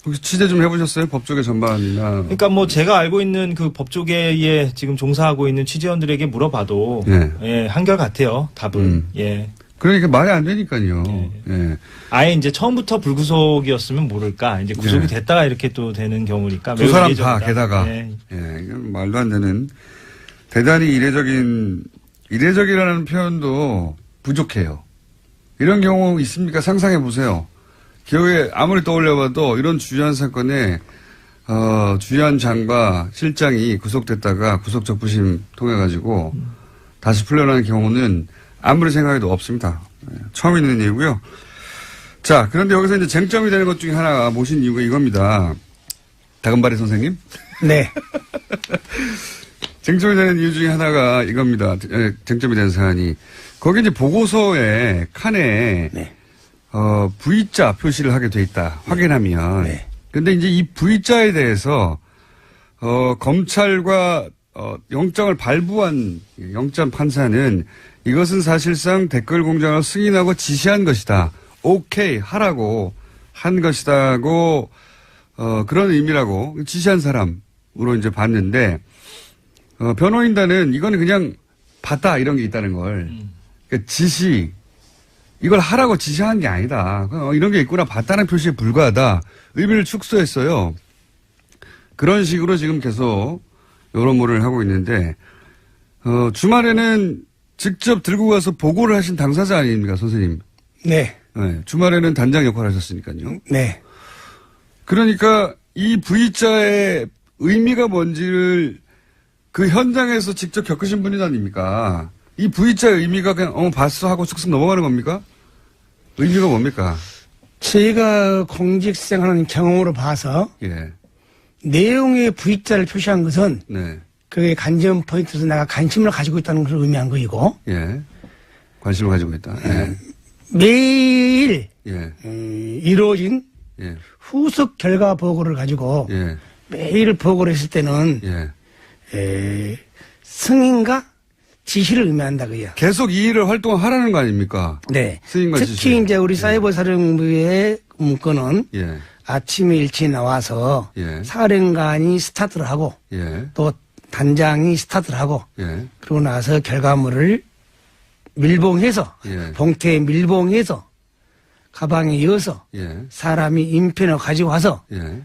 혹시 취재 좀 해보셨어요? 법조계 전반이나. 그러니까 뭐 제가 알고 있는 그 법조계에 지금 종사하고 있는 취재원들에게 물어봐도 예. 예, 한결 같아요. 답은. 예. 그러니까 말이 안 되니까요. 예. 아예 이제 처음부터 불구속이었으면 모를까. 이제 구속이 예. 됐다가 이렇게 또 되는 경우니까. 두 매우 사람 이례적이다. 다 게다가. 예. 예. 이건 말도 안 되는 대단히 이례적인 이례적이라는 표현도 부족해요. 이런 경우 있습니까? 상상해 보세요. 기억에 아무리 떠올려봐도 이런 주요한 사건에 주요한 장과 실장이 구속됐다가 구속적부심 통해 가지고 다시 풀려나는 경우는 아무리 생각해도 없습니다. 처음 있는 일이고요. 자, 그런데 여기서 이제 쟁점이 되는 것 중에 하나가 모신 이유가 이겁니다. 다금바리 선생님? 네. 쟁점이 되는 이유 중에 하나가 이겁니다. 쟁점이 되는 사안이. 거기 이제 보고서에 칸에 네. V자 표시를 하게 돼 있다. 확인하면. 네. 근데 이제 이 V자에 대해서 검찰과 영장을 발부한 영장 판사는 이것은 사실상 댓글 공장을 승인하고 지시한 것이다. 오케이 하라고 한 것이다고 그런 의미라고 지시한 사람으로 이제 봤는데 변호인단은 이거는 그냥 봤다 이런 게 있다는 걸 그러니까 지시 이걸 하라고 지시한 게 아니다. 이런 게 있구나 봤다는 표시에 불과하다. 의미를 축소했어요. 그런 식으로 지금 계속 여론몰이를 하고 있는데 주말에는 직접 들고 가서 보고를 하신 당사자 아닙니까 선생님? 네. 네, 주말에는 단장 역할을 하셨으니까요. 네. 그러니까 이 V자의 의미가 뭔지를 그 현장에서 직접 겪으신 분이 아닙니까? 이 V자의 의미가 그냥 봤어 하고 쑥쑥 넘어가는 겁니까? 의미가 뭡니까? 제가 공직생활하는 경험으로 봐서 예, 내용의 V자를 표시한 것은 네, 그게 관전 포인트에서 내가 관심을 가지고 있다는 것을 의미한 거이고 예, 관심을 가지고 있다. 예, 매일 예, 이루어진 예, 후속 결과 보고를 가지고 예, 매일 보고를 했을 때는 예. 승인과 지시를 의미한다고요. 계속 이 일을 활동하라는 거 아닙니까? 네. 승인과 특히 지시. 이제 우리 예. 사이버 사령부의 문건은 예, 아침에 일찍 나와서 예. 사령관이 스타트를 하고 예, 또 단장이 스타트를 하고 예, 그러고 나서 결과물을 밀봉해서 예. 봉투에 밀봉해서 가방에 이어서 예, 사람이 인편을 가지고 와서 예,